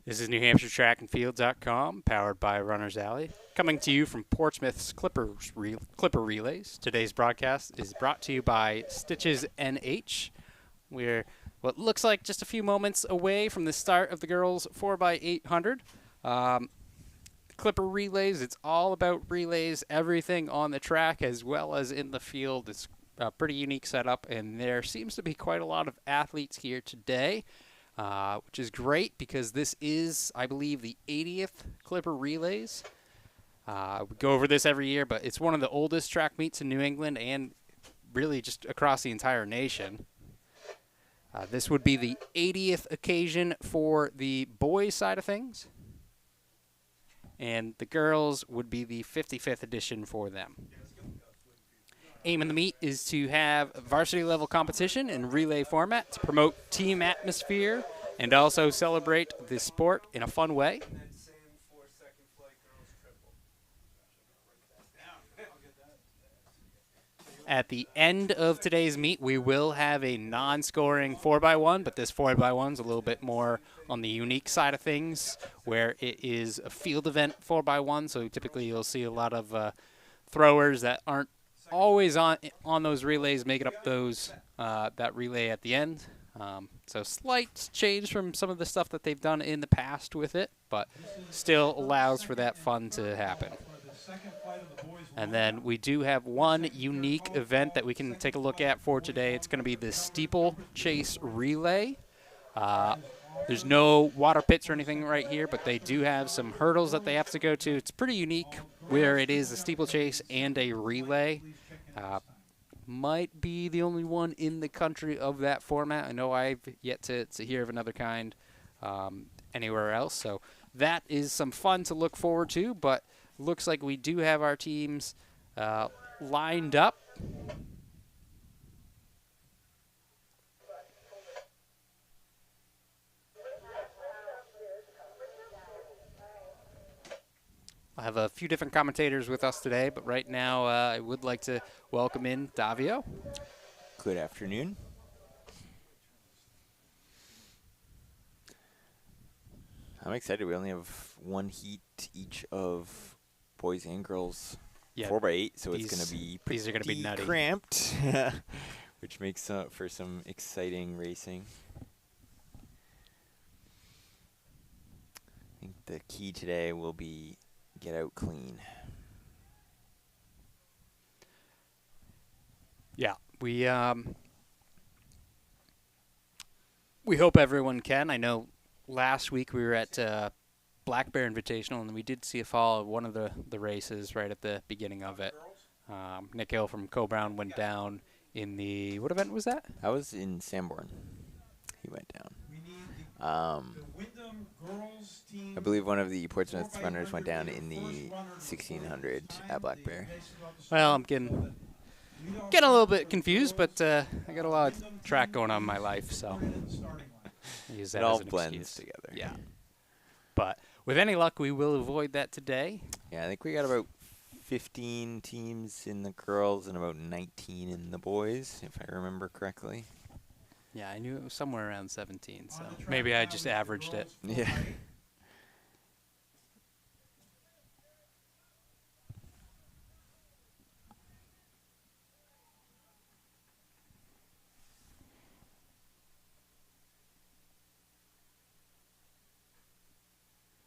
This is NewHampshireTrackandField.com, powered by Runner's Alley, coming to you from Portsmouth's Clipper Relays. Today's broadcast is brought to you by Stitches NH. We're what looks like just a few moments away from the start of the girls 4x800. Clipper Relays, it's all about relays, everything on the track as well as in the field. It's a pretty unique setup, and there seems to be quite a lot of athletes here today. Which is great because this is, I believe, the 80th Clipper Relays. We go over this every year, but it's one of the oldest track meets in New England and really just across the entire nation. This would be the 80th occasion for the boys' side of things, and the girls would be the 55th edition for them. Aim in the meet is to have varsity-level competition in relay format to promote team atmosphere and also celebrate the sport in a fun way. At the end of today's meet, we will have a non-scoring 4x1, but this 4x1 is a little bit more on the unique side of things, where it is a field event 4x1, so typically you'll see a lot of throwers that aren't always on those relays, making up those that relay at the end. So slight change from some of the stuff that they've done in the past with it, but still allows for that fun to happen. And then we do have one unique event that we can take a look at for today. It's going to be the steeplechase relay. There's no water pits or anything right here, but they do have some hurdles that they have to go to. It's pretty unique where it is a steeplechase and a relay. Might be the only one in the country of that format. I know I've yet to hear of another kind anywhere else. So that is some fun to look forward to, but looks like we do have our teams lined up. I have a few different commentators with us today, but right now I would like to welcome in Davio. Good afternoon. I'm excited. We only have one heat each of boys and girls, 4x8, so it's going to be these are going to be nutty, cramped, which makes for some exciting racing. I think the key today will be get out clean. Yeah, we hope everyone can. I know last week we were at Black Bear Invitational, and we did see a fall of one of the races right at the beginning of it. Nick Hill from Co-Brown went down in the, what event was that? That was in Sanborn. He went down. I believe one of the Portsmouth runners went down in the 1600 at Black Bear. Well, I'm getting a little bit confused, but I got a lot of track going on in my life, so I use that it all as an blends excuse. together. Yeah, but with any luck, we will avoid that today. Yeah, I think we got about 15 teams in the girls and about 19 in the boys, if I remember correctly. Yeah, I knew it was somewhere around 17, so maybe I just averaged it. Yeah.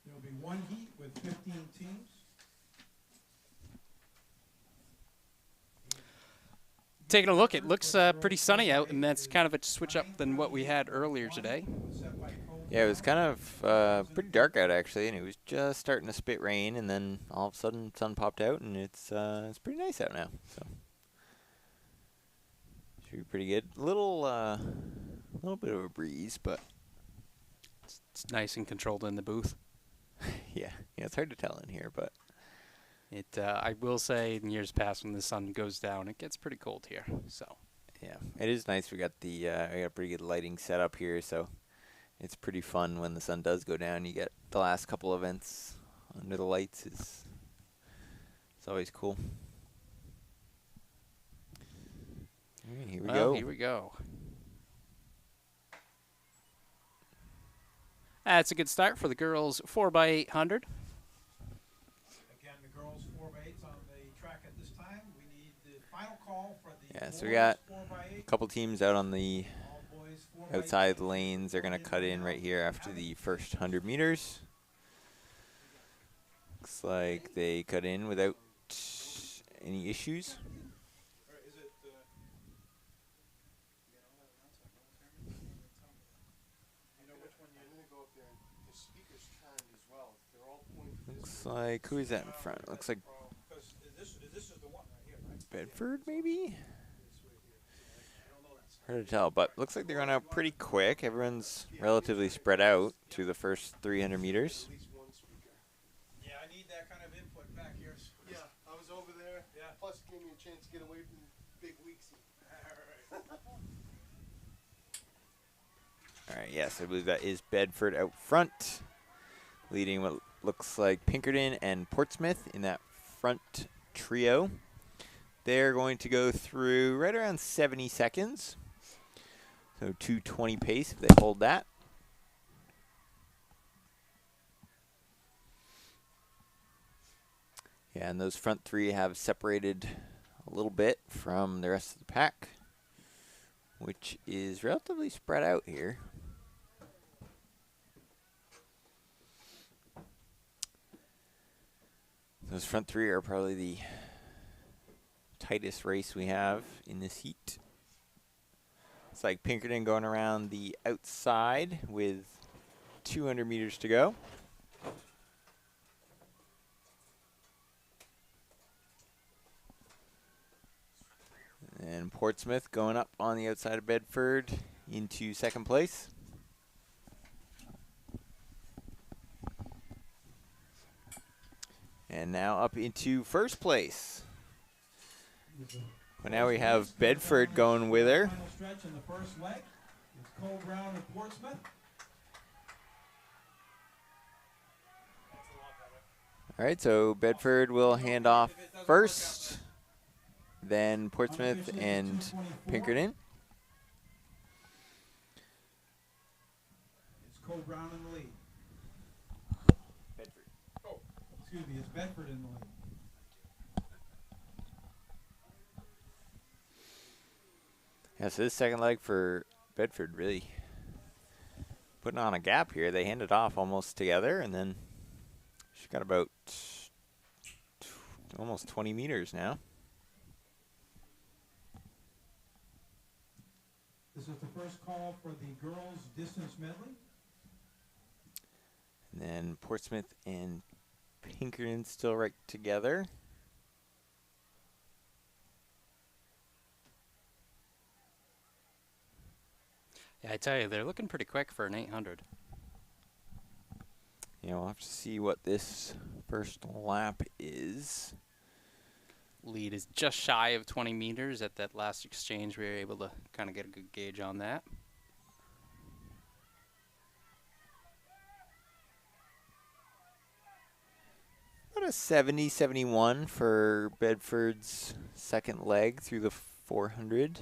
There will be one heat with 15 teams. Taking a look, it looks pretty sunny out, and that's kind of a switch up than what we had earlier today. Yeah, it was kind of pretty dark out, actually, and it was just starting to spit rain, and then all of a sudden sun popped out, and it's pretty nice out now. So should be pretty good. Little bit of a breeze, but it's nice and controlled in the booth. yeah, it's hard to tell in here, but I will say in years past when the sun goes down, it gets pretty cold here. So yeah, it is nice. We got we got a pretty good lighting setup here, so it's pretty fun when the sun does go down. You get the last couple events under the lights. It's always cool. Here we go. Here we go. That's a good start for the girls 4x800. Again, the girls 4x8s on the track at this time. We need the final call for the Yeah, so boys we got 4x8. a couple teams out on the All boys 4x8. outside lanes. They're going to cut in right here after the first 100 meters. Looks like they cut in without any issues. Or is it, you know which one I'm gonna go up there. The speakers turned as well. They're all pointing. Looks like, who is that in front? Looks like because this is the one right here, right? Bedford, maybe? This way here. I don't know that side. Hard to tell, but looks like they're going out pretty quick. Everyone's relatively spread out through the first 300 meters. At least one speaker. Yeah, I need that kind of input back here. Yeah, I was over there. Yeah. Plus, it gave me a chance to get away from Big Weeksy. All right, yes, I believe that is Bedford out front, leading what looks like Pinkerton and Portsmouth in that front trio. They're going to go through right around 70 seconds. So 2:20 pace if they hold that. Yeah, and those front three have separated a little bit from the rest of the pack, which is relatively spread out here. Those front three are probably the tightest race we have in this heat. It's like Pinkerton going around the outside with 200 meters to go. And Portsmouth going up on the outside of Bedford into second place. And now up into first place. But now we have Bedford going with her. Final stretch in the first leg. It's Cole Brown and Portsmouth. All right, so Bedford will hand off first, then Portsmouth and Pinkerton. It's Cole Brown in the lead. Bedford. Oh, excuse me, it's Bedford in the lead. Yeah, so this second leg for Bedford really putting on a gap here. They hand it off almost together, and then she's got about almost 20 meters now. This is the first call for the girls' distance medley. And then Portsmouth and Pinkerton still right together. Yeah, I tell you, they're looking pretty quick for an 800. Yeah, we'll have to see what this first lap is. Lead is just shy of 20 meters. At that last exchange, we were able to kind of get a good gauge on that. About a 70, 71 for Bedford's second leg through the 400.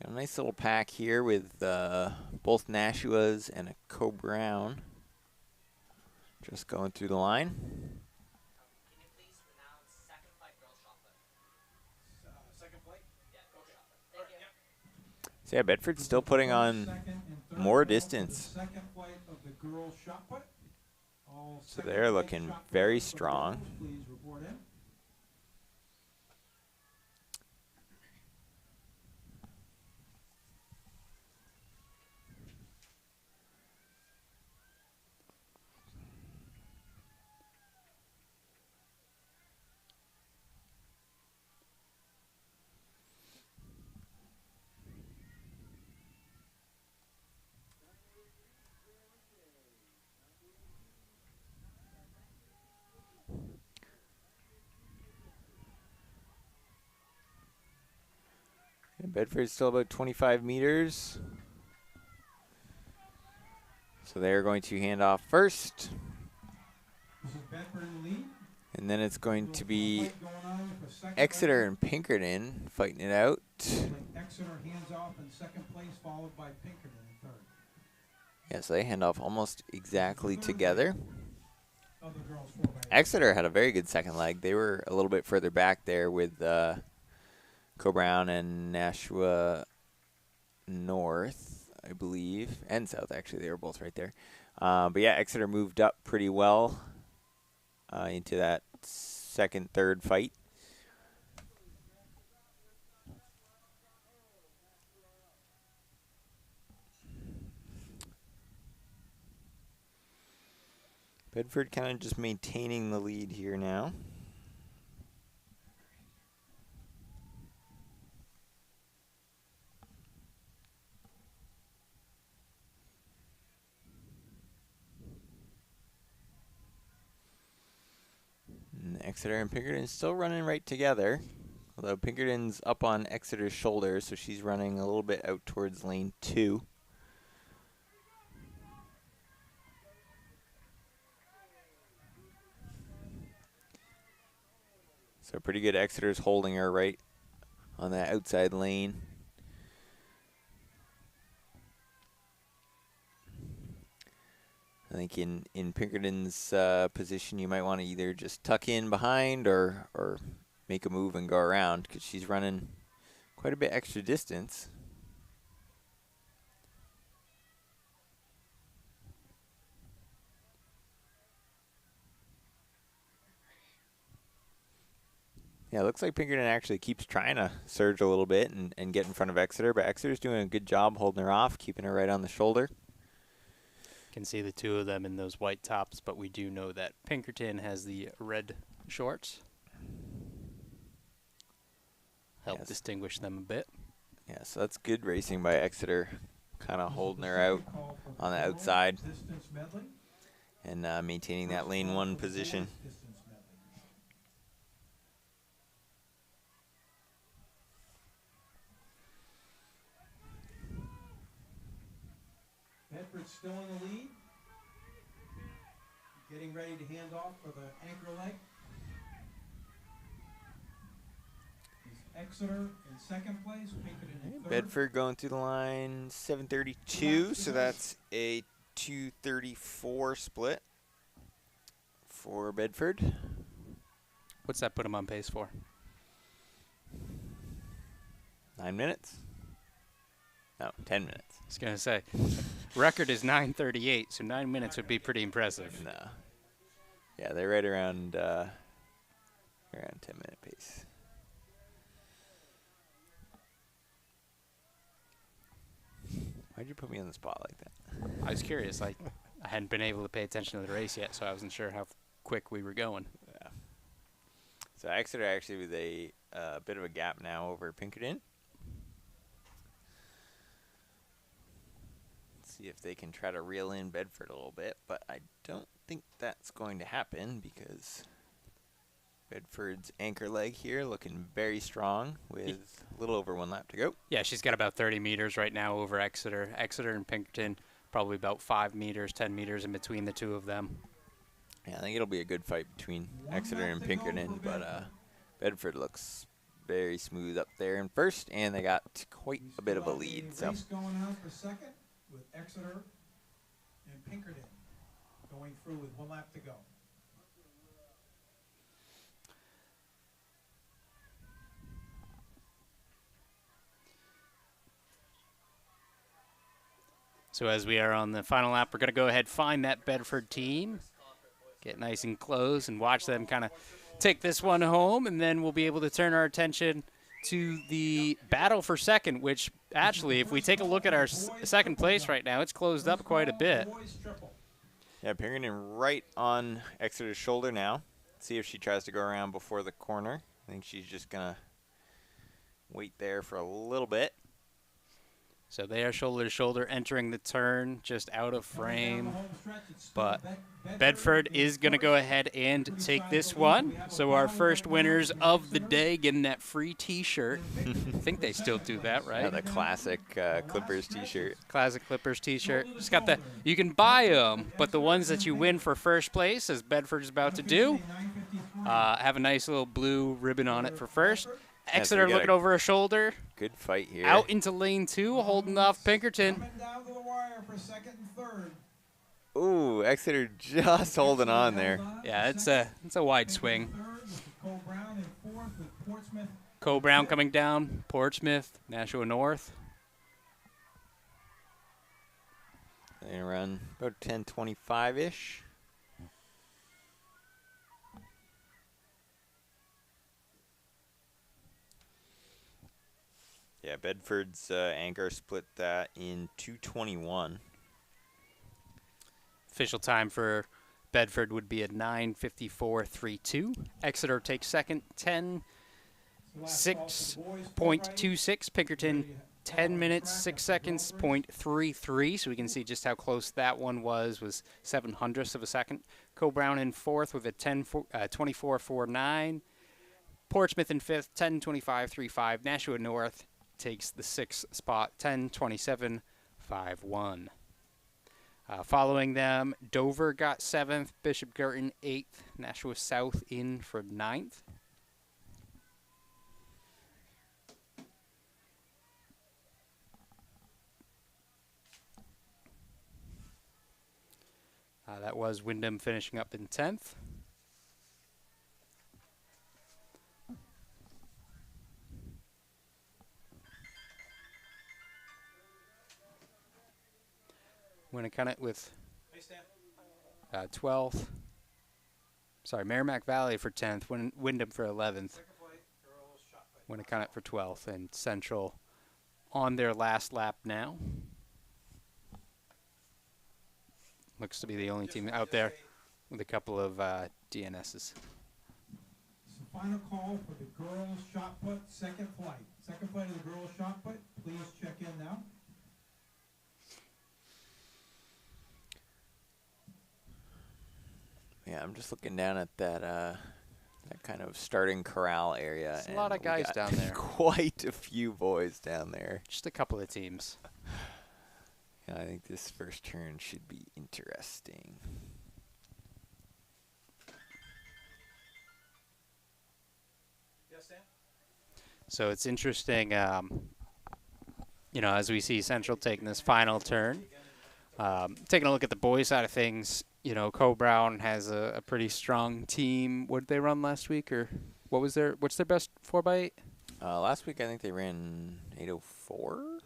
Got a nice little pack here with both Nashuas and a Co Brown just going through the line. Can you please pronounce second flight girls shot put? Second flight? Yeah, girls shot put. Thank you. So yeah, Bedford's still putting on more distance. Second flight of the girls shot put. All So second they're flight looking shot very putters for the strong. girls, please report in. And Bedford's still about 25 meters. So they're going to hand off first. This is Bedford in the lead. And then it's going to be Fight going on for second Exeter right and Pinkerton fighting it out. now. Exeter hands off in second place, followed by Pinkerton in third. Yeah, so they hand off almost exactly together. Of the girls 4x8. Exeter had a very good second leg. They were a little bit further back there with Co-Brown and Nashua North, I believe, and South, actually. They were both right there. But yeah, Exeter moved up pretty well into that second, third fight. Bedford kind of just maintaining the lead here now. And Exeter and Pinkerton still running right together. Although Pinkerton's up on Exeter's shoulder, so she's running a little bit out towards lane 2. So pretty good. Exeter's holding her right on that outside lane. I think in Pinkerton's position, you might want to either just tuck in behind or make a move and go around, because she's running quite a bit extra distance. Yeah, it looks like Pinkerton actually keeps trying to surge a little bit and get in front of Exeter, but Exeter's doing a good job holding her off, keeping her right on the shoulder. Can see the two of them in those white tops, but we do know that Pinkerton has the red shorts. Help Yes. distinguish them a bit. Yeah, so that's good racing by Exeter, kind of holding her out on the outside Distance medley. and maintaining that lane 1 position. Distance medley. Bedford's still in the lead. Getting ready to hand off for the anchor leg. Is Exeter in second place, Pinkerton in third. Bedford going through the line 7:32, so that's a 2:34 split for Bedford. What's that put him on pace for? 9 minutes? No, 10 minutes. I was going to say, record is 9:38, so 9 minutes would be pretty impressive. No. Yeah, they're right around 10-minute pace. Why'd you put me on the spot like that? I was curious. I hadn't been able to pay attention to the race yet, so I wasn't sure how quick we were going. Yeah. So Exeter actually with a bit of a gap now over Pinkerton. See if they can try to reel in Bedford a little bit, but I don't think that's going to happen because Bedford's anchor leg here looking very strong with a little over 1 lap to go. Yeah, she's got about 30 meters right now over Exeter. Exeter and Pinkerton, probably about 5 meters, 10 meters in between the two of them. Yeah, I think it'll be a good fight between Exeter and Pinkerton, but Bedford looks very smooth up there in first, and they got quite a bit of a lead. So Race going on for second with Exeter and Pinkerton going through with 1 lap to go. So as we are on the final lap, we're going to go ahead and find that Bedford team, get nice and close, and watch them kind of take this one home, and then we'll be able to turn our attention to the battle for second, which actually, if we take a look at our second place right now, it's closed up quite a bit. Boys triple. yeah, Pinkerton right on Exeter's shoulder now. See if she tries to go around before the corner. I think she's just going to wait there for a little bit. So they are shoulder to shoulder, entering the turn, just out of frame. But Bedford is going to go ahead and take this one. So our first winners of the day getting that free T-shirt. I think they still do that, right? Yeah, the classic Clippers T-shirt. Classic Clippers T-shirt. Just got the. You can buy them, but the ones that you win for first place, as Bedford is about to do, Have a nice little blue ribbon on it for first. so Exeter we got looking a over a shoulder. Good fight here. Out into lane 2, holding off Pinkerton. Coming down to the wire for second and third. Ooh, Exeter just holding on there. Yeah, it's a wide swing. Third with Cole Brown in fourth with Portsmouth. Cole Brown coming down. Portsmouth, Nashua North. They run about 10:25-ish. Yeah, Bedford's anchor split that in 2:21. Official time for Bedford would be at 9:54.32. Exeter takes second, 10:06.26. Pinkerton 10 minutes 6 seconds .33. So we can see just how close that one was 7/100ths of a second. Cole Brown in fourth with a 24.49. Portsmouth in fifth, 10:25.35. Nashua North takes the sixth spot, 10:27.51. Following them, Dover got seventh, Bishop Girton eighth, Nashua South in for ninth. That was Wyndham finishing up in 10th. Winnicott with 12th. Sorry, Merrimack Valley for 10th. Wyndham for 11th. Winnicott for 12th. And Central on their last lap now. Looks to be the only team out there with a couple of DNSs. Final call for the girls shot put, second flight. Second flight of the girls shot put. Please check in now. Yeah, I'm just looking down at that that kind of starting corral area. There's a lot of guys down there. Quite a few boys down there. Just a couple of teams. Yeah, I think this first turn should be interesting. Yes, Dan? So it's interesting, you know, as we see Central taking this final turn. Taking a look at the boys' side of things, you know, Cole Brown has a pretty strong team. What did they run last week, or what's their best 4x8? Last week I think they ran 8:04.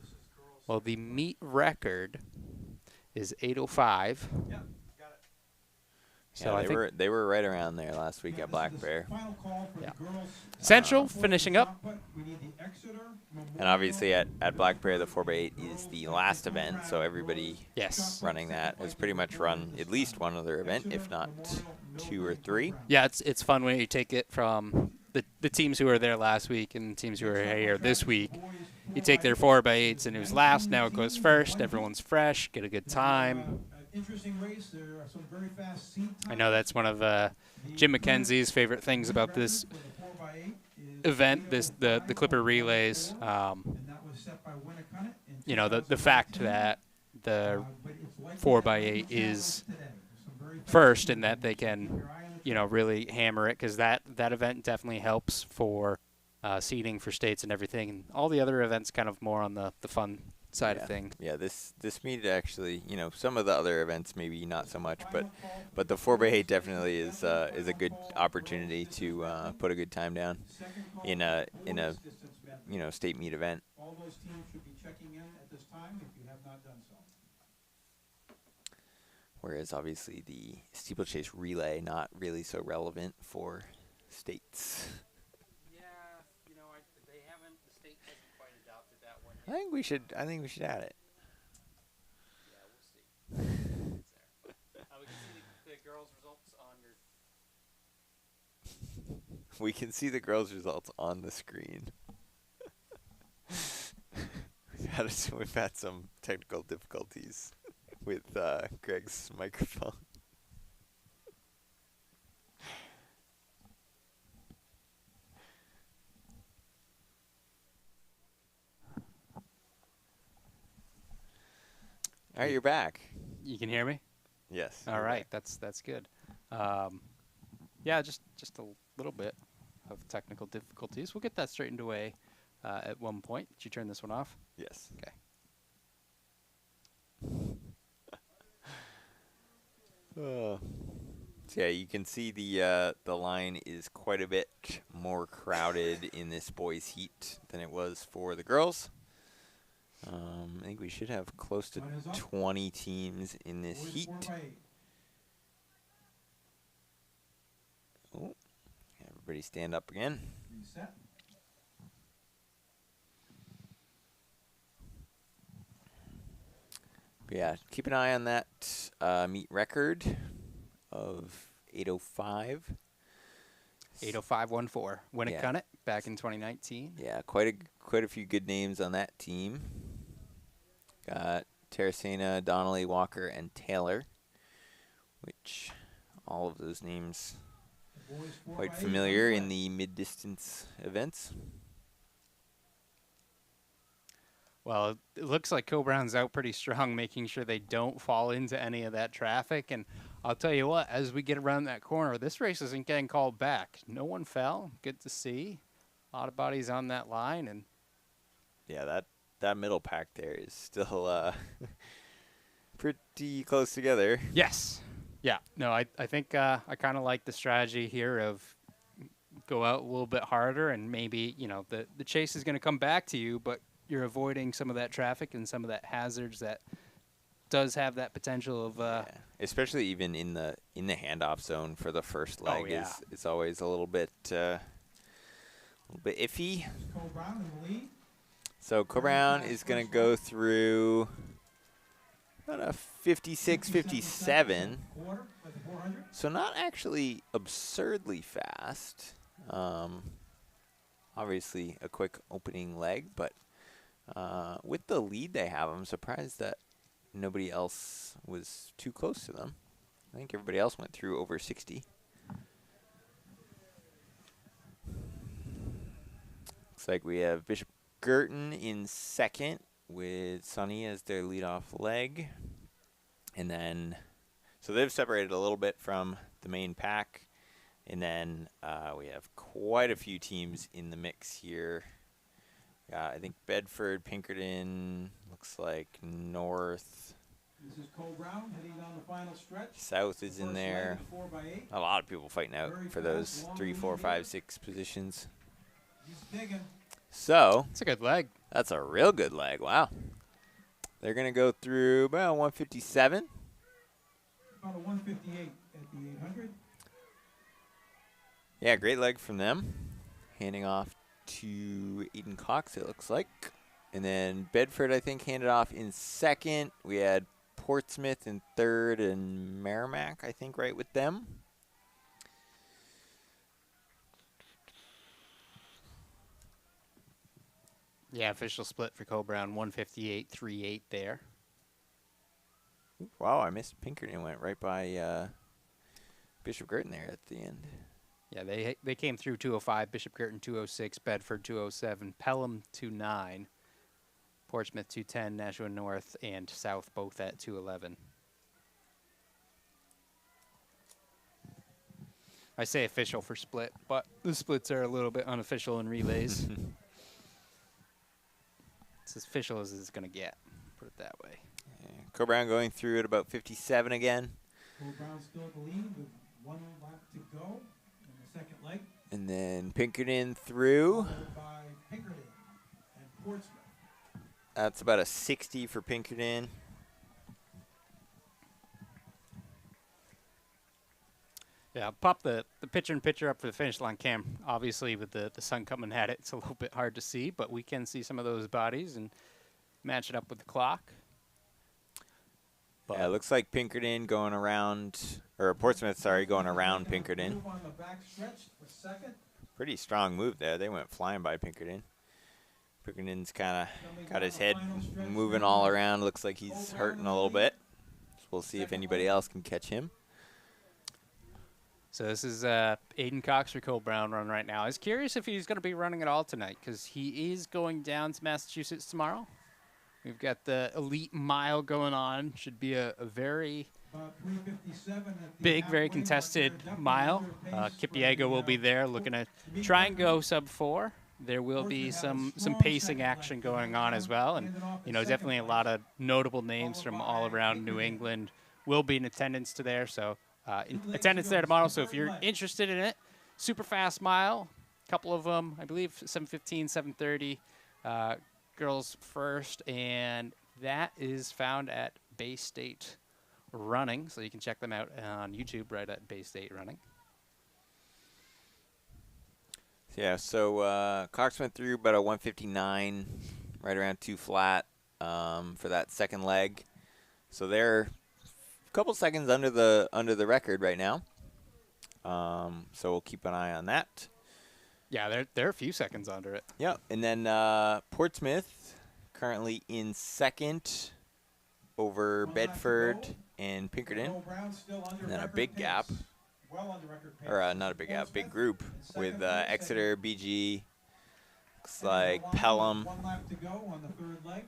Well, the meet record is 8:05. Yeah, got it. So Yeah, I think they were right around there last week at Black Bear. Final call for Yeah. the girls. Central finishing up. We need the Exeter And obviously at Black Bear, the 4x8 is the last event, so everybody Yes. running that has pretty much run at least one other event, if not 2 or 3. Yeah, it's fun when you take it from the teams who were there last week and the teams who are here this week. You take their 4x8s and who's last, now it goes first. Everyone's fresh, get a good time. Interesting race. There are some very fast seat I know that's one of Jim McKenzie's favorite things about this event, the Clipper relays. And that was set by Winnicott in You know, the fact that the 4x8 is first and that they can, you know, really hammer it, because that event definitely helps for seeding for states and everything. And all the other events kind of more on the fun side of things. Yeah, this meet actually, you know, some of the other events maybe not so much, but the 4x8 definitely is a good opportunity to put a good time down in a you know, state meet event. All those teams should be checking in at this time if you have not done so. Whereas obviously the steeplechase relay not really so relevant for states. Yeah, you know, they haven't. The state hasn't quite adopted that one I think we should add it. Yeah, we'll see. We can see the girls' results on your. We can see the girls' results on the screen. We've had some technical difficulties with Greg's microphone. All right, you're back. You can hear me? Yes. All right, that's good. Yeah, just a little bit of technical difficulties. We'll get that straightened away at one point. Did you turn this one off? Yes. Okay. So yeah, you can see the line is quite a bit more crowded in this boys' heat than it was for the girls. I think we should have close to 20 teams in this Boys heat. 4x8. Oh, everybody stand up again. Reset. But yeah, keep an eye on that meet record of 8:05. 80514. Yeah. Winnicott back in 2019. Yeah, quite a few good names on that team. Got Terracina, Donnelly, Walker, and Taylor, which all of those names The boys quite 4x8 familiar in underway. the mid-distance events. Well, it looks like Co-Brown's out pretty strong, making sure they don't fall into any of that traffic. And I'll tell you what, as we get around that corner, this race isn't getting called back. No one fell. Good to see. A lot of bodies on that line. And Yeah, that middle pack there is still pretty close together. yes. Yeah. No, I think I kind of like the strategy here of go out a little bit harder and maybe, the chase is going to come back to you, but you're avoiding some of that traffic and some of that hazards that does have that potential of Yeah, especially even in the handoff zone for the first leg yeah. is always a little bit iffy. Cole Brown in the lead. So Brown is going to go through about a 56, 57. Quarter with the 400. So not actually absurdly fast. Obviously a quick opening leg, but with the lead they have, I'm surprised that nobody else was too close to them. I think everybody else went through over 60. Looks like we have Bishop Girton in second with Sonny as their leadoff leg. And then, so they've separated a little bit from the main pack. And then we have quite a few teams in the mix here. I think Bedford, Pinkerton, looks like North. This is Cole Brown heading down the final stretch. South is in First there. leg, 4x8. A lot of people fighting out Very for fast, those long 3, lead 4, here. 5, 6 positions. He's digging. So it's a good leg. that's a real good leg. Wow. They're going to go through about 157. About a 158 at the 800. Yeah, great leg from them. Handing off to Eden Cox, it looks like. And then Bedford, I think, handed off in second. We had Portsmouth in third and Merrimack, I think, right with them. Yeah, official split for Co-Brown, 158-38 there. Wow, I missed Pinkerton. Went right by Bishop Girton there at the end. Yeah, they came through 205, Bishop Girton 206, Bedford 207, Pelham 29, Portsmouth 210, Nashua North and South both at 211. I say official for split, but the splits are a little bit unofficial in relays. It's as official as it's going to get, put it that way. Yeah. Co-Brown going through at about 57 again. Cole Brown still at the lead with 1 lap to go in the second leg. And then Pinkerton through. Followed by Pinkerton and Portsmouth. That's about a 60 for Pinkerton. Yeah, I'll pop the picture up for the finish line cam. Obviously, with the sun coming at it, it's a little bit hard to see, but we can see some of those bodies and match it up with the clock. But Yeah, it looks like Pinkerton going around, or Portsmouth, sorry, going around Pinkerton. Move on the back stretch for second. Pretty strong move there. They went flying by Pinkerton. Pinkerton's kind of got his head moving all around. Looks like he's hurting a little bit. So we'll see if anybody else can catch him. So this is Aiden Cox for Cole Brown run right now. I was curious if he's going to be running at all tonight because he is going down to Massachusetts tomorrow. We've got the elite mile going on. Should be a very About 3:57 at the Big, very halfway mark contested there. Definitely mile. under pace for Kipiego will be there the looking to meet try and go record. sub 4. There will be Sportsman had a some strong pacing second action leg going tonight, on as well. And, handed off you in know, second definitely a place, lot of notable names followed from all by around New Hickerman. England will be in attendance to there. So in 2 legs attendance to there go, tomorrow. it's the So if third you're leg. interested in it, super fast mile, couple of them, I believe 7:15, 7:30, girls first. And that is found at Bay State Running. So you can check them out on YouTube right at Bay State Running. Yeah, so Cox went through about a 159, right around 2 flat for that second leg. So they're a couple seconds under the record right now. So we'll keep an eye on that. Yeah, they're a few seconds under it. Yeah, and then Portsmouth currently in second over 1 lap to Bedford go. and Pinkerton. Cole Brown still under And then a record big pace. gap. Well under record pace. Or not a big gap, big Portsmouth group in second with place, Exeter, BG, looks second like line, Pelham. 1 lap to go on the third leg.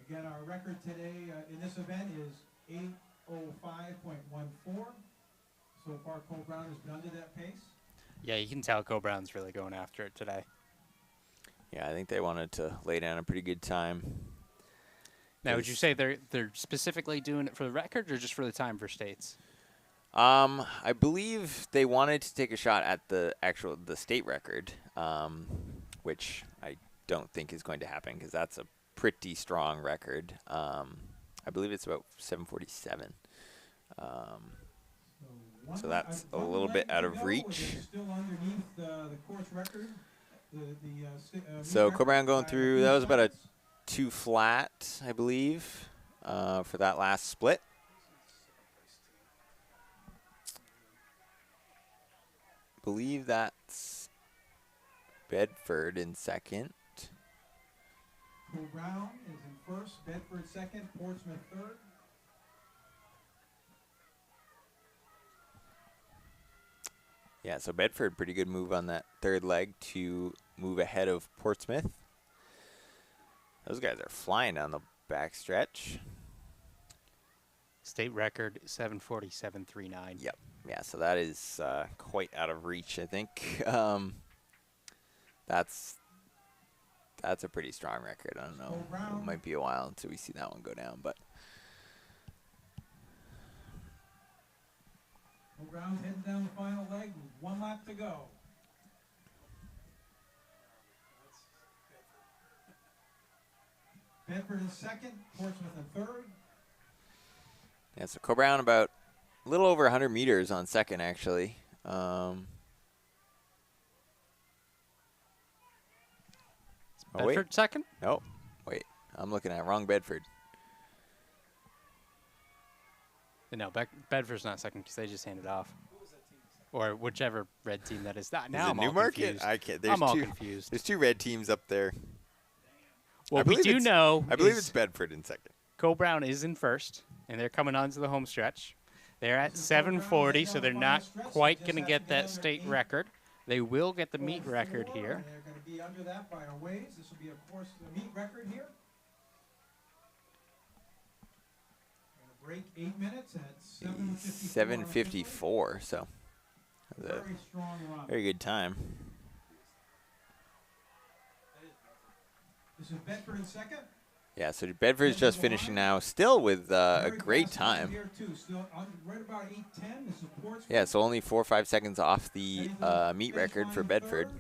Again, our record today in this event is 8:05.14. So far, Cole Brown has been under that pace. Yeah, you can tell Brown's really going after it today. Yeah, I think they wanted to lay down a pretty good time. Now, would you say they're specifically doing it for the record or just for the time for states? I believe they wanted to take a shot at the state record, which I don't think is going to happen because that's a pretty strong record. I believe it's about 7:47. So that's a little bit out of reach. Still underneath the course record. So Coburn going through, that was about a 2 flat, I believe, for that last split. Believe that's Bedford in second. Cole Brown is in first, Bedford second, Portsmouth third. Yeah, so Bedford, pretty good move on that third leg to move ahead of Portsmouth. Those guys are flying down the back stretch. State record 7:47.39. Yep. Yeah, so that is quite out of reach, I think. That's a pretty strong record. I don't know. It might be a while until we see that one go down, but Cole Brown's heading down the final leg with 1 lap to go. Bedford in second, Portsmouth in third. yeah, so Coburn about a little over 100 meters on second, actually. Bedford wait. second? Nope. Wait. I'm looking at wrong Bedford. No, Bedford's not second because they just handed off. Or whichever red team that is. Now Is it I'm all Newmarket? confused. I can't. There's I'm all two, confused. There's 2 red teams up there. What I we believe do it's- know I believe is it's Bedford in second. Cole Brown is in first, and they're coming onto the home stretch. They're at 7:40, so they're not quite going to get that state record. They will get the meet record here. They're going to be under that by a ways. This will be, of course, the meet record here. Going to break 8 minutes at 7:54. 7:54. So that's a Very strong run. very good time. This is Bedford in second. Yeah, so Bedford's just finishing now, still with a Very great fast time time. here, too. Still right about 8:10. This is Portsmouth. Yeah, so only 4 or 5 seconds off the Heading to the meet finish record line for in Bedford. third.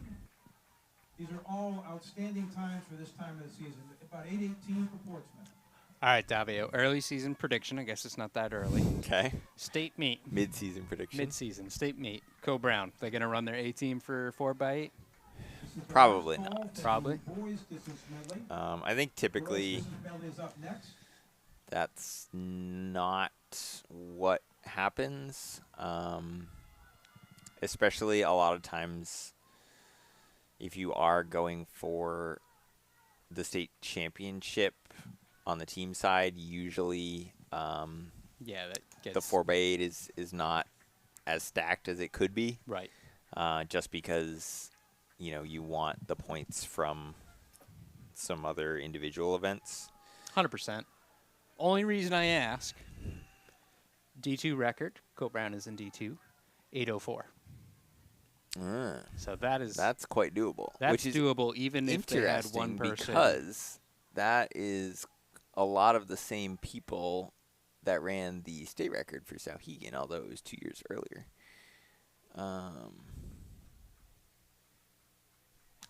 These are all outstanding times for this time of the season. About 8:18 for Portsmouth. All right, Davio, early season prediction. I guess it's not that early. Okay. State meet, Mid-season prediction. mid-season, state meet. Cole Brown, they're going to run their A team for 4x8? This is the Probably last call not. for the Probably. Boys distance medley. I think typically Girls distance medley is up next. that's not what happens. Especially a lot of times if you are going for the state championship on the team side, usually Yeah, that gets the 4x8 is not as stacked as it could be. Right. Just because, you want the points from some other individual events. 100%. Only reason I ask, D2 record, Colt Brown is in D2, 804. So That's quite doable. That's which is doable even if they had one interesting person. because that is a lot of the same people that ran the state record for Sauhegan, although it was 2 years earlier.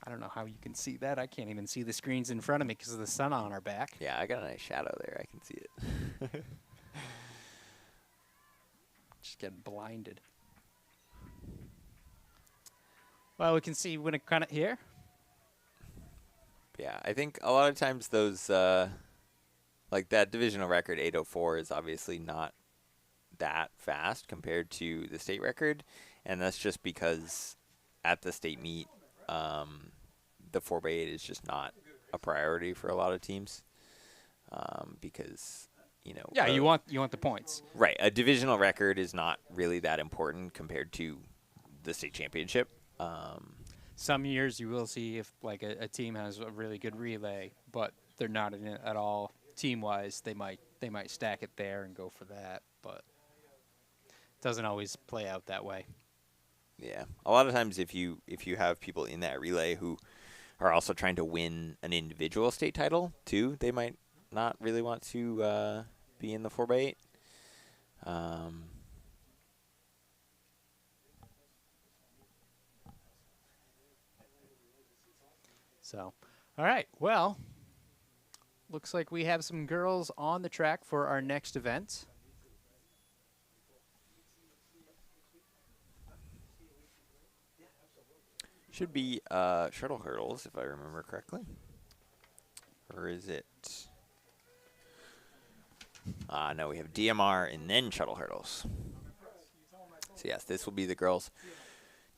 I don't know how you can see that. I can't even see the screens in front of me because of the sun on our back. Yeah, I got a nice shadow there. I can see it. Just getting blinded. Well, we can see when it kind of here. Yeah, I think a lot of times those, like that divisional record 804 is obviously not that fast compared to the state record, and that's just because at the state meet, the 4x8 is just not a priority for a lot of teams, because Yeah, you want the points. right, a divisional record is not really that important compared to the state championship. Some years you will see if like a team has a really good relay, but they're not in it at all team-wise. They might stack it there and go for that, but it doesn't always play out that way. Yeah, a lot of times if you have people in that relay who are also trying to win an individual state title too, they might not really want to be in the 4x8. So, all right. Well, looks like we have some girls on the track for our next event. Should be shuttle hurdles, if I remember correctly. Or is it? No, we have DMR and then shuttle hurdles. So yes, this will be the girls'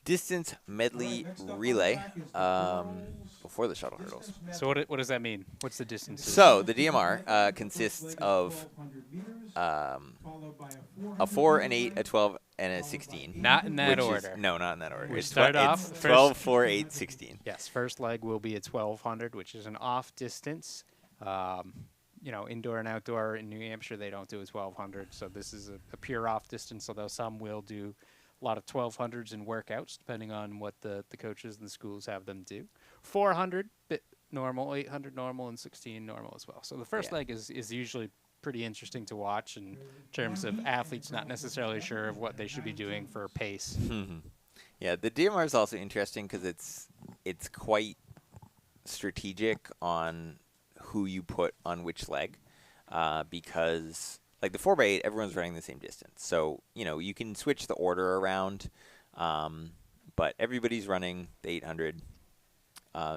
distance medley relay before the shuttle hurdles. So what does that mean? What's the distance? So the DMR consists of a 4, an 8, a 12, and a 16. Not in that which order. No, not in that order. We It's start off it's first- 12, 4, 8, 16. Yes, first leg will be a 1200, which is an off distance. Indoor and outdoor in New Hampshire, they don't do a 1200, so this is a pure off distance, although some will do a lot of 1200s in workouts, depending on what the coaches and the schools have them do. 400, bit normal, 800 normal, and 16 normal as well. So the first leg is usually pretty interesting to watch in terms of athletes not necessarily sure of what they should be doing for pace. Yeah, the DMR is also interesting because it's quite strategic on who you put on which leg, because like the 4x8, everyone's running the same distance, so you can switch the order around, but everybody's running the 800,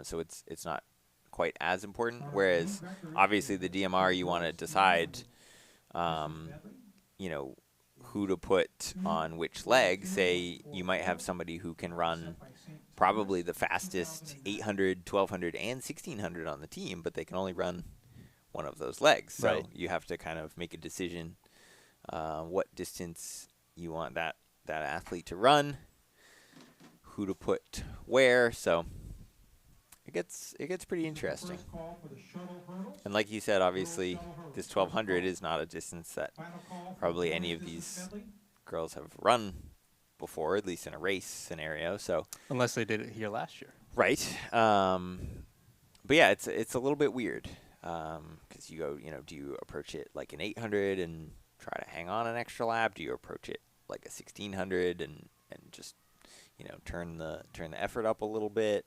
so it's not quite as important. Whereas obviously the DMR, you want to decide, who to put on which leg. Say you might have somebody who can run probably the fastest 800, 1200, and 1600 on the team, but they can only run one of those legs. So Right. you have to kind of make a decision what distance you want that athlete to run, who to put where. So it gets pretty interesting. And like you said, obviously this 1200 is not a distance that probably any of these girls have run before, at least in a race scenario. So Unless they did it here last year. right, but yeah, it's a little bit weird because you go, do you approach it like an 800 and try to hang on an extra lap? Do you approach it like a 1600 and just turn the effort up a little bit?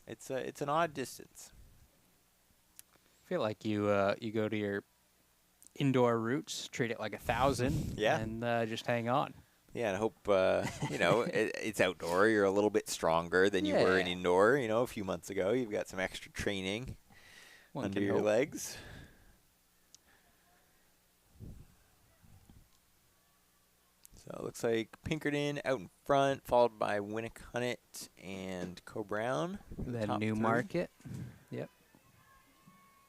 It's an odd distance. I feel like you go to your indoor routes, treat it like 1,000, Yeah. and just hang on. Yeah, and I hope it's outdoor. You're a little bit stronger than you were in Yeah. indoor. A few months ago, you've got some extra training One under can your hope. legs. So it looks like Pinkerton out in front, followed by Winnicott and Co-Brown. Then top three. Newmarket. Yep.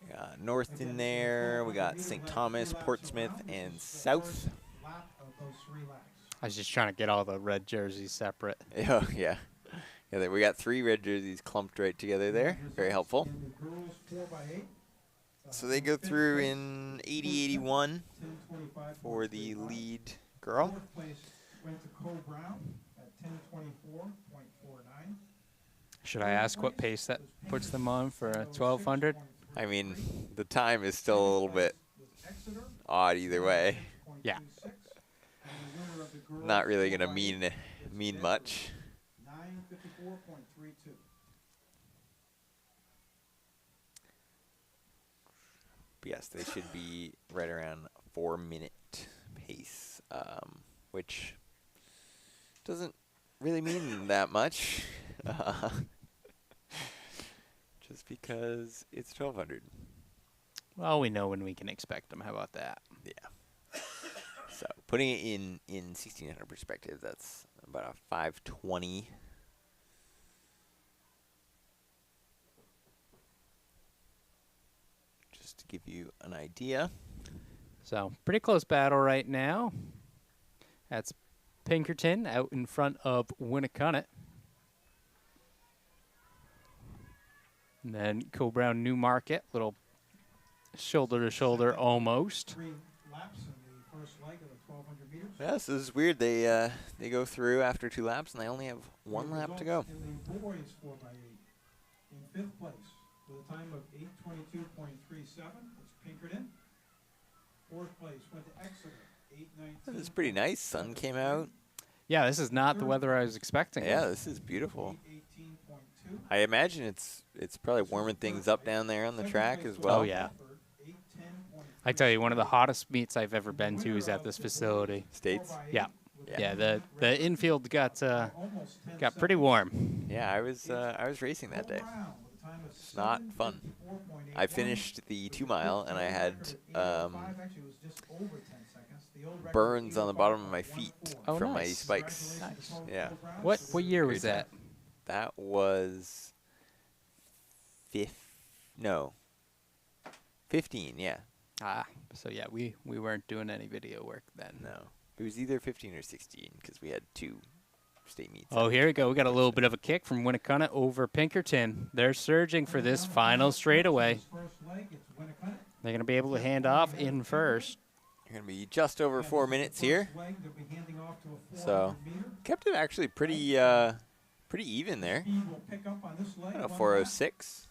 We got North in there. We got St. Thomas, Portsmouth, and South. those 3 laps. I was just trying to get all the red jerseys separate. Oh, yeah. Yeah, we got 3 red jerseys clumped right together there. Very helpful. In the girls 4x8. So they go through in 80-81 for the lead girl. 4th place went to Cole Brown at 10:24.49. Should I ask what pace that puts them on for a 1200? I mean, the time is still a little bit odd either way. Yeah. Not really going to mean much. 9:54.32. But yes, they should be right around 4-minute pace, which doesn't really mean that much. Just because it's 1200. Well, we know when we can expect them. How about that? Yeah. So putting it in 1600 perspective, that's about a 520. Just to give you an idea. So pretty close battle right now. That's Pinkerton out in front of Winnicott. And then Co-Brown Newmarket, little shoulder to shoulder almost. 3 laps in the first leg of the 1200 meters. Yes, this is weird. They go through after 2 laps and they only have 1 lap to go. In the boys 4x8, in 5th place with a time of 8:22.37, it's Pinkerton. 4th place went to Exeter, 8:19. This is pretty nice. Sun came out. Yeah, this is not the weather I was expecting. Yeah, this is beautiful. 8:18.2. I imagine it's probably warming things up down there on the track as well. Oh, yeah. I tell you, one of the hottest meets I've ever been to is at this facility. States. Yeah. Yeah, the infield got pretty warm. Yeah, I was racing that day. It's not fun. I finished the 2 mile and I had burns on the bottom of my feet Oh, from my nice. spikes. Nice. Yeah. What year was that? That was 15, yeah. Ah, so yeah, we weren't doing any video work then. No. It was either 15 or 16 because we had 2 state meets. Oh, here we go. We got a little bit of a kick from Winnicott over Pinkerton. They're surging for this final straightaway. They're going to be able to hand off in first. You're going to be just over 4 minutes here. So, kept it actually pretty even there. About 406.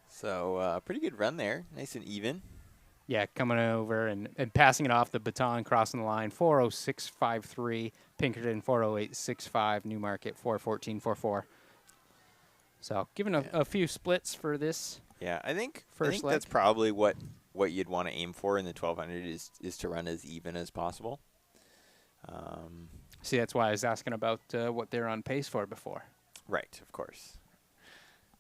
So, pretty good run there. Nice and even. Yeah, coming over and passing it off the baton, crossing the line. 406.53. Pinkerton 408.65. Newmarket 414.44. So, giving a few splits for this. Yeah, I think First leg. that's probably what you'd want to aim for in the 1200 is to run as even as possible. See, that's why I was asking about what they're on pace for before. Right, of course.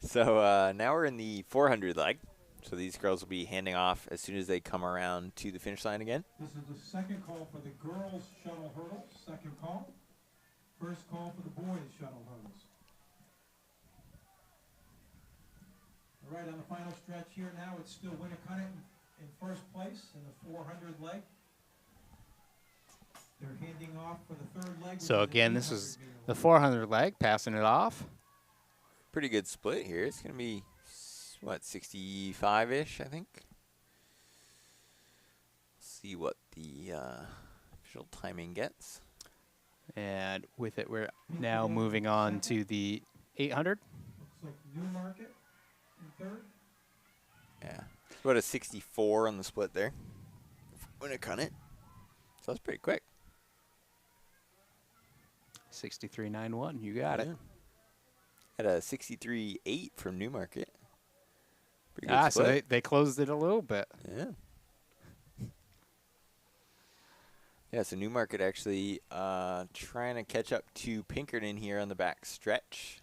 So now we're in the 400 leg. So these girls will be handing off as soon as they come around to the finish line again. This is the second call for the girls' shuttle hurdle. Second call. First call for the boys' shuttle hurdles. All right, on the final stretch here now, it's still Winnicott in first place in the 400 leg. They're handing off for the 3rd leg. So, again, this is the 400 leg, passing it off. Pretty good split here. It's going to be, what, 65-ish, I think? See what the official timing gets. And with it, we're now moving on to the 800. Looks like Newmarket in 3rd. Yeah. It's about a 64 on the split there. Winnicott. So that's pretty quick. 63.91. You got it. At a 63.8 from Newmarket. Pretty good So split. they closed it a little bit. Yeah. Yeah, so Newmarket actually trying to catch up to Pinkerton here on the back stretch.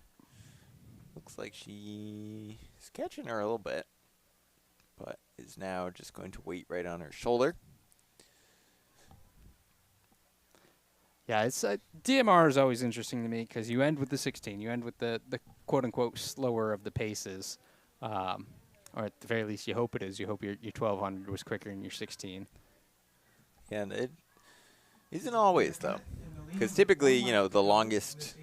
Looks like she's catching her a little bit, but is now just going to wait right on her shoulder. Yeah, it's DMR is always interesting to me because you end with the 16. You end with the quote-unquote slower of the paces. Or at the very least, you hope it is. You hope your 1200 was quicker than your 16. Yeah, and it isn't always, though. Because typically, you know, the longest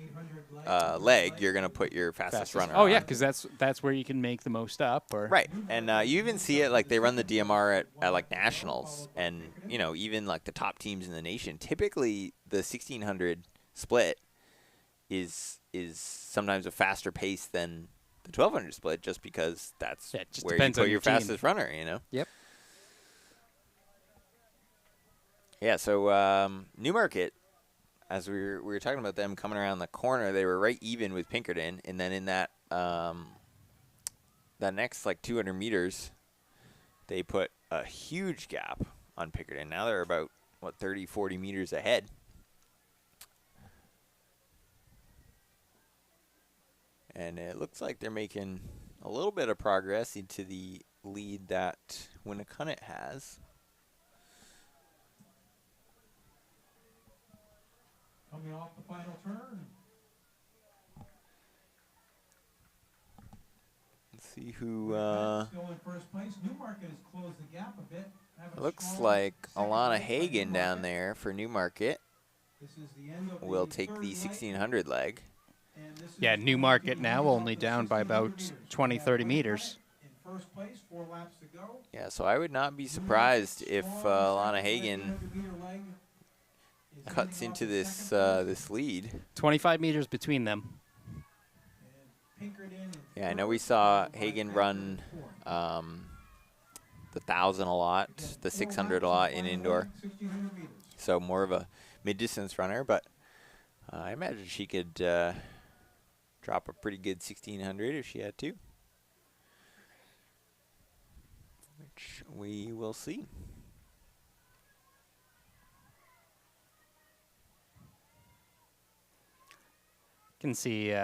leg, you're going to put your fastest runner Oh yeah, on. because that's where you can make the most up. Or Right, and you even see it, like, they run the DMR at like, nationals, and, you know, even, like, the top teams in the nation. Typically, the 1600 split is sometimes a faster pace than the 1200 split, just because that's Yeah, it just where you depends put on your your team. fastest runner, you know? Yep. Yeah, so Newmarket, as we were talking about them coming around the corner, they were right even with Pinkerton, and then in that that next like 200 meters, they put a huge gap on Pinkerton. Now they're about 30, 40 meters ahead. And it looks like they're making a little bit of progress into the lead that Winnacunnet has. Coming off the final turn. Let's see who. Still in first place. Newmarket has closed the gap a bit. Looks like Alana Hagen down there for Newmarket This is the end of will the take third the leg, 1600 leg. and this is Yeah, the Newmarket now 1600 only off the down by about 1600 20, meters. 30 Winnacunnet meters. In first place, 4 laps to go. Yeah, so I would not be surprised if Alana Hagen cuts into this this lead. 25 meters between them. Yeah, I know we saw Hagen run the 1,000 a lot, the 600 a lot in indoor. So more of a mid-distance runner, but I imagine she could drop a pretty good 1600 if she had to. Which we will see. Can see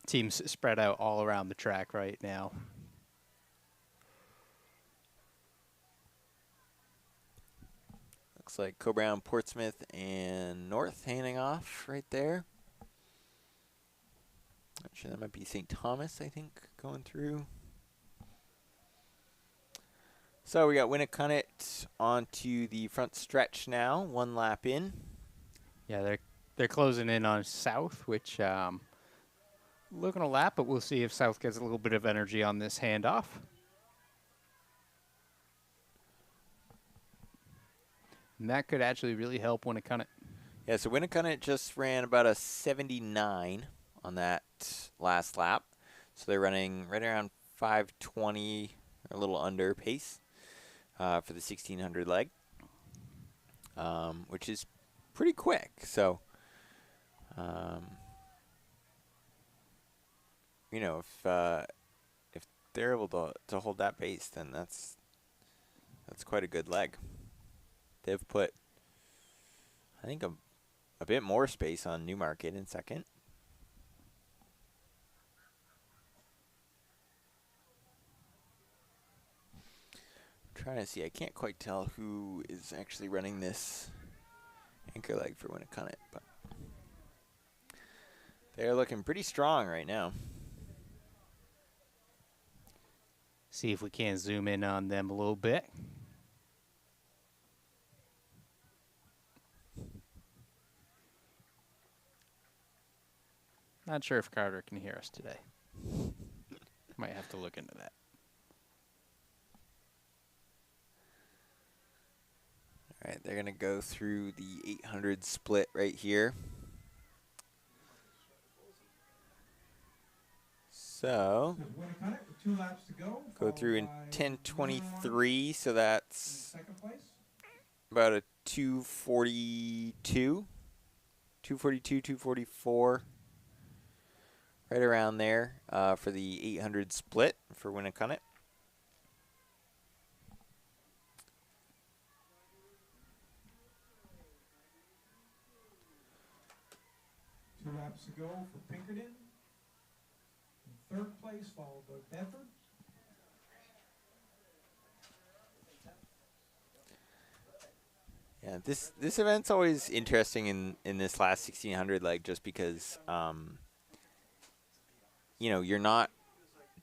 teams spread out all around the track right now. Looks like Co-Brown, Portsmouth, and North handing off right there. Actually, that might be St. Thomas, I think, going through. So we got Winnacunnet onto the front stretch now, 1 lap in. Yeah, they're closing in on South, which looking a lap, but we'll see if South gets a little bit of energy on this handoff. And that could actually really help Winnacunnet. Yeah, so Winnacunnet just ran about a 79 on that last lap. So they're running right around 5:20, or a little under pace for the 1600 leg, which is pretty quick. So, you know, if they're able to hold that pace, then that's quite a good leg. They've put, I think, a bit more space on Newmarket in second. I'm trying to see. I can't quite tell who is actually running this anchor leg for Winnacunnet, but they're looking pretty strong right now. See if we can zoom in on them a little bit. Not sure if Carter can hear us today. Might have to look into that. All right, they're going to go through the 800 split right here. So, go through in 10:23, so that's about a 2:42, 2:44, right around there for the 800 split for Winnacunnet. Two laps to go for Pinkerton. In third place, followed by Bedford. Yeah, this event's always interesting in this last 1600 leg, just because you know, you're not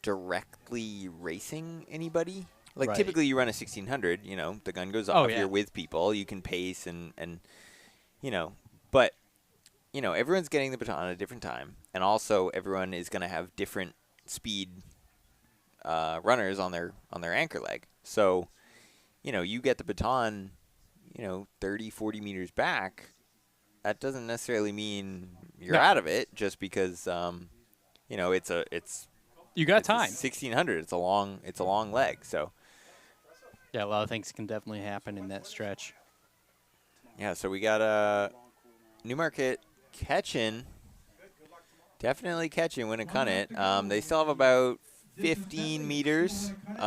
directly racing anybody. Like Right. typically you run a 1600, you know, the gun goes Oh, off, yeah. you're with people, you can pace and you know, but you know, everyone's getting the baton at a different time, and also everyone is going to have different speed runners on their anchor leg. So, you know, you get the baton, you know, 30, 40 meters back. That doesn't necessarily mean you're No. out of it, just because you know, it's You got it's a time. 1600. It's a long leg. So Yeah, a lot of things can definitely happen in that stretch. yeah, so we got Newmarket catching, definitely catching Winnacunnet. They still have about 15 meters First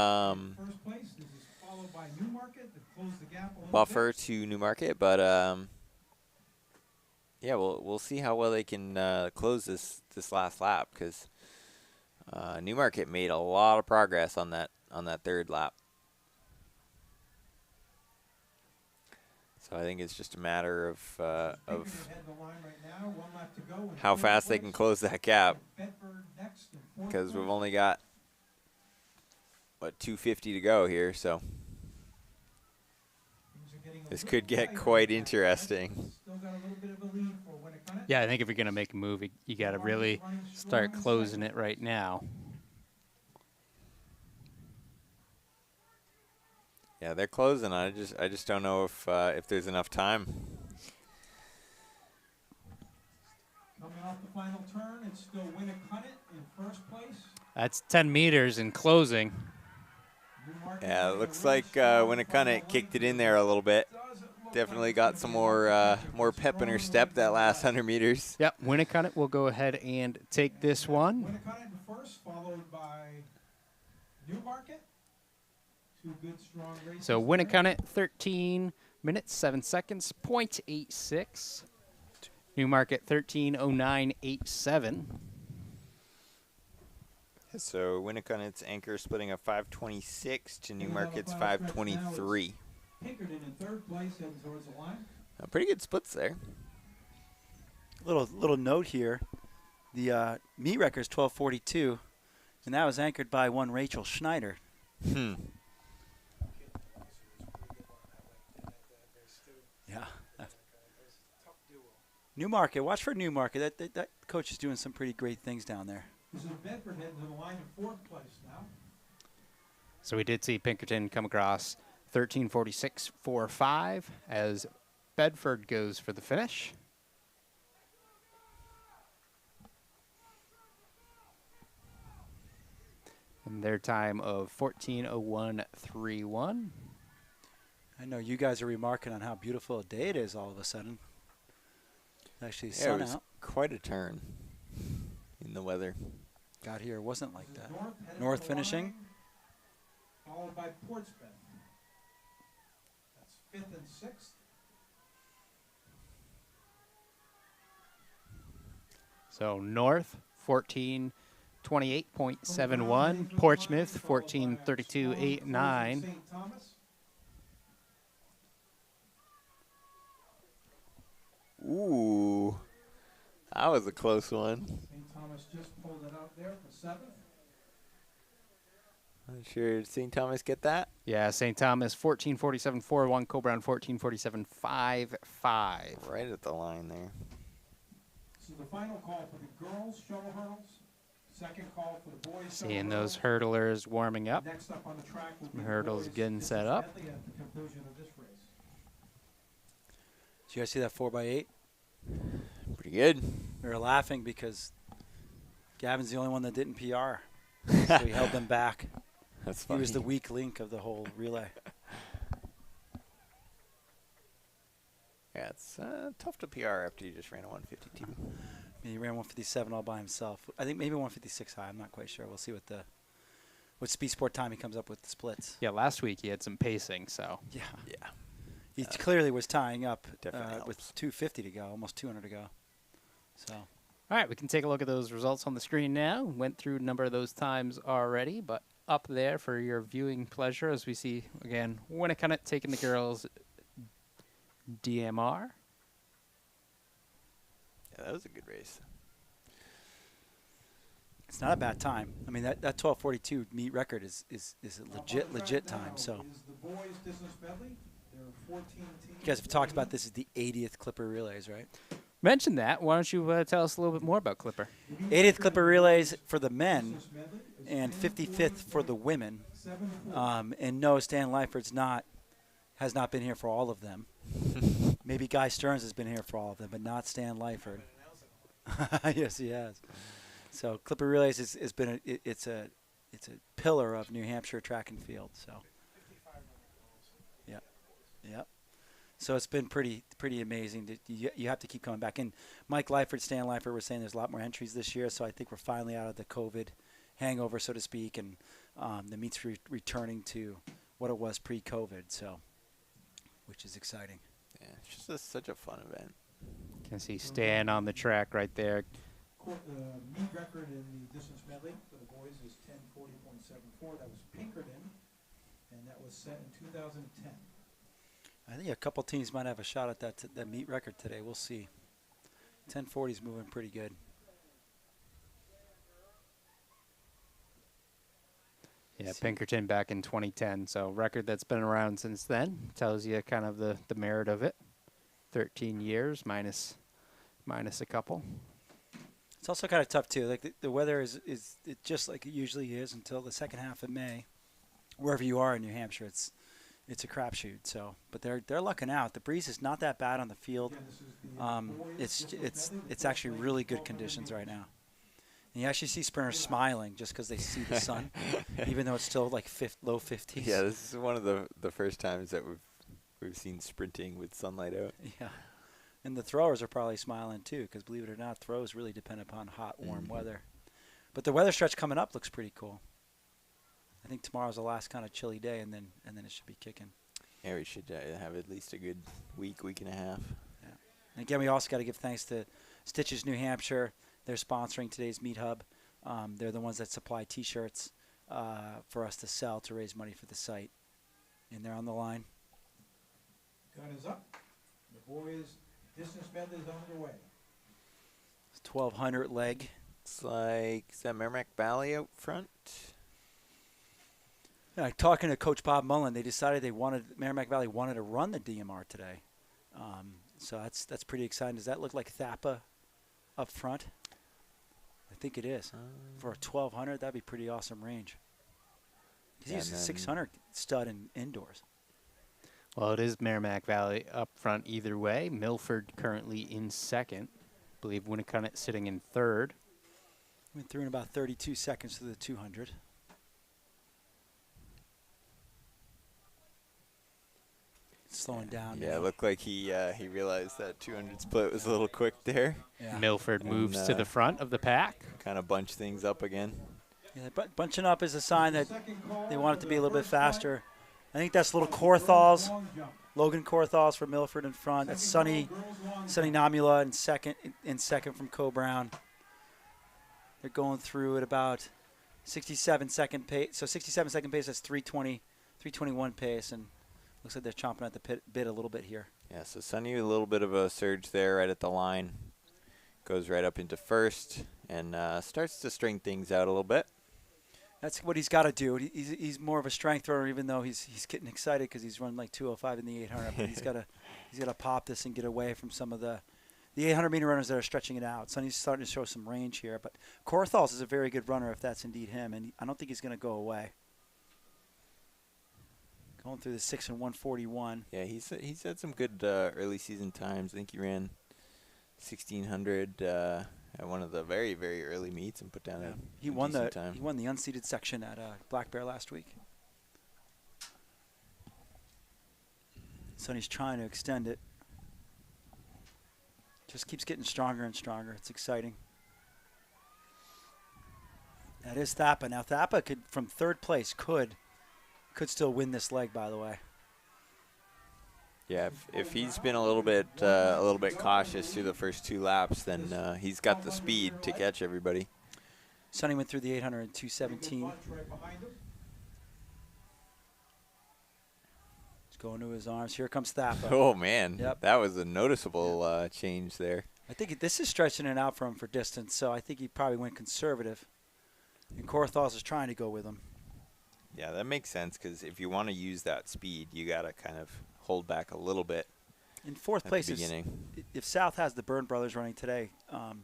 place. This is followed by Newmarket that closed the gap a little buffer bit. to Newmarket, but yeah, we'll see how well they can close this last lap, because Newmarket made a lot of progress on that third lap. So I think it's just a matter of Pinkerton heading the line right now. 1 lap to go in how third fast they place. can close that gap, Bedford next in fourth because we've place. only got what 250 to go here. So Things are getting a this little could get tighter quite on that interesting. side. Still got a little bit of a lead for Winnacunnet. Yeah, I think if you're going to make a move, you got to really start closing it right now. Yeah, they're closing. I just don't know if there's enough time. Coming off the final turn, it's still Winnacunnet in first place. That's 10 meters in closing. Newmarket Yeah, it running a looks really like strong Winnacunnet final kicked it length. in there a little bit. Doesn't look Definitely like it's got gonna some be enough to catch up. more A pep in her strong step lead that on last the 100 meters. Yep, Winnacunnet will go ahead and take this one. Winnacunnet in first, followed by Newmarket. Two good, strong races. So there. Winnacunnet, 13 minutes, 7 seconds, .86. Newmarket, 13:09.87. So Winnacunnet's anchor splitting a 526 to Looking down the Newmarket's final stretch now, 523. Pinkerton in third place, heading towards the line. Pretty good splits there. Little note here. The meet record is 12:42, and that was anchored by one Rachel Schneider. Yeah. Newmarket, watch for Newmarket. That coach is doing some pretty great things down there. This is Bedford heading to the line in fourth place now. So we did see Pinkerton come across 13:46.45 as Bedford goes for the finish. And their time of 14:01.31. I know you guys are remarking on how beautiful a day it is all of a sudden. Actually, Yeah, it sun was out. quite a turn in the weather. Got here, it wasn't like This is that. heading North to the finishing. line, followed by Portsmouth. That's fifth and sixth. So North, 14:28.71. Portsmouth, 14:32.89. St. Thomas. Ooh, that was a close one. St. Thomas just pulled it out there for seventh. I'm sure St. Thomas get that. Yeah, St. Thomas, 14:47.41. Coburn, 14:47.55. Right at the line there. This is the final call for the girls' shuttle hurdles. Second call for the boys' shuttle Seeing those hurdles. hurdlers warming up. Next up on the track will be the Hurdles boys' getting distance set up. medley at the conclusion of this race. Did you guys see that 4x8? Pretty good. We were laughing because Gavin's the only one that didn't PR. So he held them back. That's He funny. was the weak link of the whole relay. Yeah, it's tough to PR after you just ran a 152. He ran 157 all by himself. I think maybe 156 high. I'm not quite sure. We'll see what speed sport time he comes up with the splits. Yeah, last week he had some pacing, so. Yeah. Yeah. He clearly was tying up Definitely with helps. 250 to go, almost 200 to go. So All right, we can take a look at those results on the screen now. Went through a number of those times already, but up there for your viewing pleasure as we see, again, Winnacunnet taking the girls' DMR. Yeah, that was a good race. It's not a bad time. I mean, that 12:42 meet record is a legit time. So Is the boys distance medley. There are 14 teams. you guys have talked about this is the 80th Clipper Relays, right? Mention that. Why don't you tell us a little bit more about Clipper? 80th Clipper Relays for the men and 55th for the women. And no, Stan Lyford's has not been here for all of them. Maybe Guy Stearns has been here for all of them, but not Stan Lyford. Yes, he has. So Clipper Relays has been it's a pillar of New Hampshire track and field. So yeah. So it's been pretty amazing. You have to keep coming back. And Mike Lyford, Stan Lyford were saying there's a lot more entries this year. So I think we're finally out of the COVID hangover, so to speak, and the meet's returning to what it was pre-COVID. So, which is exciting. Yeah, it's just such a fun event. Can see Stan on the track right there. Meet record in the distance medley for the boys is 10:40.74. That was Pinkerton, and that was set in 2010. I think a couple teams might have a shot at that meet record today. We'll see. 10:40 is moving pretty good. Yeah, Pinkerton back in 2010. So record that's been around since then. Tells you kind of the merit of it. 13 years minus a couple. It's also kind of tough too. Like the weather is it just like it usually is until the second half of May. Wherever you are in New Hampshire, it's a crapshoot. So, but they're lucking out. The breeze is not that bad on the field. It's actually really good conditions right now. And you actually see sprinters smiling just because they see the sun, even though it's still like low 50s. Yeah, this is one of the first times that we've seen sprinting with sunlight out. Yeah. And the throwers are probably smiling too, because believe it or not, throws really depend upon hot, warm weather. But the weather stretch coming up looks pretty cool. I think tomorrow's the last kind of chilly day, and then it should be kicking. Yeah, we should have at least a good week and a half. Yeah. And again, we also got to give thanks to Stitches New Hampshire. They're sponsoring today's Meet Hub. They're the ones that supply T-shirts for us to sell to raise money for the site. And they're on the line. Gun is up. The boys distance medley is underway. It's 1,200 leg. Looks like, is that Merrimack Valley out front? Yeah, talking to Coach Bob Mullen, they decided Merrimack Valley wanted to run the DMR today. So that's pretty exciting. Does that look like Thapa up front? I think it is. For a 1,200, that'd be pretty awesome range. He's a 600 stud in indoors. Well, it is Merrimack Valley up front either way. Milford currently in second. I believe Winnicott sitting in third. Went through in about 32 seconds to the 200. Slowing down. Yeah, now. it looked like he realized that 200 split was a little quick there. Yeah. Milford moves to the front of the pack. Kind of bunched things up again. Yeah, bunching up is a sign that they want it to be a little bit faster. I think that's little Korthals, Logan Korthals for Milford in front. That's Sonny Namula in second from Co-Brown. They're going through at about 67 second pace. So 67 second pace, that's 321 pace, and looks like they're chomping at the bit a little bit here. Yeah, so Sonny, a little bit of a surge there right at the line. Goes right up into first and starts to string things out a little bit. That's what he's got to do. He's more of a strength thrower, even though he's getting excited because he's run like 205 in the 800. But he's got to pop this and get away from some of the 800-meter runners that are stretching it out. Sonny's starting to show some range here. But Korthals is a very good runner if that's indeed him, and I don't think he's going to go away. Going through the 6 and 141. Yeah, he's had some good early season times. I think he ran 1,600 at one of the very, very early meets and put down a won decent time. He won the unseeded section at Black Bear last week. Sonny's trying to extend it. Just keeps getting stronger and stronger. It's exciting. That is Thapa. Now Thapa could, from third place, could still win this leg, by the way. Yeah, if he's been a little bit cautious through the first two laps, then he's got the speed to catch everybody. Sonny went through the 800 in 2:17. He's going to his arms. Here comes Thapa. Oh man, Yep. That was a noticeable change there. I think this is stretching it out for him for distance, so I think he probably went conservative. And Korthals is trying to go with him. Yeah, that makes sense because if you want to use that speed, you got to kind of hold back a little bit In fourth at place, the is, beginning. if South has the Byrne brothers running today on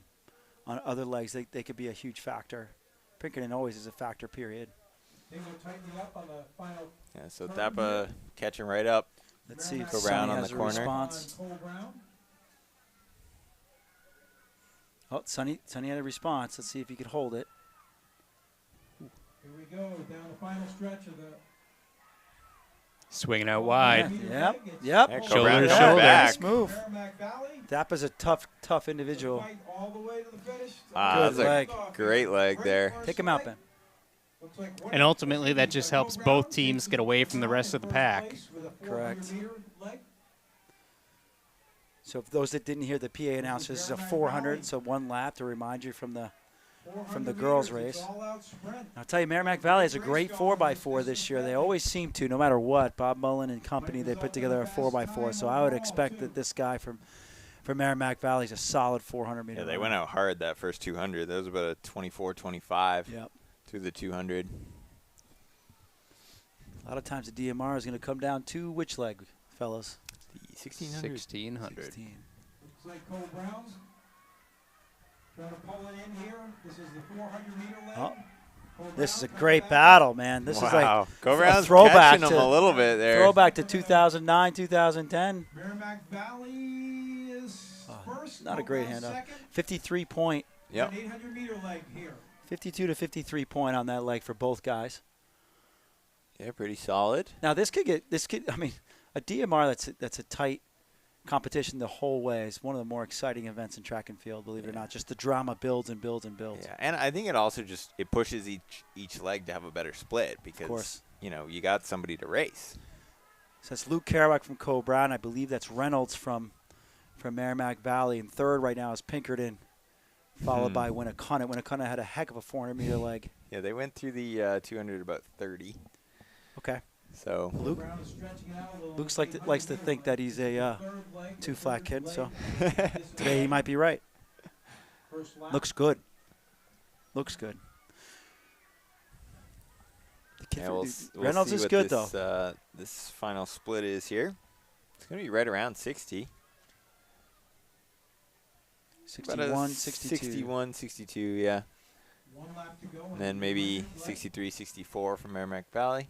other legs, they could be a huge factor. Pinkerton always is a factor, period. Things are tightening up on the final. Yeah, so Thapa catching right up. Let's see if Go Sonny Brown on has the a corner. response. Cole Brown. Oh, Sonny had a response. Let's see if he could hold it. Here we go, down the final stretch of the. Swinging out wide. Yep. Yeah, Yep. Cole Brown Shoulder to coming shoulder. back. Nice move. Merrimack Valley. Thappa's a tough individual. Fight all the way to the finish. Ah, Good that's leg. a great leg there. Pick him out, Ben. And ultimately, that just helps both teams get away from the rest of the pack. Correct. So for those that didn't hear the PA announcer, this is a 400, so one lap to remind you from the girls' race. I'll tell you, Merrimack Valley has a great 4x4 this year. They always seem to, no matter what. Bob Mullen and company, they put together a 4x4. So I would expect that this guy from Merrimack Valley is a solid 400-meter. Yeah, they went out hard that first 200. That was about a 24-25 Yep. through the 200. A lot of times the DMR is going to come down to which leg, fellas? The 1600. 1600. 16. Looks like Cole Brown's trying to pull it in here. This is the 400-meter leg. Oh, Cole this is a Brown great coming back. battle, man. This is like Wow. Go a Brown's throwback catching him to- a little bit there. throwback to 2009, 2010. Merrimack Valley is first. Not a Cole great Brown handoff. second. 53 point, Yep. An 800-meter leg here. 52 to 53 point on that leg for both guys. Yeah, pretty solid. Now I mean, a DMR that's a tight competition the whole way is one of the more exciting events in track and field, believe it or not. Just the drama builds and builds and builds. Yeah, and I think it also just it pushes each leg to have a better split because course. you got somebody to race. So that's Luke Kerouac from Cole Brown. I believe that's Reynolds from Merrimack Valley. And third right now is Pinkerton, followed by Winnicott. Winnicott had a heck of a 400-meter leg. Yeah, they went through the 200 about 30. Okay. So Luke, Brown is stretching it out a little. Luke's likes to think that he's a Third leg, two-flat kid, leg. so This is today he might be right. first lap. Looks good. Looks good. The kid yeah, from- we'll Reynolds see is what good, this, though. This final split is here. It's going to be right around 60. About a 61, 62. 61, 62, yeah. One lap to go. And then maybe 63, 64 from Merrimack Valley.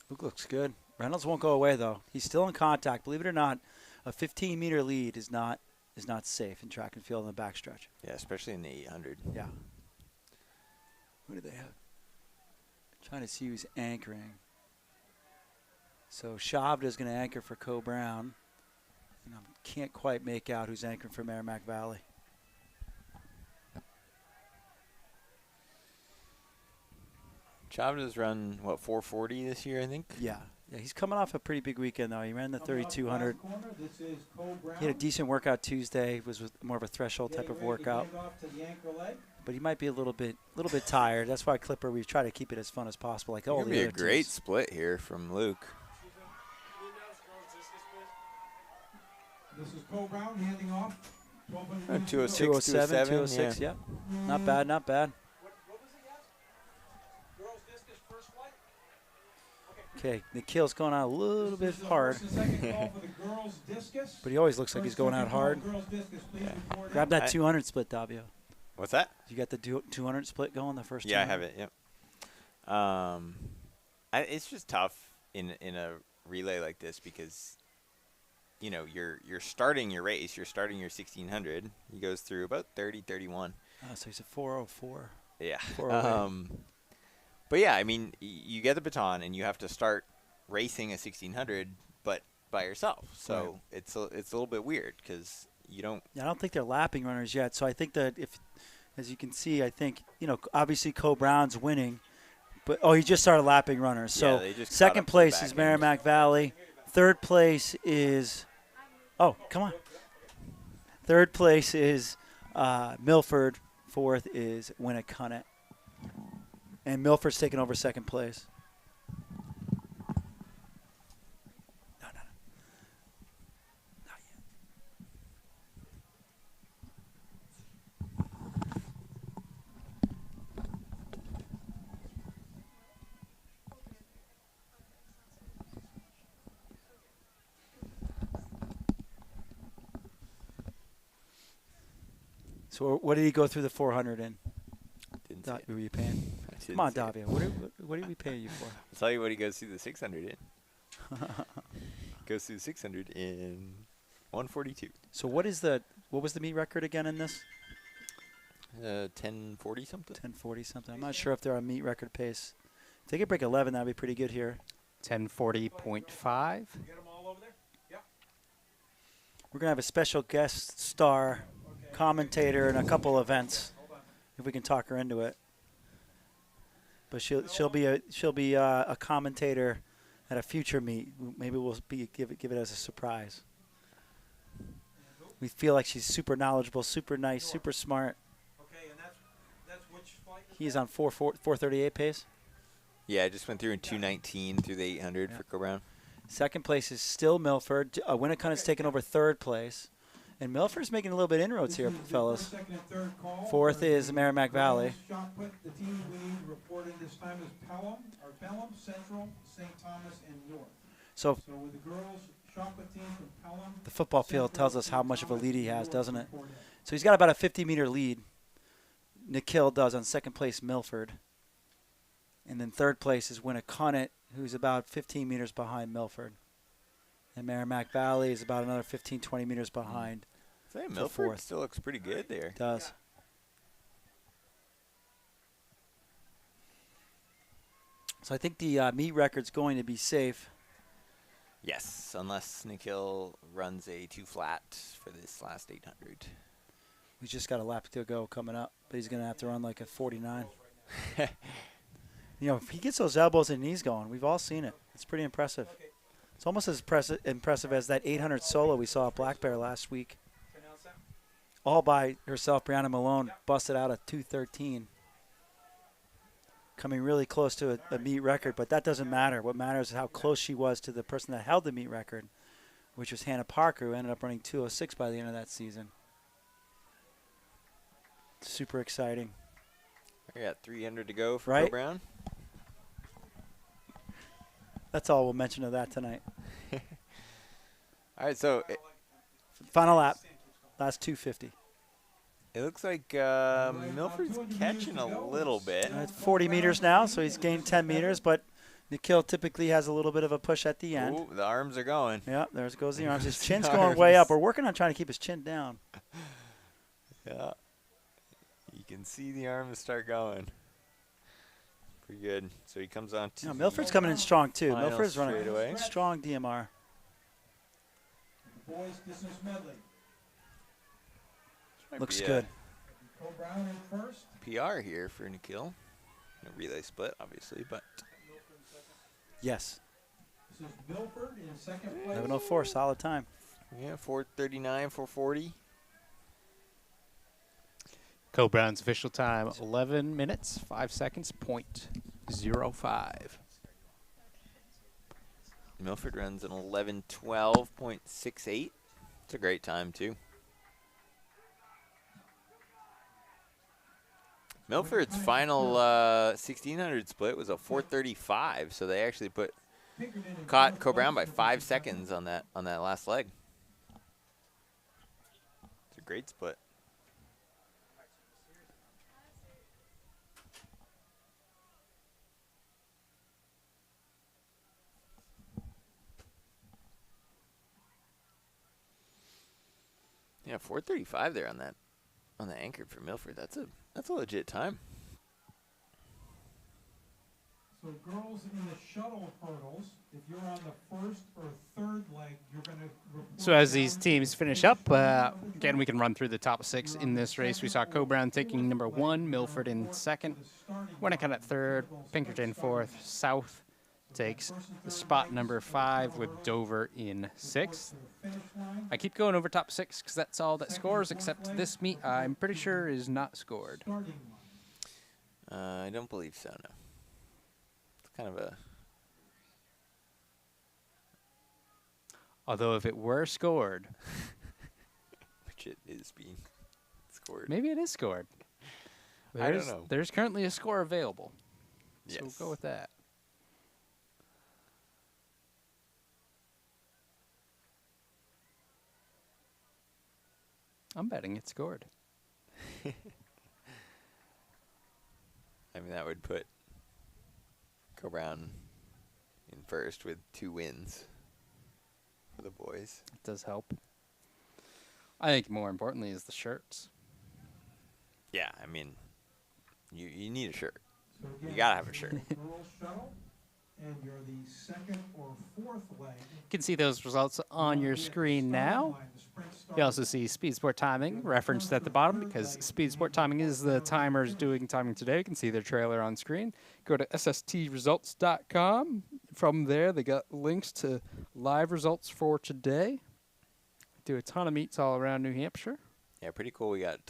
Luke looks good. Reynolds won't go away, though. He's still in contact. Believe it or not, a 15-meter lead is not safe in track and field in the backstretch. Yeah, especially in the 800. Yeah. Who do they have? Trying to see who's anchoring. So Shavda is going to anchor for Cole Brown. And I can't quite make out who's anchoring for Merrimack Valley. Chavda's run, what, 440 this year, I think? Yeah. Yeah, he's coming off a pretty big weekend, though. He ran the Coming up the 3,200. last corner, this is Cole Brown. He had a decent workout Tuesday. It was more of a threshold type Getting of ready to workout. hand off to the anchor leg. But he might be a little bit tired. That's why Clipper, we try to keep it as fun as possible. Like all Gonna the be other a great teams. split here from Luke. This is Cole Brown handing off. 1200 Oh, meters to 206, 207, 207, 206, yep. Not bad, not bad. What was it, guys? Girls discus first flight? Okay, Nikhil's going out a little bit This is the hard, first and second call for the girls discus. but he always looks like he's First going out second call, hard. Girls discus, please Yeah. report Grab in. that I- 200 split, Davio. What's that? You got the 200 split going the first Yeah, I 200? have it. Yep. It's just tough in a relay like this because, you're starting your race. You're starting your 1600. He goes through about 30, 31. So he's a 404. Yeah. 408. But yeah, I mean, you get the baton and you have to start racing a 1600, but by yourself. So it's a little bit weird because you don't. Yeah, I don't think they're lapping runners yet. So I think that as you can see, I think, obviously Cole Brown's winning. But, he just started lapping runners. So they just caught second up to the place back is end. Merrimack Valley. Third place is, come on. Third place is Milford. Fourth is Winnicott. And Milford's taking over second place. So what did he go through the 400 in? Didn't see What it. were you paying? I didn't Come on, see it. Davia. What are we paying you for? I'll tell you what he goes through the 600 in. Goes through 600 in 142. So what was the meet record again in this? 1040 something. 1040 something. I'm not sure if they're on meet record pace. If they could break 11, that'd be pretty good here. 1040.5. Get them all over there? Yep. We're gonna have a special guest star commentator in a couple events, if we can talk her into it. But she'll be a commentator at a future meet. Maybe we'll give it as a surprise. We feel like she's super knowledgeable, super nice, super smart. Okay, and that's which flight? He's on 438 pace. Yeah, I just went through in 219 through the 800 for Co-Brown. Second place is still Milford. Winnicott taken over third place. And Milford's making a little bit inroads here, fellas. Second and third call. Fourth is Merrimack Valley. Shot put. The teams we need reported this time is Pelham, Central, St. Thomas, and North. So So with the girls, shot put team from Pelham. the football field tells us how much of a lead he has, doesn't it? So he's got about a 50-meter lead. Nikhil does on second place Milford. And then third place is Winnicott, who's about 15 meters behind Milford. And Merrimack Valley is about another 15, 20 meters behind. Say, for Milford fourth. still looks pretty good there. Does. So I think the meet record's going to be safe. Yes, unless Nikhil runs a too flat for this last 800. We just got a lap to go coming up, but he's going to have to run like a 49. You know, if he gets those elbows and knees going, we've all seen it. It's pretty impressive. It's almost as impressive as that 800 solo we saw at Black Bear last week. All by herself, Brianna Malone busted out a 213. Coming really close to a meet record, but that doesn't matter. What matters is how close she was to the person that held the meet record, which was Hannah Parker, who ended up running 206 by the end of that season. Super exciting. We got 300 to go for Right. Co-Brown. That's all we'll mention of that tonight. All right, so Final lap, last 250. it looks like Milford's catching a little bit. At 40 meters now, so he's gained 10 meters, but Nikhil typically has a little bit of a push at the end. Ooh, the arms are going. Yeah, there goes the arms. His The chin's going way arms. up. We're working on trying to keep his chin down. Yeah. You can see the arms start going. Pretty good. So he comes on to Milford's coming in strong, too. final Milford's running straightaway. strong DMR. Boys distance medley. Might Looks be a good. Co-Brown in first. PR here for Nikhil. A relay split, obviously, but Yes. This is Milford in second place. 11:04, solid time. yeah, 439, 440. Co-Brown's official time, 11 minutes, 5 seconds, .05. Milford runs an 11:12.68. It's a great time, too. Milford's final 1600 split was a 435, so they actually caught Co-Brown by 5 seconds on that last leg. It's a great split. Yeah, 435 there on the anchor for Milford. That's a legit time. So girls in the shuttle hurdles, if you're on the first or third leg, you're going to. So as these teams finish up, again, we can run through the top 6 in this race. We saw Co-Brown taking number 1, Milford in second, Winnicott at third, Pinkerton fourth, South takes the spot number 5 with Dover in 6th. I keep going over top 6 because that's all that scores, except this meet I'm pretty sure is not scored. I don't believe so, no. It's kind of a... Although if it were scored, which it is being scored. maybe it is scored. I don't know. There's currently a score available. So Yes. we'll go with that. I'm betting it scored. I mean, that would put Go Brown in first with 2 wins for the boys. It does help. I think more importantly is the shirts. Yeah, I mean, you need a shirt. So You again, gotta have a shirt. girls shuttle, and you're the second or fourth leg. You can see those results on your screen now. You also see Speed Sport Timing referenced at the bottom because Speed Sport Timing is the timers doing timing today. You can see their trailer on screen. Go to sstresults.com. From there, they got links to live results for today. Do a ton of meets all around New Hampshire. Yeah, pretty cool. We got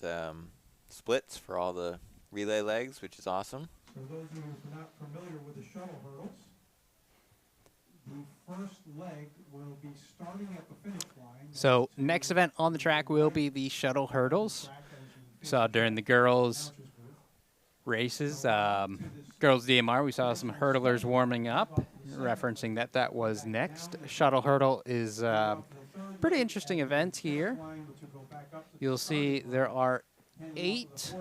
splits for all the relay legs, which is awesome. For those of you who are not familiar with the shuttle hurdles, the first leg will be starting at the finish line. So next event on the track will be the shuttle hurdles. So during the girls' races, girls DMR, we saw some hurdlers warming up, referencing that was next. Shuttle hurdle is a pretty interesting event here. You'll see there are 8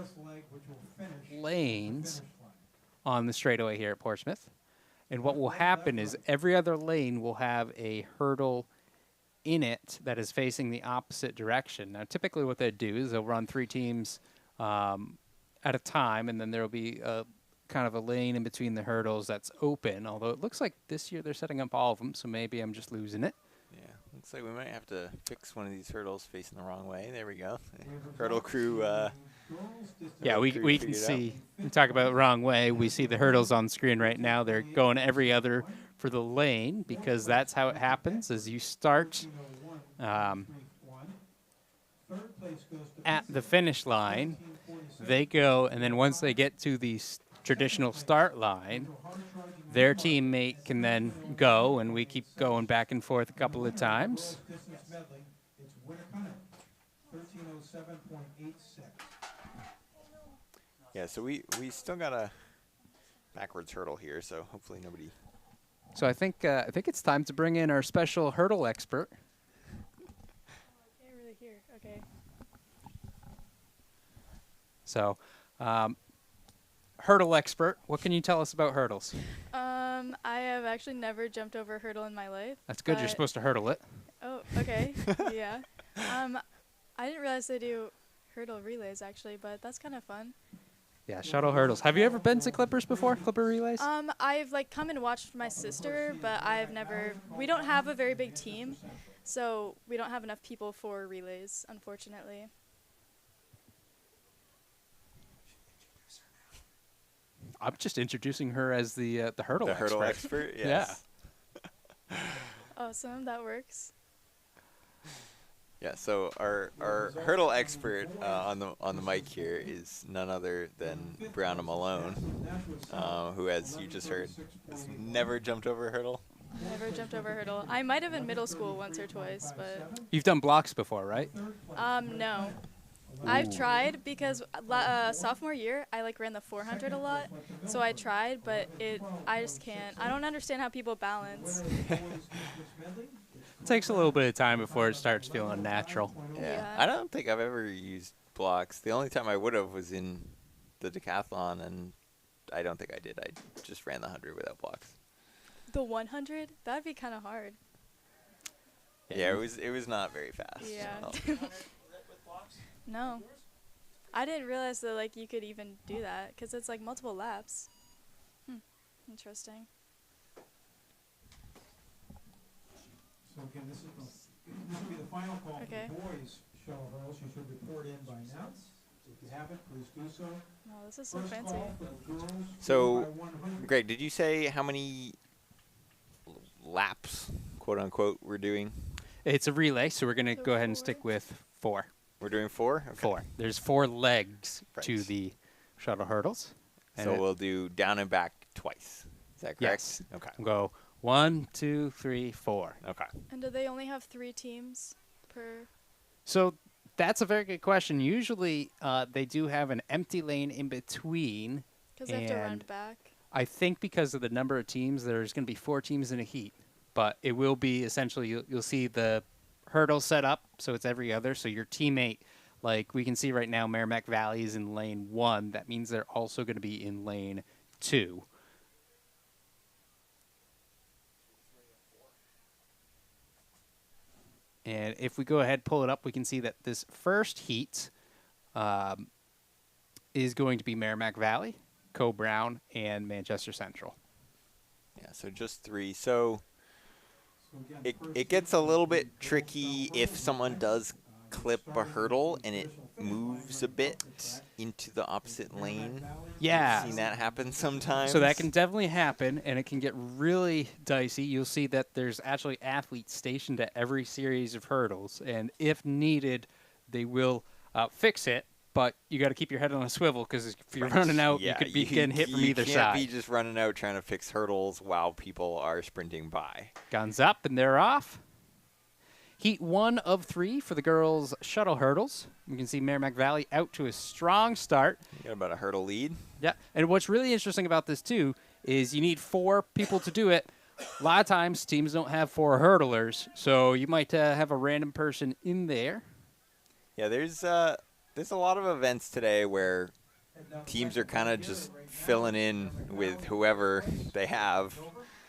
lanes on the straightaway here at Portsmouth. And what will happen is every other lane will have a hurdle in it that is facing the opposite direction. Now, typically what they do is they'll run 3 teams at a time, and then there will be a kind of a lane in between the hurdles that's open, although it looks like this year they're setting up all of them, so maybe I'm just losing it. Yeah, looks like we might have to fix one of these hurdles facing the wrong way. There we go. Hurdle crew. Yeah, we can see, we talk about wrong way, we see the hurdles on screen right now. They're going every other for the lane because that's how it happens as you start at the finish line. They go, and then once they get to the traditional start line, their teammate can then go, and we keep going back and forth a couple of times. Yeah, so we still got a backwards hurdle here, so hopefully nobody. So I think it's time to bring in our special hurdle expert. Can't really hear. Okay. So, hurdle expert, what can you tell us about hurdles? I have actually never jumped over a hurdle in my life. That's good. You're but- supposed to hurdle it. Oh, okay. Yeah. I didn't realize they do hurdle relays actually, but that's kind of fun. Yeah, shuttle hurdles. Have you ever been to Clippers before? Clipper relays? I've like come and watched my sister, but I've never. We don't have a very big team, so we don't have enough people for relays, unfortunately. I'm just introducing her as the hurdle The expert. hurdle expert, yes. Awesome, that works. Yeah, so our hurdle expert on the mic here is none other than Brianna Malone, who, as you just heard, has never jumped over a hurdle. Never jumped over a hurdle. I might have in middle school once or twice, but You've done blocks before, right? no. I've tried because sophomore year I like ran the 400 a lot, so I tried, but I just can't. I don't understand how people balance. It takes a little bit of time before it starts feeling natural. Yeah. Yeah. I don't think I've ever used blocks. The only time I would have was in the decathlon, and I don't think I did. I just ran the 100 without blocks. The 100? That'd be kind of hard. Yeah, it was not very fast. Yeah. Oh. No. I didn't realize that like you could even do that because it's like multiple laps. Interesting. So again, this will be the final call Okay. for the boys shuttle hurdles. You should report in by now. If you haven't, please do so. No, this is so First fancy. call for the girls, So, 4x100. Greg, did you say how many laps, quote unquote, we're doing? It's a relay, so we're going to So go ahead and 4? stick with 4. We're doing 4? Okay. 4. There's 4 legs to Right. the shuttle hurdles. And So we'll do down and back twice. Is that correct? Yes. Okay. We'll go 1, 2, 3, 4. Okay. And do they only have 3 teams per? So that's a very good question. Usually they do have an empty lane in between. Because they have to run And back. I think because of the number of teams, there's going to be 4 teams in a heat. But it will be essentially, you'll see the hurdle set up, so it's every other. So your teammate Like we can see right now, Merrimack Valley is in lane 1. That means they're also going to be in lane 2. And if we go ahead, pull it up, we can see that this first heat is going to be Merrimack Valley, Co-Brown, and Manchester Central. Yeah, so just 3. So So again, it gets a little bit tricky if someone does clip a hurdle and it moves a bit into the opposite lane. Yeah. I've seen that happen sometimes. So that can definitely happen, and it can get really dicey. You'll see that there's actually athletes stationed at every series of hurdles, and if needed, they will fix it. But you got to keep your head on a swivel because if you're running out, you could be getting hit from either You side. can't be just running out trying to fix hurdles while people are sprinting by. Guns up, and they're off. Heat 1 of 3 for the girls' shuttle hurdles. We can see Merrimack Valley out to a strong start. You got about a hurdle lead. Yeah, and what's really interesting about this, too, is you need 4 people to do it. A lot of times, teams don't have 4 hurdlers, so you might have a random person in there. Yeah, there's a lot of events today where teams are kind of just filling in with whoever they have.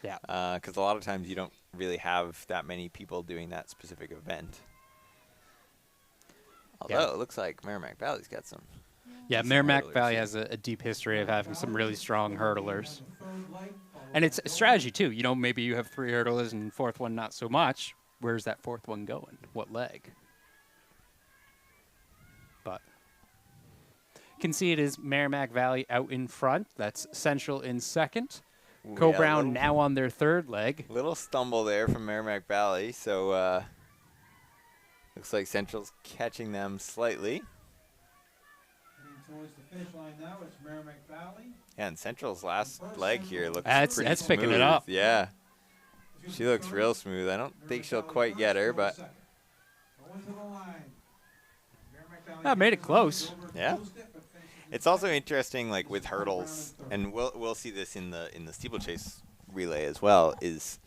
Yeah. Because a lot of times you don't really have that many people doing that specific event. Although it looks like Merrimack Valley's got some. Yeah, decent Merrimack hurdlers Valley here. has a deep history of having some really strong hurdlers. And it's a strategy, too. You know, maybe you have 3 hurdlers and 4th one not so much. Where's that 4th one going? What leg? But you can see it is Merrimack Valley out in front. That's Central in 2nd. Ooh, Co-Brown yeah, now on their 3rd leg. little stumble there from Merrimack Valley, so looks like Central's catching them slightly. Heading towards the finish line now, it's Merrimack Valley. Yeah, and Central's last leg here looks That's pretty picking it smooth. up. Yeah, she looks real smooth. I don't think she'll quite get her, but Going to the line. Merrimack Valley Oh, made it gets close. over, Yeah. closed it, but finishes it's also interesting, like with hurdles, and we'll see this in the steeplechase relay as well. Is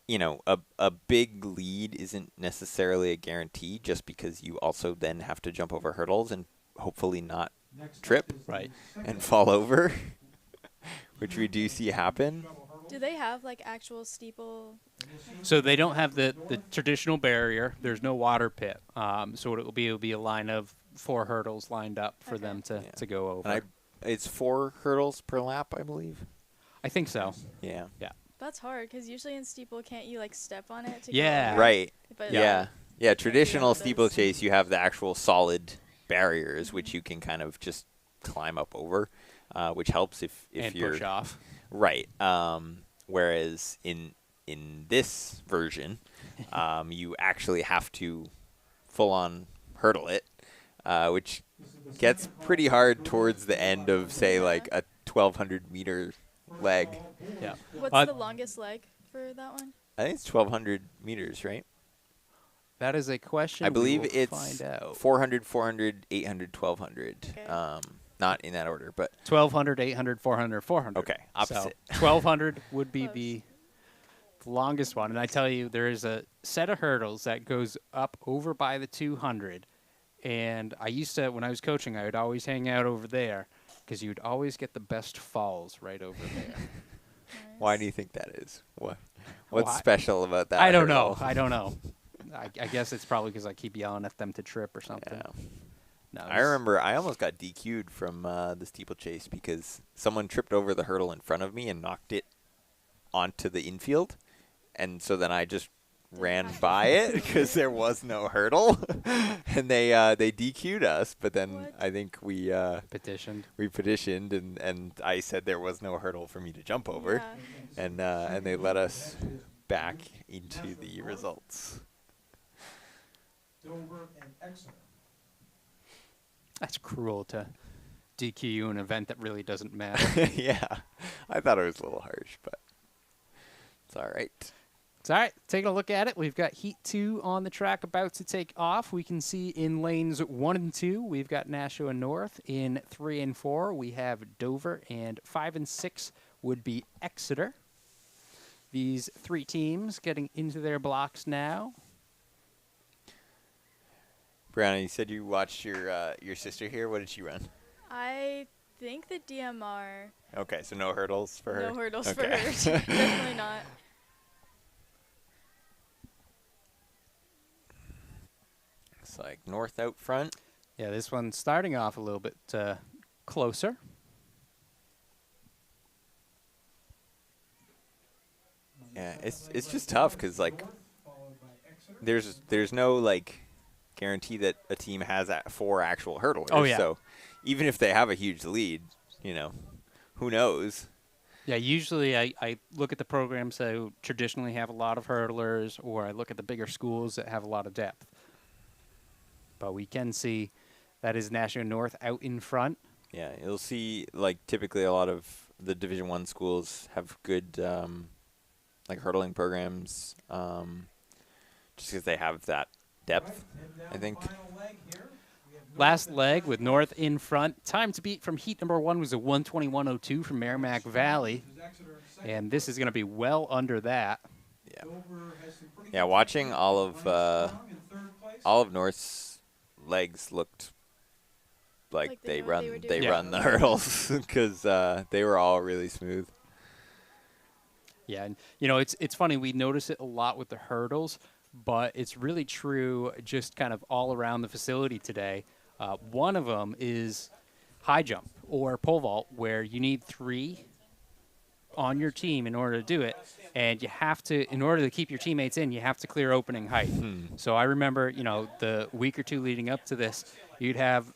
a big lead isn't necessarily a guarantee, just because you also then have to jump over hurdles and hopefully not Next up trip is the Right. second and fall over, which we do see happen. shuttle hurdle. Do they have like actual steeple? So they don't have the traditional barrier. There's no water pit. So what it'll be a line of 4 hurdles lined up for Okay. them to Yeah. go over. And it's 4 hurdles per lap, I believe. I think so. Yeah. That's hard because usually in steeple, can't you like step on it? To go Yeah. over? Right. But Yeah. Yeah. Traditional Yeah. steeplechase, you have the actual solid barriers, which you can kind of just climb up over, which helps if And you're push off. right. Whereas in this version, you actually have to full on hurdle it, which gets pretty hard towards the end of, say, like a 1,200 meter leg. Yeah. What's the longest leg for that one? I think it's 1,200 meters, right? That is a question I believe we will it's find out. 400, 400, 800, 1,200. Okay. Not in that order, but 1,200, 800, 400, 400. okay, opposite. So 1,200 would be Close. the longest one. And I tell you, there is a set of hurdles that goes up over by the 200. And I used to, when I was coaching, I would always hang out over there because you'd always get the best falls right over there. Why do you think that is? What's Why? special about that? I don't know. hurdle? I don't know. I guess it's probably because I keep yelling at them to trip or something. Yeah. No, I remember I almost got DQ'd from the steeplechase because someone tripped over the hurdle in front of me and knocked it onto the infield, and so then I just ran by it because there was no hurdle, and they DQ'd us. But then What? I think we petitioned. petitioned, and I said there was no hurdle for me to jump over, Yeah. and they let us back into the results. Dover and Exeter. That's cruel to DQ you an event that really doesn't matter. Yeah, I thought it was a little harsh, but it's all right. It's all right. Taking a look at it, we've got Heat 2 on the track about to take off. We can see in lanes 1 and 2, we've got Nashua North. In 3 and 4, we have Dover, and 5 and 6 would be Exeter. These 3 teams getting into their blocks now. Brianna, you said you watched your sister here. What did she run? I think the DMR. Okay, so no hurdles for her? No hurdles for Okay. her. Definitely not. It's like north out front. Yeah, this one's starting off a little bit closer. Yeah, it's just tough because like there's no like guarantee that a team has 4 actual hurdlers. Oh, yeah. So even if they have a huge lead, who knows? Yeah, usually I look at the programs that traditionally have a lot of hurdlers, or I look at the bigger schools that have a lot of depth. But we can see that is National North out in front. Yeah, you'll see like typically a lot of the Division I schools have good like hurdling programs just because they have that depth, I think. Last leg with North in front. Time to beat from heat number 1 was a 1:21.02 from Merrimack Valley. And this is going to be well under that. Yeah. Yeah, watching all of North's legs looked like they they knew what run they were they doing. run the hurdles because they were all really smooth. Yeah, and it's funny, we notice it a lot with the hurdles, but it's really true just kind of all around the facility today. One of them is high jump or pole vault, where you need 3 on your team in order to do it, and you have to, in order to keep your teammates in, you have to clear opening height. So I remember, the week or 2 leading up to this, you'd have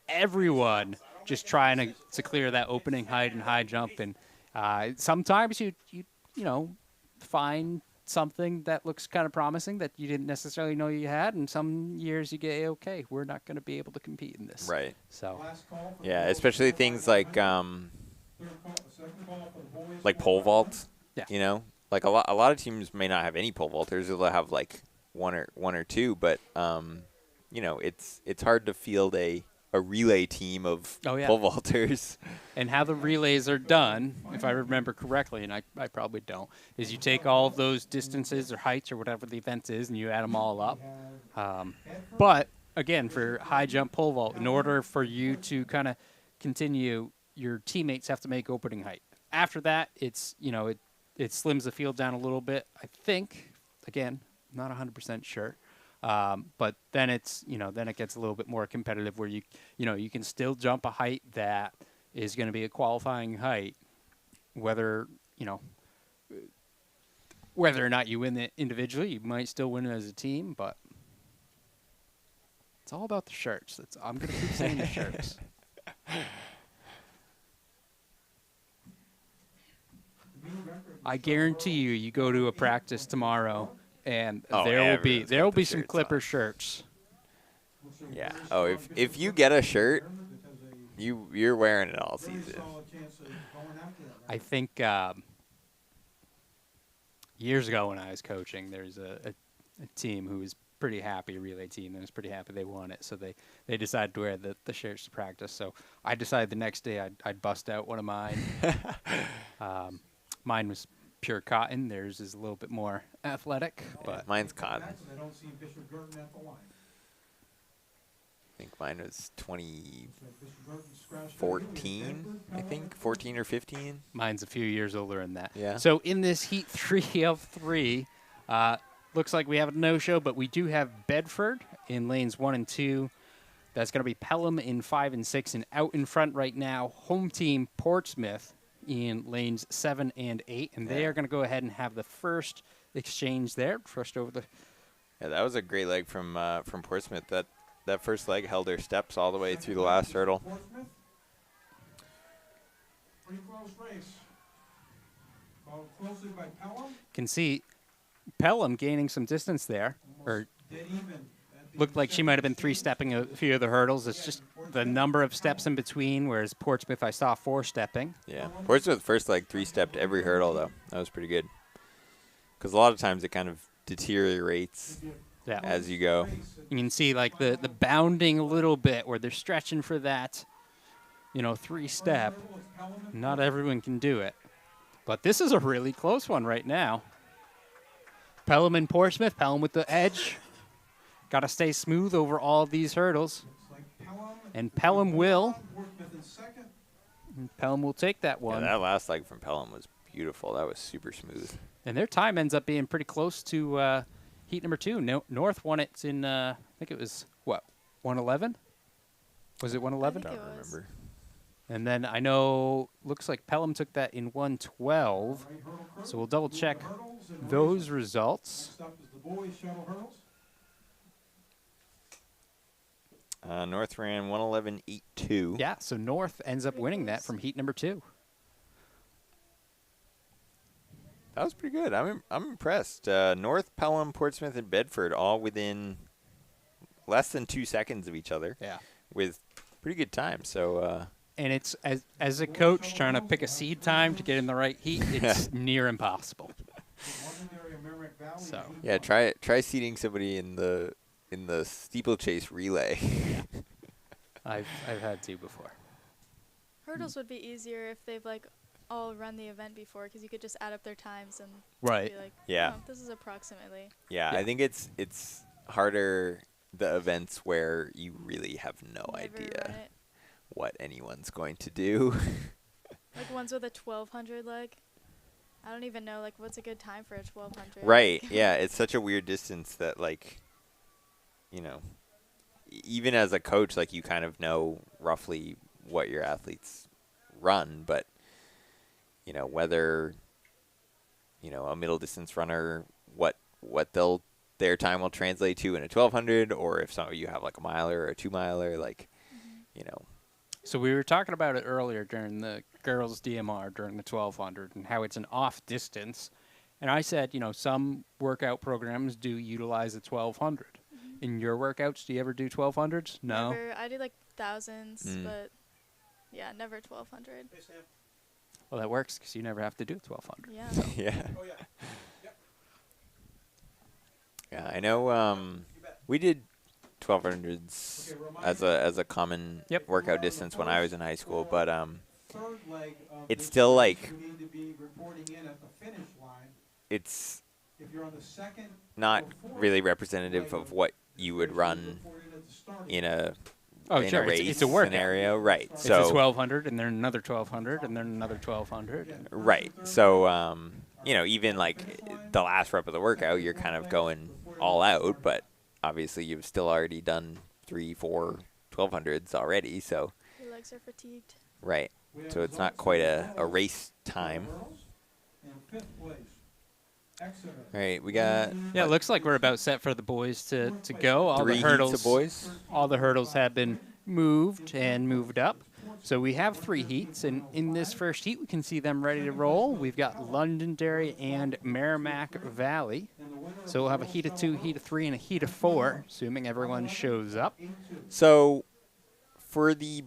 everyone just trying to clear that opening height and high jump, and sometimes you find something that looks kind of promising that you didn't necessarily know you had, and some years you get, okay, we're not going to be able to compete in this. Right. So, Yeah, especially things like pole vault. Yeah. Like a lot of teams may not have any pole vaulters; they'll have like one or 2. But it's hard to field a relay team of Oh, yeah. pole vaulters. and how the relays are done, if I remember correctly, and I probably don't, is you take all of those distances or heights or whatever the event is, and you add them all up. But again, for high jump pole vault, in order for you to kind of continue, your teammates have to make opening height. After that, it's it slims the field down a little bit. I think, again, not 100% sure. But then then it gets a little bit more competitive, where you can still jump a height that is going to be a qualifying height, whether or not you win it individually. You might still win it as a team, but it's all about the shirts. I'm going to keep saying the shirts. I guarantee you go to a practice tomorrow, and there will be some Clipper shirts. Yeah. Oh, if you get a shirt, you're wearing it all season. I think years ago when I was coaching, there's a team who was pretty happy, a relay team, and was pretty happy they won it. So they decided to wear the shirts to practice. So I decided the next day I'd bust out one of mine. Mine was pure cotton. Theirs is a little bit more athletic, but Mine's cotton. I don't see Bishop Girton at the line. I think mine was So Bishop Girton scratched 2014. I think 14 or 15. mine's a few years older than that. Yeah. So in this heat 3 of 3, looks like we have a no-show, but we do have Bedford in lanes 1 and 2. That's going to be Pelham in 5 and 6, and out in front right now, home team Portsmouth in lanes 7 and 8, and they are going to go ahead and have the first exchange there, first over the. Yeah, that was a great leg from Portsmouth. That first leg held their steps all the way through the last hurdle. Portsmouth. Pretty close race. Followed closely by Pelham. Can see Pelham gaining some distance there, or Dead even at the looked like she might have been 3-stepping a few of the hurdles. It's just the number of steps in between, whereas Portsmouth I saw 4-stepping. Yeah, Portsmouth first leg 3-stepped every hurdle though. That was pretty good. Because a lot of times it kind of deteriorates Yeah. as you go. You can see like the bounding a little bit where they're stretching for that, 3-step. Not everyone can do it. But this is a really close one right now. Pelham and Portsmouth. Pelham with the edge. got to stay smooth over all of these hurdles. Looks like Pelham. And Pelham will. Portsmouth in second. And Pelham will take that Yeah, one. that last leg from Pelham was beautiful. That was super smooth. And their time ends up being pretty close to heat number 2. North won it in, I think it was, what, 111? Was it 111? I I think don't it was. remember. And then I know, looks like Pelham took that in 112. Right hurdle crew. So we'll double check Move the hurdles and those races. results. Next up is the boys shuttle hurdles. North ran 111.82. Yeah, so North ends up winning that from heat number 2. That was pretty good. I'm impressed. North, Pelham, Portsmouth, and Bedford all within less than 2 seconds of each other. Yeah. With pretty good time. So And it's, as a coach, trying to pick a seed time to get in the right heat, it's near impossible. Londonderry and Merrimack Valley. So. yeah, try seating somebody in the steeplechase relay. I've had to before. Hurdles would be easier if they've like all run the event before, because you could just add up their times and Right. be like, Yeah. oh, this is approximately. Yeah, Yeah. I think it's harder the events where you really have no Never idea run it. what anyone's going to do. Like ones with a 1200 leg. I don't even know like what's a good time for a 1200. Right. Yeah, it's such a weird distance that like even as a coach, like you kind of know roughly what your athletes run, but whether a middle distance runner what their time will translate to in a 1200, or if you have like a miler or a 2 miler, like So we were talking about it earlier during the girls' DMR during the 1200 and how it's an off distance. And I said, some workout programs do utilize the 1200. In your workouts, do you ever do 1200s? No. Never. I do like thousands, Mm. but yeah, never 1200. Hey, Sam. Well, that works because you never have to do 1200. Yeah. yeah. Oh, yeah. Yeah, I know we did 1200s as a common Yep. workout distance when I was in high school, but Third leg of it's this still race, like you need to be reporting in at the finish line. it's If you're on the second not or fourth really representative of what you would run report in at the starting in a Oh, in sure. a race It's a workout. scenario, right? It's So a 1200 and then another 1200 and then another 1200. right. So even like the last rep of the workout, you're kind of going all out, but obviously you've still already done 3, 4 1200s already, so Your legs are fatigued. right. So it's not quite a race time. And fifth place, Exeter. All right, we got Yeah, it looks like we're about set for the boys to go. All 3 the hurdles, heats of boys. all the hurdles have been moved and moved up. So we have 3 heats, and in this first heat, we can see them ready to roll. We've got Londonderry and Merrimack Valley. So we'll have a heat of 2, heat of 3, and a heat of 4, assuming everyone shows up. So for the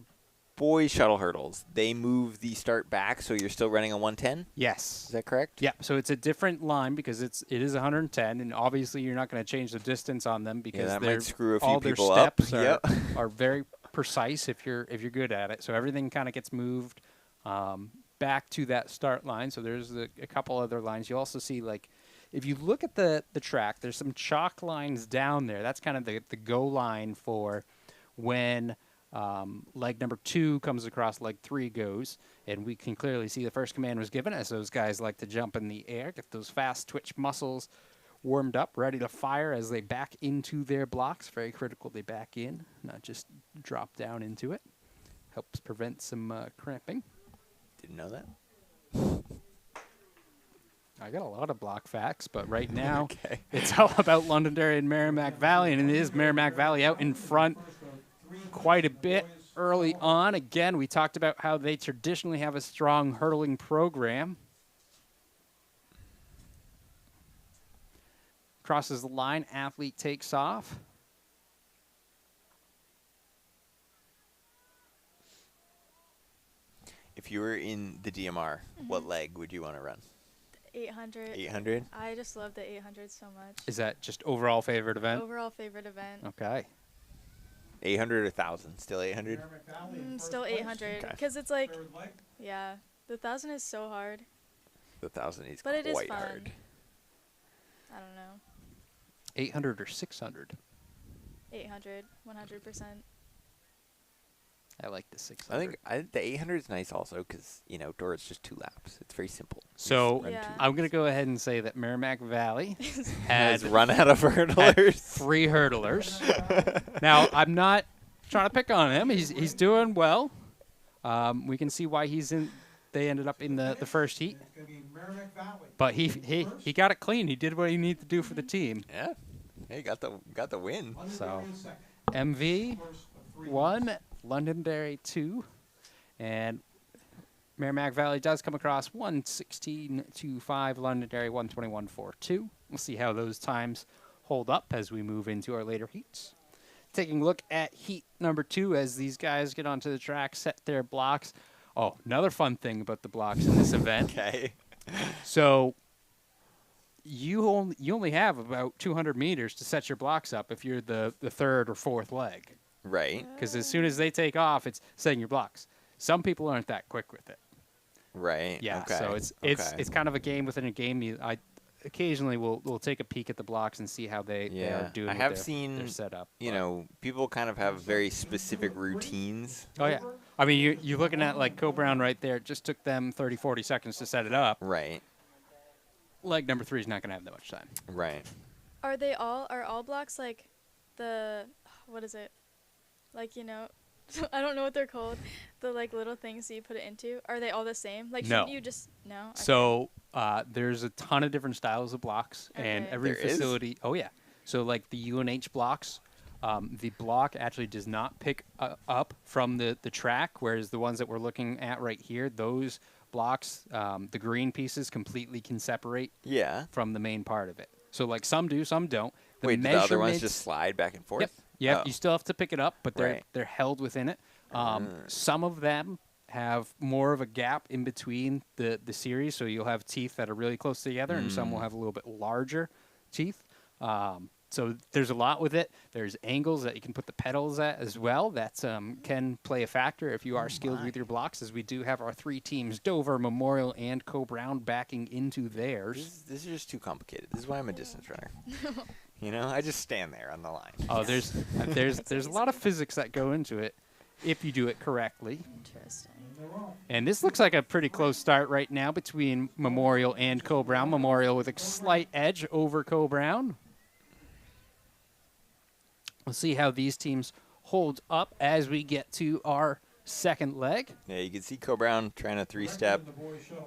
boys shuttle hurdles, they move the start back, so you're still running a 110. Yes. Is that correct? Yeah, so it's a different line because it is 110, and obviously you're not going to change the distance on them because that they're- might screw a few all their people up. steps are, Yep. are very precise if you're good at it. So everything kind of gets moved back to that start line. So there's a couple other lines. You also see like if you look at the track, there's some chalk lines down there. That's kind of the go line for when leg number 2 comes across leg 3 goes, and we can clearly see the first command was given as those guys like to jump in the air, get those fast twitch muscles warmed up, ready to fire as they back into their blocks. Very critical they back in, not just drop down into it. Helps prevent some cramping. Didn't know that. I got a lot of block facts, but right now Okay. it's all about Londonderry and Merrimack Valley, and it is Merrimack Valley out in front quite a bit early on. Again, we talked about how they traditionally have a strong hurdling program. Crosses the line, athlete takes off. If you were in the DMR, what leg would you want to run? 800. 800? I just love the 800 so much. Is that just overall favorite event? Overall favorite event. Okay. 800 or 1,000? Still 800? Merrimack Valley in first Still place. 800 Okay. because it's like, Third leg, yeah, the 1,000 is so hard. The 1,000 is But it is quite fun. hard. I don't know. 800 or 600? 800, 100%. I like the 600. I think the 800 is nice also because, you know, Dora's just 2 laps. It's very simple. You So just run Yeah. 2 I'm going to go ahead and say that Merrimack Valley has had run out of had hurdlers. 3 hurdlers. Now, I'm not trying to pick on him. He's doing well. We can see why they ended up in the first heat. It's going to be Merrimack Valley. But he got it clean. He did what he needed to do for the team. Yeah. Hey, got the win. So, Londonderry in second. MV First of 3 1, Londonderry 2, and Merrimack Valley does come across 1:16.25, Londonderry 1:21.42. We'll see how those times hold up as we move into our later heats. Taking a look at heat number 2 as these guys get onto the track, set their blocks. Oh, another fun thing about the blocks in this event. Okay. So you only have about 200 meters to set your blocks up if you're the third or fourth leg. Right. Because as soon as they take off, it's setting your blocks. Some people aren't that quick with it. Right. Yeah, Okay. so it's okay. kind of a game within a game. I occasionally will take a peek at the blocks and see how they Yeah. are doing. I with have their seen, setup. you but- know, people kind of have very specific routines. Oh yeah. I mean, you're looking at like Co-Brown right there. It just took them 30, 40 seconds to set it up. Right. Leg number 3 is not going to have that much time. Right. Are all blocks like the, what is it? Like, you know, I don't know what they're called. The like little things that you put it into. Are they all the same? Like, No. shouldn't you just, no? Okay. So there's a ton of different styles of blocks, and Okay. every There is? facility. Oh yeah. So like the UNH blocks, the block actually does not pick up from the track, whereas the ones that we're looking at right here, those blocks, the green pieces completely can separate Yeah. from the main part of it. So like some do, some don't. Wait, do the other ones measurements- just slide back and forth? Yep. Yep. Oh. You still have to pick it up, but Right. they're held within it. Some of them have more of a gap in between the series, so you'll have teeth that are really close together, and some will have a little bit larger teeth. So there's a lot with it. There's angles that you can put the pedals at as well. That can play a factor if you are skilled with your blocks, as we do have our 3 teams, Dover, Memorial, and Co-Brown, backing into theirs. This is just too complicated. This is why I'm a distance runner. You know, I just stand there on the line. Oh, there's a lot of physics that go into it if you do it correctly. Interesting. And this looks like a pretty close start right now between Memorial and Co-Brown. Memorial with a slight edge over Co-Brown. We'll see how these teams hold up as we get to our second leg. Yeah, you can see Co-Brown trying to 3-step,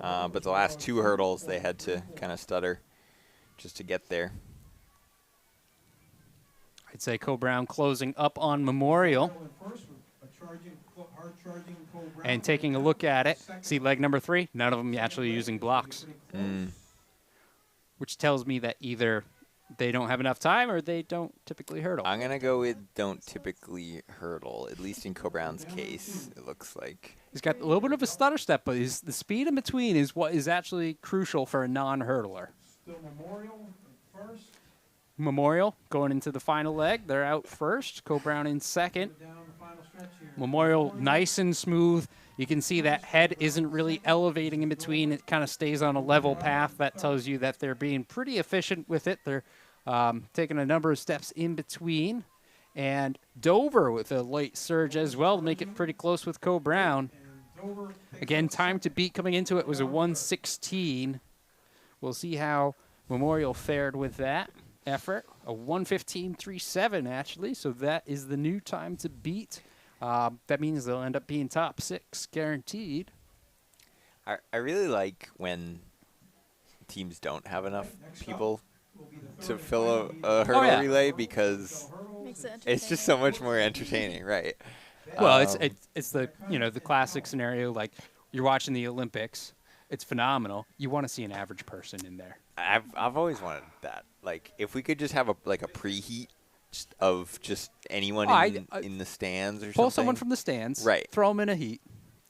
but the last 2 hurdles they had to kind of stutter just to get there. I'd say Co-Brown closing up on Memorial. And taking a look at it, see leg number 3, none of them actually using blocks. Which tells me that either they don't have enough time or they don't typically hurdle. I'm going to go with don't typically hurdle, at least in Co-Brown's case, it looks like. He's got a little bit of a stutter step, but the speed in between is what is actually crucial for a non-hurdler. Still Memorial in first. Memorial going into the final leg. They're out first. Co-Brown in second. Down the final stretch here. Memorial nice and smooth. You can see that head isn't really elevating in between. It kind of stays on a level path. That tells you that they're being pretty efficient with it. They're taking a number of steps in between. And Dover with a late surge as well to make it pretty close with Co-Brown. Again, time to beat coming into it was a 1:16. We'll see how Memorial fared with that effort. A 1:15.37 actually, so that is the new time to beat. That means they'll end up being top 6 guaranteed. I really like when teams don't have enough people to fill a hurdle yeah. relay because Makes it it's just so much more entertaining, right? Well, it's the the classic scenario, like you're watching the Olympics. It's phenomenal. You want to see an average person in there. I've always wanted that. Like if we could just have a preheat of just anyone in the stands or something. Pull someone from the stands, Right. Throw them in a heat.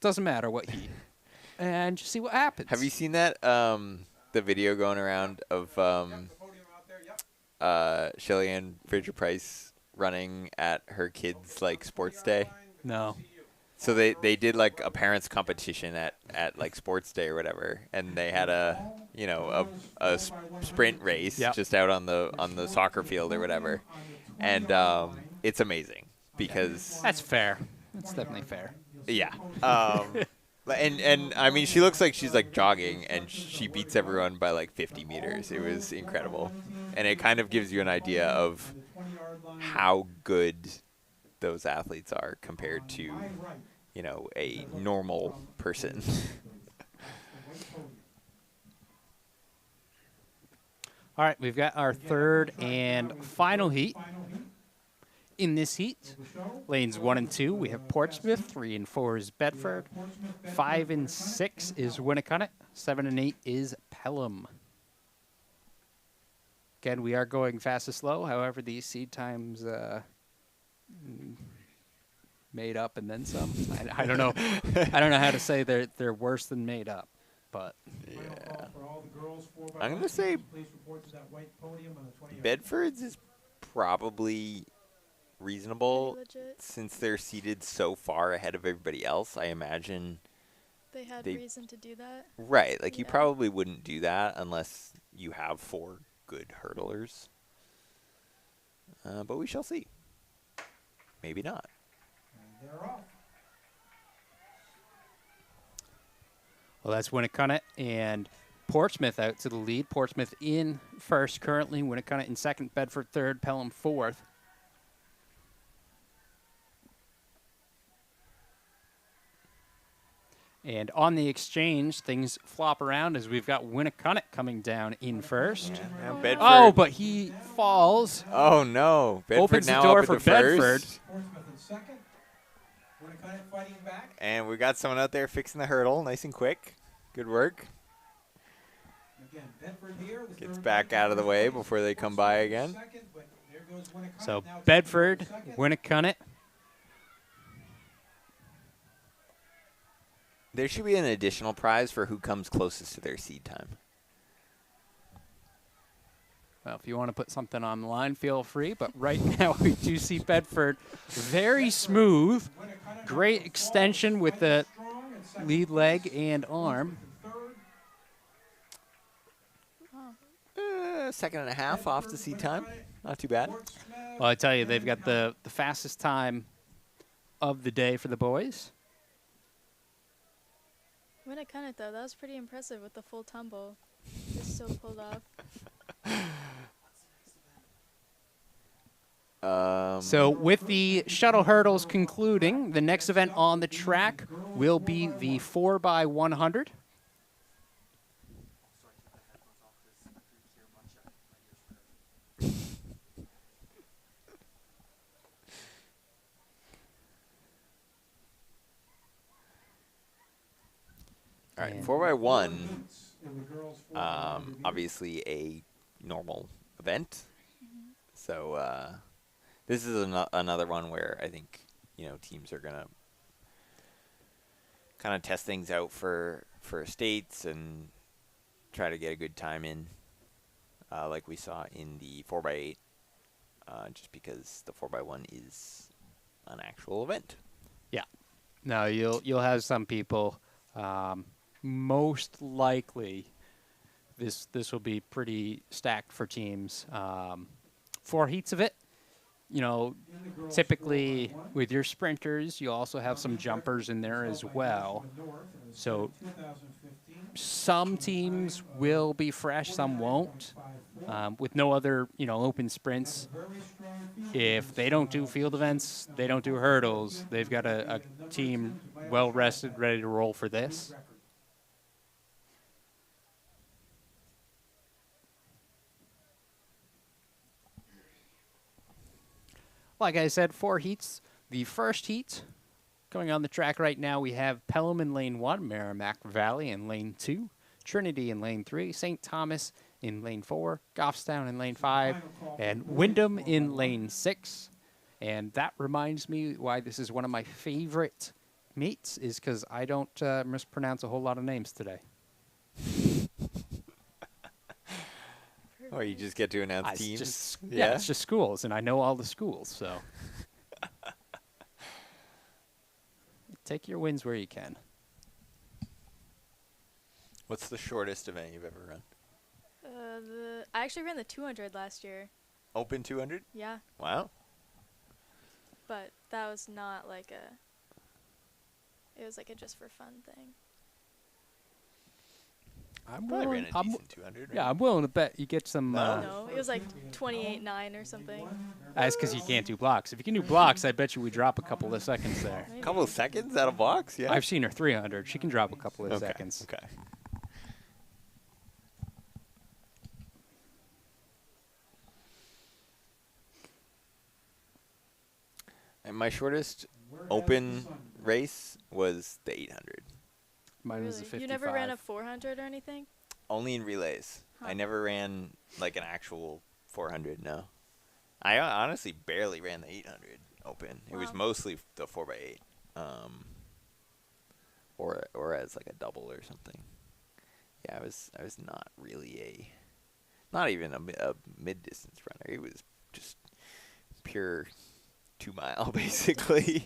Doesn't matter what heat, and just see what happens. Have you seen that the video going around of Shelly Ann Fraser Price running at her kids' like sports day? No. So they did like a parents competition at like sports day or whatever, and they had a sprint race Yep. just out on the soccer field or whatever, and it's amazing because That's fair. That's definitely fair. yeah. And I mean, she looks like she's like jogging, and she beats everyone by like 50 meters. It was incredible, and it kind of gives you an idea of how good those athletes are compared to, you know, a normal person. All right, we've got our third and final heat. In this heat, lanes 1 and 2, we have Portsmouth. 3 and 4 is Bedford. 5 and 6 is Winnicott. 7 and 8 is Pelham. Again, we are going fast and slow. However, these seed times made up and then some. I don't know. I don't know how to say they're worse than made up, but Yeah. I'm gonna say Bedford's is probably reasonable Pretty legit. since they're seated so far ahead of everybody else. I imagine They had They- reason to do that. right. Like you Yeah. probably wouldn't do that unless you have 4 good hurdlers. But we shall see. Maybe not. They're off. well, that's Winnicott and Portsmouth out to the lead. Portsmouth in first currently. Winnicott in second. Bedford third. Pelham fourth. And on the exchange, things flop around as we've got Winnicott coming down in first. Now Bedford. Oh, but he falls. Oh no! Bedford Opens the now door up for into first. Bedford. Portsmouth in second. Winnicott fighting back. And we got someone out there fixing the hurdle, nice and quick. Good work. Again, Bedford here. the Gets third back man out of the way Portsmouth before they come by in again. second, but there goes Winnicott. So Now it's Bedford, second. Winnicott. There should be an additional prize for who comes closest to their seed time. Well, if you want to put something on the line, feel free. But right now, we do see Bedford very smooth. Winnicott Great falls, extension with the strong in second lead place. leg and arm. Portsmouth in third. Second and a half off the seed time. Not too bad. Portsmouth, Well, I tell you, they've got the fastest time of the day for the boys. Winnicott, though, that was pretty impressive with the full tumble. They still pulled off. So with the shuttle hurdles concluding, the next event on the track will be the 4x100. All right, And- 4x1. in the girls' 4x1 Obviously a normal event. So this is another one where I think, you know, teams are gonna kind of test things out for states and try to get a good time in, like we saw in the 4x8. Just because the 4x1 is an actual event. No, you'll have some people. Most likely, this will be pretty stacked for teams. 4 heats of it. You know, typically with your sprinters, you also have some jumpers in there as well. So some teams will be fresh, some won't. With no other, you know, open sprints. If they don't do field events, they don't do hurdles. They've got a team well rested, ready to roll for this. Like I said, 4 heats. The first heat going on the track right now, we have Pelham in lane 1, Merrimack Valley in lane 2, Trinity in lane 3, St. Thomas in lane 4, Goffstown in lane 5, and Wyndham in lane 6. And that reminds me why this is one of my favorite meets, is because I don't mispronounce a whole lot of names today. Or you just get to announce It's teams. just, yeah, it's just schools, and I know all the schools, so. Take your wins where you can. What's the shortest event you've ever run? I actually ran the 200 last year. Open 200? Yeah. Wow. but that was not like a. It was like a just for fun thing. I'm Probably willing. ran a decent 200. Yeah, I'm willing to bet you get some. No, it was like 28.9 or something. That's because you can't do blocks. If you can do blocks, I bet you we drop a couple of seconds there. Maybe. A couple of seconds out of blocks. Yeah. I've seen her 300. She can drop a couple of okay. seconds. Okay. And my shortest open race was the 800. Mine was a Really? 55. You never ran a 400 or anything? Only in relays. Huh. I never ran like an actual 400. No. I honestly barely ran the 800 open. It was Wow. mostly the 4x8, or as like a double or something. Yeah, I was not really not even a mid distance runner. It was just pure 2 mile basically.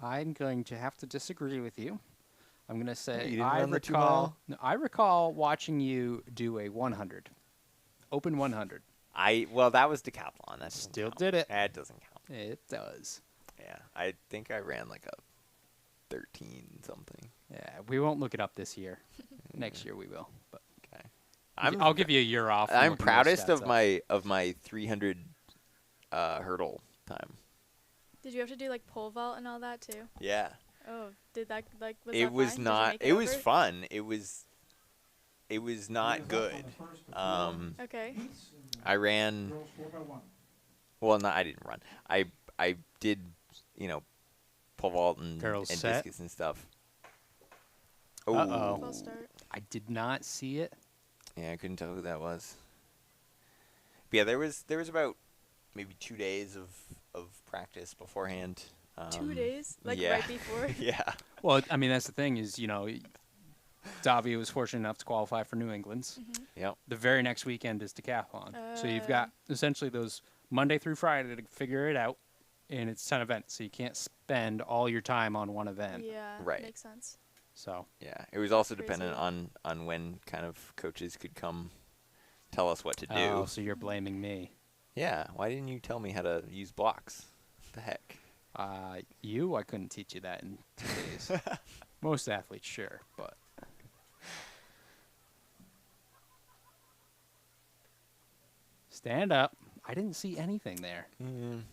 I'm going to have to disagree with you. I'm going to You say didn't I run the 2 recall. mile? No, I recall watching you do a 100, open 100. Well, that was decathlon. That doesn't Still count. did it. That doesn't count. It does. Yeah, I think I ran like a 13 something. Yeah, we won't look it up this year. Next year we will. But Okay. I'll give you a year off. from I'm looking those proudest stats of up. my 300 hurdle time. Did you have to do like pole vault and all that too? Yeah. Oh, did that like was It that was fine? Did you not. make It was over? fun. It was not good. Okay. I ran. Girls 4x1. Well, no, I didn't run. I did, pole vault and Girls and set. discus and stuff. Uh-oh. False start. I did not see it. Yeah, I couldn't tell who that was. But yeah, there was about maybe 2 days of practice beforehand. 2 days, like yeah. right before. Yeah. Well, I mean, that's the thing is, Davia was fortunate enough to qualify for New England's. Mhm. Yep. The very next weekend is decathlon. So you've got essentially those Monday through Friday to figure it out, and it's 10 events. So you can't spend all your time on one event. Yeah. Right. Makes sense. So Yeah. It was also Crazy. dependent on when kind of coaches could come tell us what to do. Oh, so you're blaming me. Yeah. Why didn't you tell me how to use blocks? What the heck? I couldn't teach you that in 2 days. Most athletes, sure, but. Stand up. I didn't see anything there. Mm.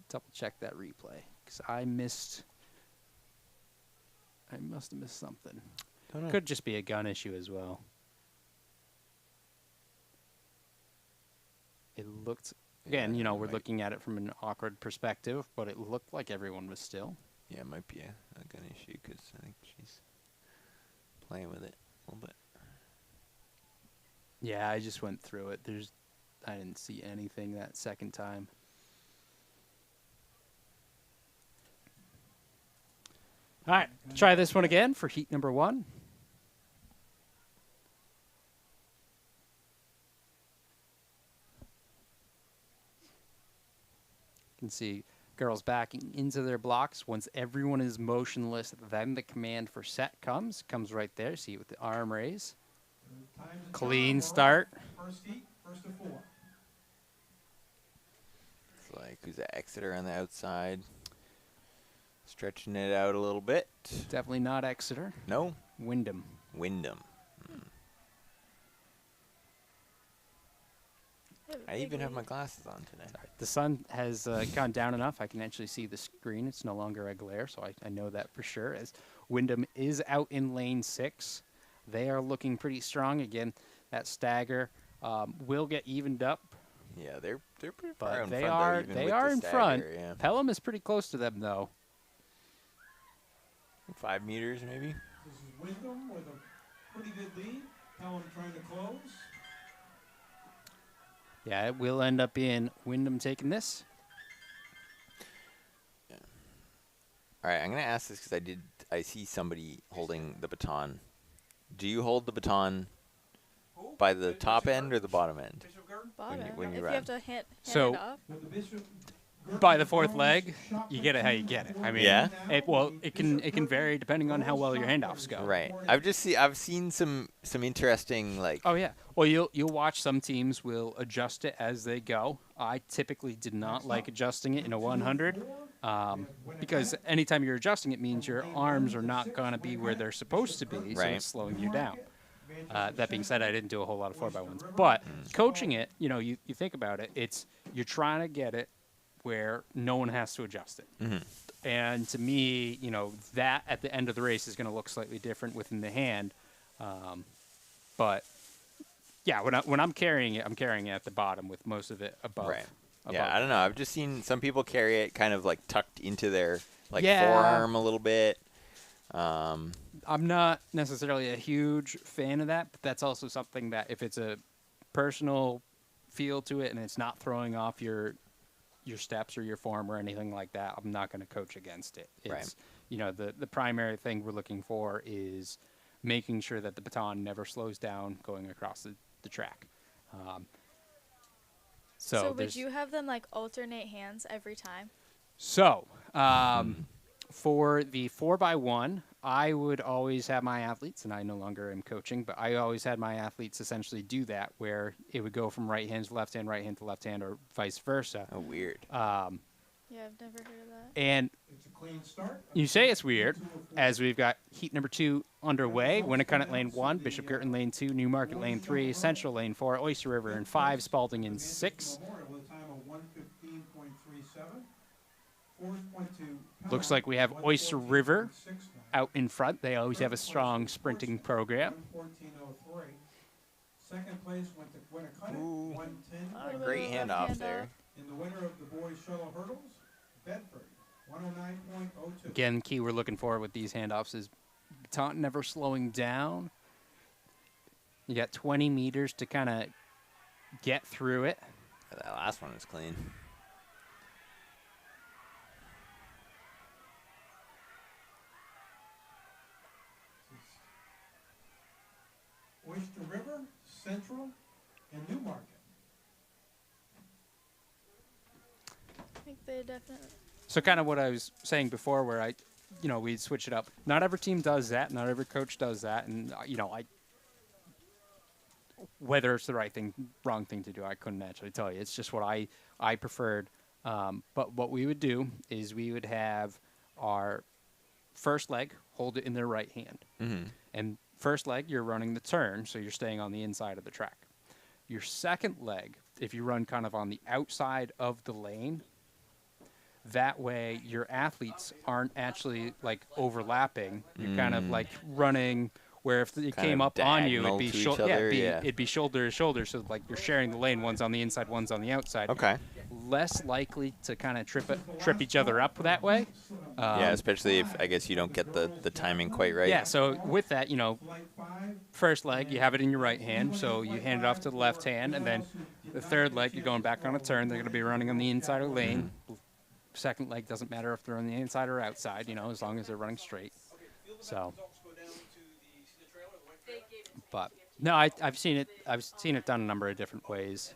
Double check that replay because I must have missed something. Don't know. Could just be a gun issue as well. It looked again, Yeah, we're right. looking at it from an awkward perspective, but it looked like everyone was still. Yeah, it might be a gun issue because I think she's playing with it a little bit. Yeah, I just went through it. I didn't see anything that second time. All right, try this one again for heat number 1. You can see girls backing into their blocks. Once everyone is motionless, then the command for set comes right there. See it with the arm raise. Times and Clean time, start. First heat, first to 4. It's like who's that Exeter on the outside? Stretching it out a little bit. Definitely not Exeter. No, Wyndham. Wyndham. I even have my glasses on today. The sun has gone down enough. I can actually see the screen. It's no longer a glare, so I know that for sure. As Wyndham is out in lane 6. They are looking pretty strong. Again, that stagger will get evened up, Yeah, they're pretty far but in they front. are though, even they with are the in front. stagger, Yeah. Pelham is pretty close to them, though. 5 meters maybe. This is Wyndham with a pretty good lead. Pelham trying to close. Yeah, it will end up being Wyndham taking this. All right, I'm gonna ask this because I see somebody holding the baton. Do you hold the baton by the top end or the bottom end? Bottom. when you if run. you have to hand So- it up. With the Bishop by the fourth leg, you get it how you get it. I mean, Yeah? it can vary depending on how well your handoffs go. Right. I've seen some interesting like. Oh yeah. Well, you'll watch some teams will adjust it as they go. I typically did not like adjusting it in a 100 because anytime you're adjusting it means your arms are not going to be where they're supposed to be, so Right. it's slowing you down. That being said, I didn't do a whole lot of 4x1s, but coaching it, you think about it, you're trying to get it where no one has to adjust it. Mm-hmm. And to me, that at the end of the race is going to look slightly different within the hand. But yeah, when I'm carrying it at the bottom with most of it above. Right. above. Yeah, I don't know. I've just seen some people carry it kind of like tucked into their Yeah. forearm a little bit. I'm not necessarily a huge fan of that, but that's also something that if it's a personal feel to it and it's not throwing off your steps or your form or anything like that, I'm not going to coach against it. It's, the primary thing we're looking for is making sure that the baton never slows down going across the track. So would you have them like alternate hands every time? So, for the 4x1, I would always have my athletes, and I no longer am coaching, but I always had my athletes essentially do that, where it would go from right hand to left hand to left hand, or vice versa. Oh, weird. Yeah, I've never heard of that. And It's a clean start. you say it's weird, as we've got heat number 2 underway. Winnicott lane 1, Bishop Girton lane 2, Newmarket lane 3, Central lane 4, Oyster River in 5, Spalding in 6. Memorial with a time of 1:15.37. Fourth went to Looks like we have Oyster River 1:14.69. out in front. They always have a strong sprinting program. 1:14.03. Second place went to Winnicott, Ooh. 1:10. Not a What great about handoff handoff? there. In the winner of the boys shuttle hurdles, Bedford, 109.02. Again, key we're looking for with these handoffs is baton never slowing down. You got 20 meters to kind of get through it. That last one was clean. Oyster River, Central, and Newmarket. I think they definitely. So kind of what I was saying before where we'd switch it up. Not every team does that. Not every coach does that. And, whether it's the right thing, wrong thing to do, I couldn't actually tell you. It's just what I preferred. But what we would do is we would have our first leg, hold it in their right hand. Mm-hmm. And first leg, you're running the turn, so you're staying on the inside of the track. Your second leg, if you run kind of on the outside of the lane, that way your athletes aren't actually like overlapping. You're kind of like running where if it Kind came of up on you, diagonal it'd be to each other, yeah. it'd be shoulder to shoulder. So like you're sharing the lane. One's on the inside, one's on the outside. Okay. Less likely to kind of trip each other up that way. Yeah, especially if I guess you don't get the timing quite right. Yeah. So with that, Flight 5, first leg you have it in your right hand, so you hand it off to the left hand, and then the third leg you're going back on a turn. They're going to be running on the inside of the lane. Second leg doesn't matter if they're on the inside or outside, as long as they're running straight. So, but no, I've seen it. I've seen it done a number of different ways.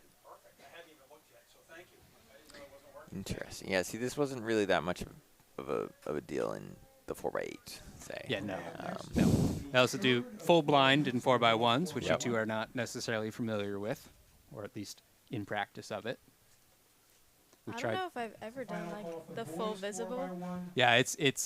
Interesting. Yeah. See, this wasn't really that much of a deal in the 4x8. Say. Yeah, no. I also do full blind in 4x1s, which Yep. you two are not necessarily familiar with, or at least in practice of it. We I tried. don't know if I've ever done like the full visible. Yeah, it's Let's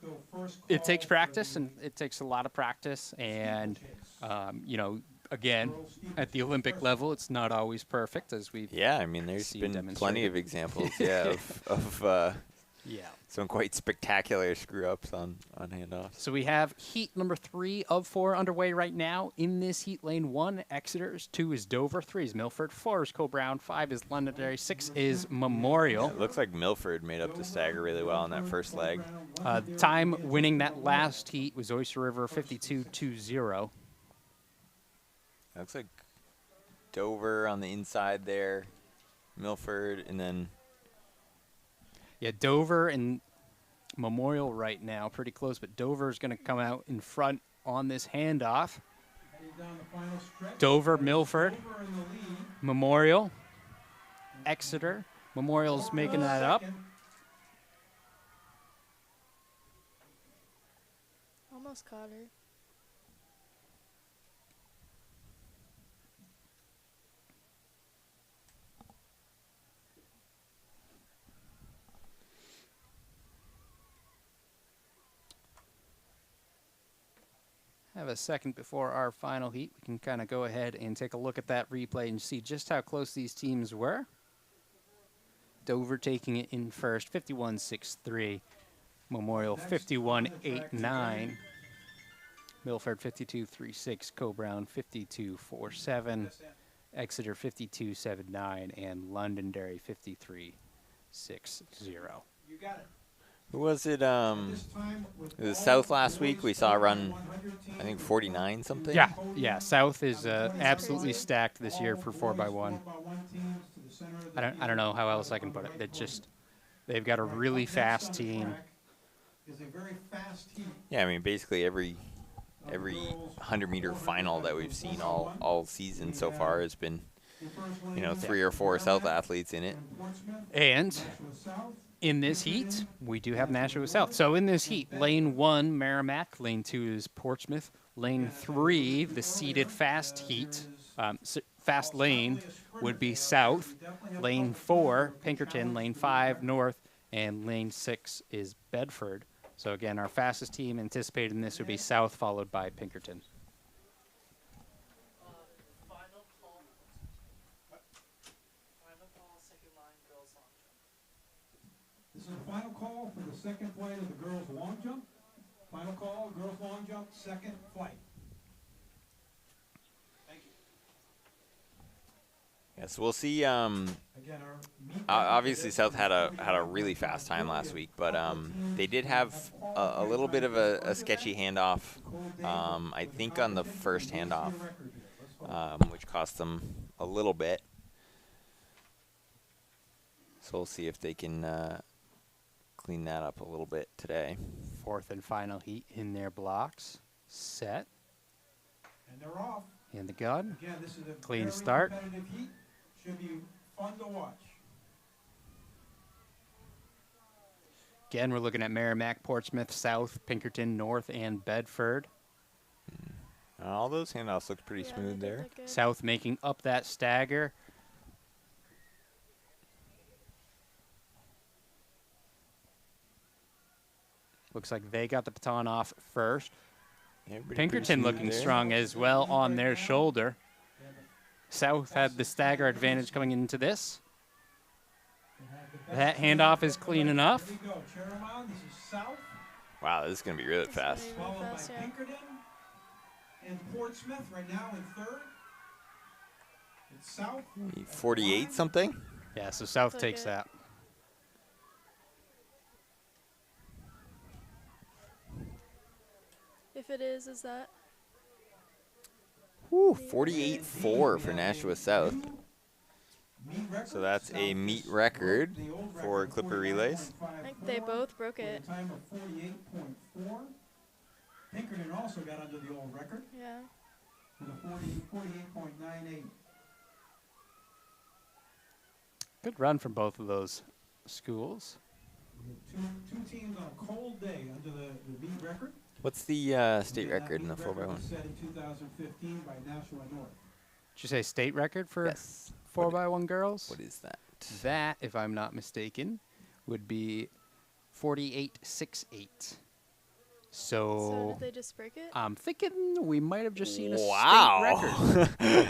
go first it call takes for practice, the and it takes a lot of practice, and steeplechase. again, at the Olympic level, it's not always perfect, as we've Yeah, I mean, there's See been plenty demonstrated. of examples, yeah, of yeah. some quite spectacular screw-ups on handoffs. So we have heat number 3 of 4 underway right now. In this heat, lane 1, Exeter's, 2 is Dover, 3 is Milford, 4 is Co-Brown, 5 is Londonderry, 6 is Memorial. It looks like Milford made up the stagger really well on that first leg. Time winning that last heat was Oyster River, 52.20. Looks like Dover on the inside there, Milford, and then Yeah, Dover and Memorial right now, pretty close, but Dover's going to come out in front on this handoff. Heading down the final stretch. Dover, Milford, Dover in the lead. Memorial, Exeter, Memorial's making that up. Almost caught her. Have a second before our final heat. We can kind of go ahead and take a look at that replay and see just how close these teams were. Dover taking it in first, 51-6-3. Memorial 51-8-9. Milford 52-3-6. Co-Brown 52-4-7. Exeter 52-7-9. And Londonderry 53-6-0. You got it. Who was it? It was South last week. We saw a run, I think 49 something. Yeah. South is absolutely stacked this year for 4x1. I don't know how else I can put it. They've got a really fast team. Yeah, I mean basically every 100-meter final that we've seen all season so far has been, 3 or 4 South athletes in it. And in this heat, we do have Nashua South. So in this heat, lane 1, Merrimack. Lane 2 is Portsmouth. Lane 3, the seeded fast heat, fast lane, would be South. Lane 4, Pinkerton. Lane 5, North. And lane 6 is Bedford. So again, our fastest team anticipated in this would be South, followed by Pinkerton. Final call. Final call, second line, girls long jump. This is the final call for the second flight of the girls' long jump. Final call, girls' long jump, second flight. Thank you. Yes, we'll see. Again, Obviously, South had a really fast time last week, but they did have a little bit of a sketchy handoff. I think on the first handoff, which cost them a little bit. So we'll see if they can clean that up a little bit today. Fourth and final heat in their blocks. Set. And they're off. And the gun. Again, this is a Clean very start. competitive heat. Should be fun to watch. Again, we're looking at Merrimack, Portsmouth, South, Pinkerton, North, and Bedford. All those handoffs looked pretty Yeah, smooth they did there. look good. South making up that stagger. Looks like they got the baton off first. Everybody pretty Pinkerton smooth looking there. strong as well on their shoulder. South had the stagger advantage coming into this. That handoff is clean enough. Here we go. Cheromon, this is South, Wow, this is going to be really It's gonna fast. be really followed fast, by yeah. Pinkerton and Portsmouth right now in third. It's South. 48 something? Yeah, so South Took takes it. that. If it is that? Woo, 48-4 for Nashua South. Meet record. So that's a South meet just record broke the old for record, Clipper relays. I think they both broke with it. a time of 48.4. Pinkerton also got under the old record Yeah. with a 48.98. Good run from both of those schools. We had two teams on a cold day under the meet record. What's the state Again, that record in the meet record 4x1? was set in 2015 by Nashua North. Did you say state record for Yes. 4x1 girls? What is that? That, if I'm not mistaken, would be 48.68. So So did they just break it? I'm thinking we might have just seen a state Wow. record.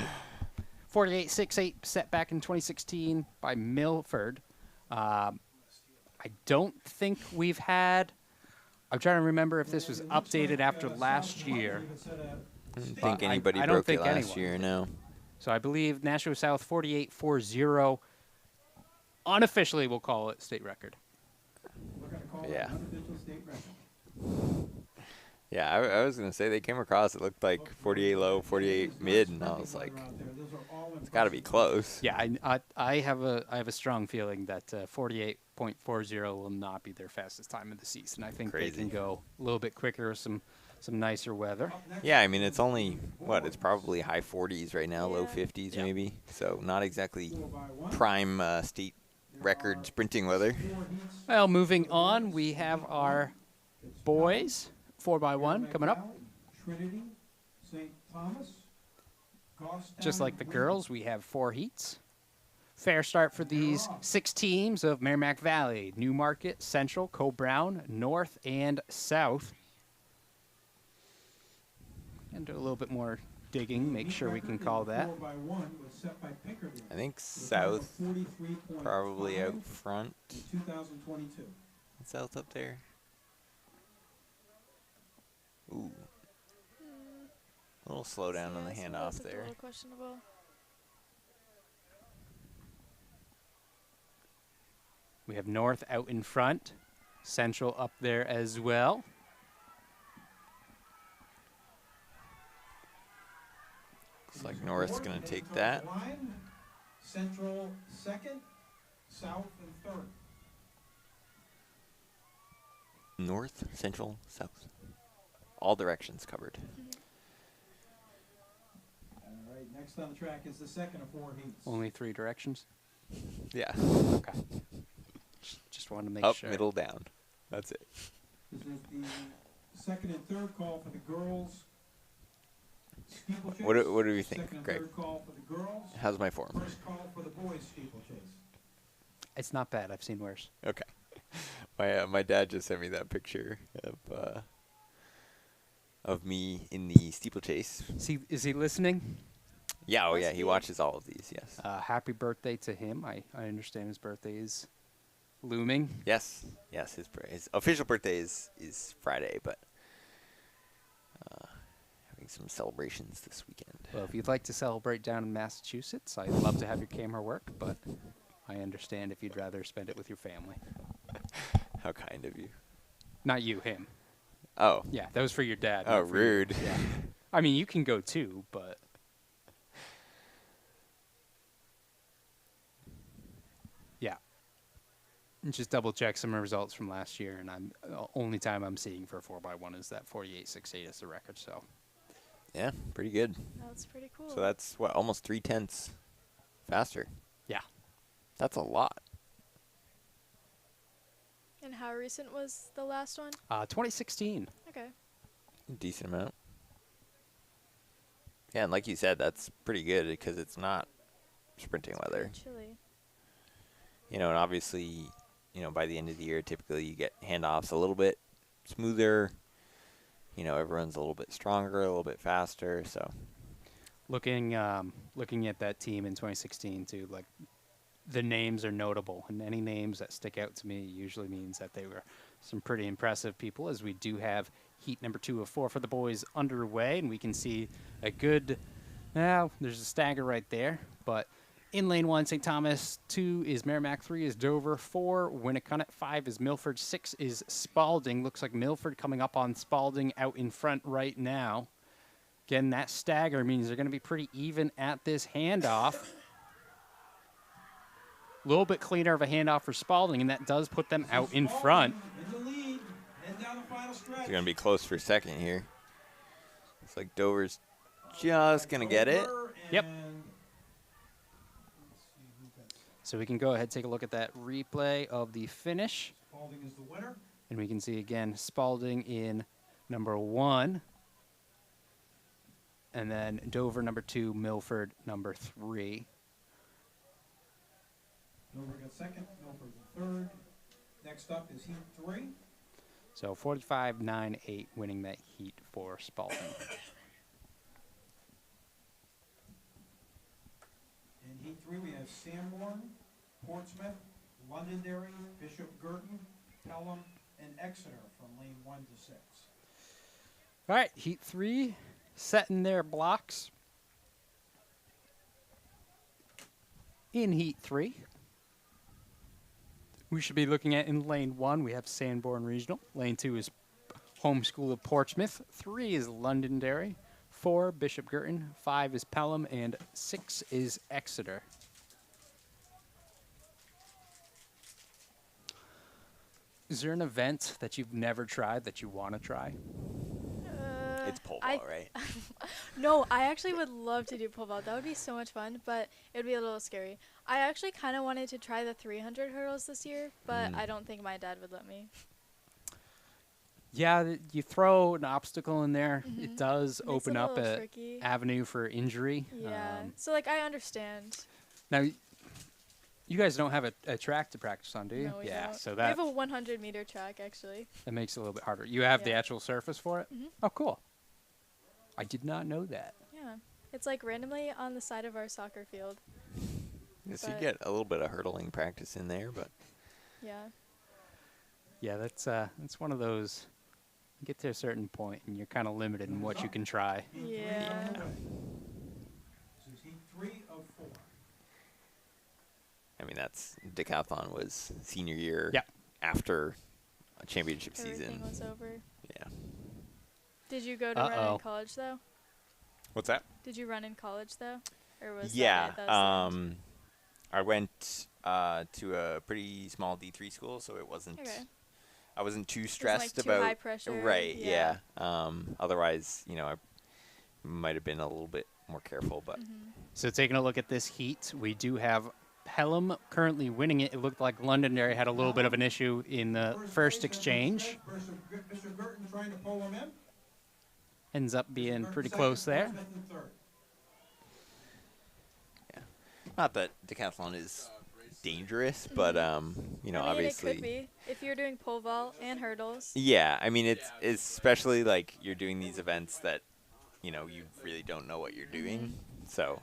48.68 set back in 2016 by Milford. I don't think we've had. I'm trying to remember if this was updated after last year. I don't But think anybody I don't broke think it last anyone. year, no. So I believe Nashua South 48.40. Unofficially, we'll call it state record. We're going to call Yeah. it an unofficial state record. Yeah, I was going to say they came across, it looked like 48 low, 48 mid, and I was like, it's got to be close. Yeah, I have a strong feeling that 48.40 will not be their fastest time of the season. I think they Crazy. can go a little bit quicker with some nicer weather. Yeah, I mean, it's only, it's probably high 40s right now, low Yeah. 50s Yeah. maybe. So not exactly 4x1. prime state record sprinting weather. Well, moving on, we have our boys 4x1 coming up. Trinity, St. Thomas, Goffstown, Just like the and girls, we have 4 heats. Fair start for these 6 teams of Merrimack Valley, Newmarket, Central, Co-Brown, North, and South. And do a little bit more digging, make sure we can call that. 4x1 was set by Pinkerton I think with a time of South 43.5 probably out in front. 2022. South up there. Ooh. A little slow down on the Yeah, handoff so that's a there. little questionable. We have North out in front, Central up there as well. Looks like North's going to take that. Line, Central second, South and third. North, Central, South. All directions covered. All right, next on the track is the second of 4 heats. Only 3 directions. Yeah. Okay. Just wanted to make Up, sure. middle, down. That's it. This is the second and third call for the girls. Steeplechase. What do we think, Second and Greg? third call for the girls. How's my form? First call for the boys steeplechase. It's not bad. I've seen worse. Okay. My dad just sent me that picture of me in the steeplechase. Is he listening? Yeah, oh yeah, Must he be. watches all of these. Yes. Happy birthday to him. I understand his birthday is looming. Yes. Yes. His official birthday is Friday, but having some celebrations this weekend. Well, if you'd like to celebrate down in Massachusetts, I'd love to have your camera work, but I understand if you'd rather spend it with your family. How kind of you. Not you, him. Oh. Yeah, that was for your dad. Oh, not for you. rude. Yeah. I mean, you can go too, but yeah. Just double check some results from last year, and I'm only time I'm seeing for 4x1 is that 48.68 is the record. So Yeah, pretty good. That's pretty cool. So that's what, almost 3/10 faster. yeah, That's a lot. And how recent was the last one? 2016. Okay. Decent amount. Yeah, and like you said, that's pretty good because it's not sprinting It's weather. pretty chilly. You know, and obviously, you know, by the end of the year, typically you get handoffs a little bit smoother. You know, everyone's a little bit stronger, a little bit faster. So Looking at that team in 2016 too, like the names are notable, and any names that stick out to me usually means that they were some pretty impressive people, as we do have heat number 2 of 4 for the boys underway, and we can see a good, now there's a stagger right there, but in lane 1, St. Thomas, 2 is Merrimack, 3 is Dover, 4 Winnicott, 5 is Milford, 6 is Spalding. Looks like Milford coming up on Spalding out in front right now. Again, that stagger means they're going to be pretty even at this handoff. A little bit cleaner of a handoff for Spalding, and that does put them out in front. In the lead, and down the final stretch. it's going to be close for second here. Looks like Dover's just going to get it. Yep. And let's see who got So we can go ahead and take a look at that replay of the finish. Spalding is the winner. And we can see again Spalding in number 1. And then Dover number 2, Milford number 3. Dover got second, Milford third. Next up is heat 3. So 45.98 winning that heat for Spalding. In heat 3 we have Sanborn, Portsmouth, Londonderry, Bishop Girton, Pelham, and Exeter from lane 1 to 6. All right, heat 3, setting their blocks. In heat 3, we should be looking at in lane 1, we have Sanborn Regional. Lane 2 is Home School of Portsmouth. 3 is Londonderry. 4, Bishop Girton. 5 is Pelham. And 6 is Exeter. Is there an event that you've never tried that you want to try? It's pole I- vault, right? No, I actually would love to do pole vault. That would be so much fun, but it would be a little scary. I actually kind of wanted to try the 300 hurdles this year, but I don't think my dad would let me. Yeah, you throw an obstacle in there, Mhm. it does Makes open it a up little a tricky. avenue for injury. Yeah. So like I understand. Now, you guys don't have a track to practice on, do you? No, we yeah, don't. so We that have a 100-meter track actually. that makes it a little bit harder. You have the Yeah. actual surface for it? Mhm. Oh, cool. I did not know that. Yeah. It's like randomly on the side of our soccer field. Yes, you But- get a little bit of hurdling practice in there, but Yeah. Yeah, that's one of those. You get to a certain point, and you're kind of limited in what you can try. Yeah. This is heat 3 of 4. I mean that's decathlon was senior year Yeah. after a championship Everything season. was over. Yeah. Did you go to run Uh-oh. in college though? What's that? Did you run in college though? Or was Yeah. that it? That was the end? I went to a pretty small D3 school, so it wasn't. Okay. I wasn't too Wasn't, stressed like, too about. high pressure, Right. yeah. Otherwise, I might have been a little bit more careful, but So taking a look at this heat, we do have Pelham currently winning it. It looked like Londonderry had a little bit of an issue in the first exchange. Mr. Girton trying to pull him in. Ends up being Girton pretty second, close there. Smith in third. not that decathlon is dangerous, but I mean, obviously. it could be if you're doing pole vault and hurdles. Yeah, I mean it's especially like you're doing these events that you really don't know what you're doing. So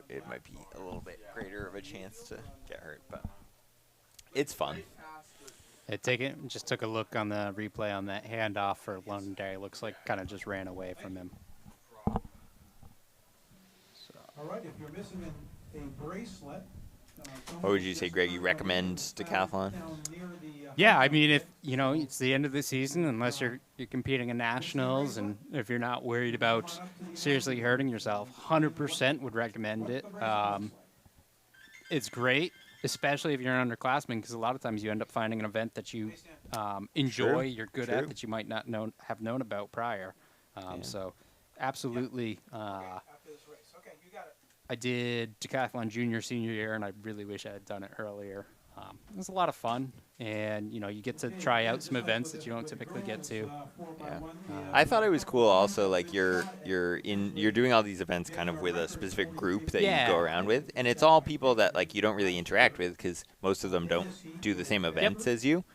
it might be a little bit greater of a chance to get hurt, but it's fun. Just took a look on the replay on that handoff for Londonderry. Looks like kind of just ran away from him. All right, if you're missing a bracelet. What would you say, Greg? You recommend decathlon? Yeah, I mean, if it's the end of the season, unless you're competing in nationals, and if you're not worried about seriously hurting yourself, 100% would recommend it. It's great, especially if you're an underclassman, because a lot of times you end up finding an event that you enjoy, True, you're good true. at, that you might not have known about prior. So, absolutely. I did decathlon junior, senior year, and I really wish I had done it earlier. It was a lot of fun, and you get to try out some events that you don't typically get to. Yeah. I thought it was cool also, like you're doing all these events kind of with a specific group that Yeah. you go around with, and it's all people that like you don't really interact with because most of them don't do the same events as you.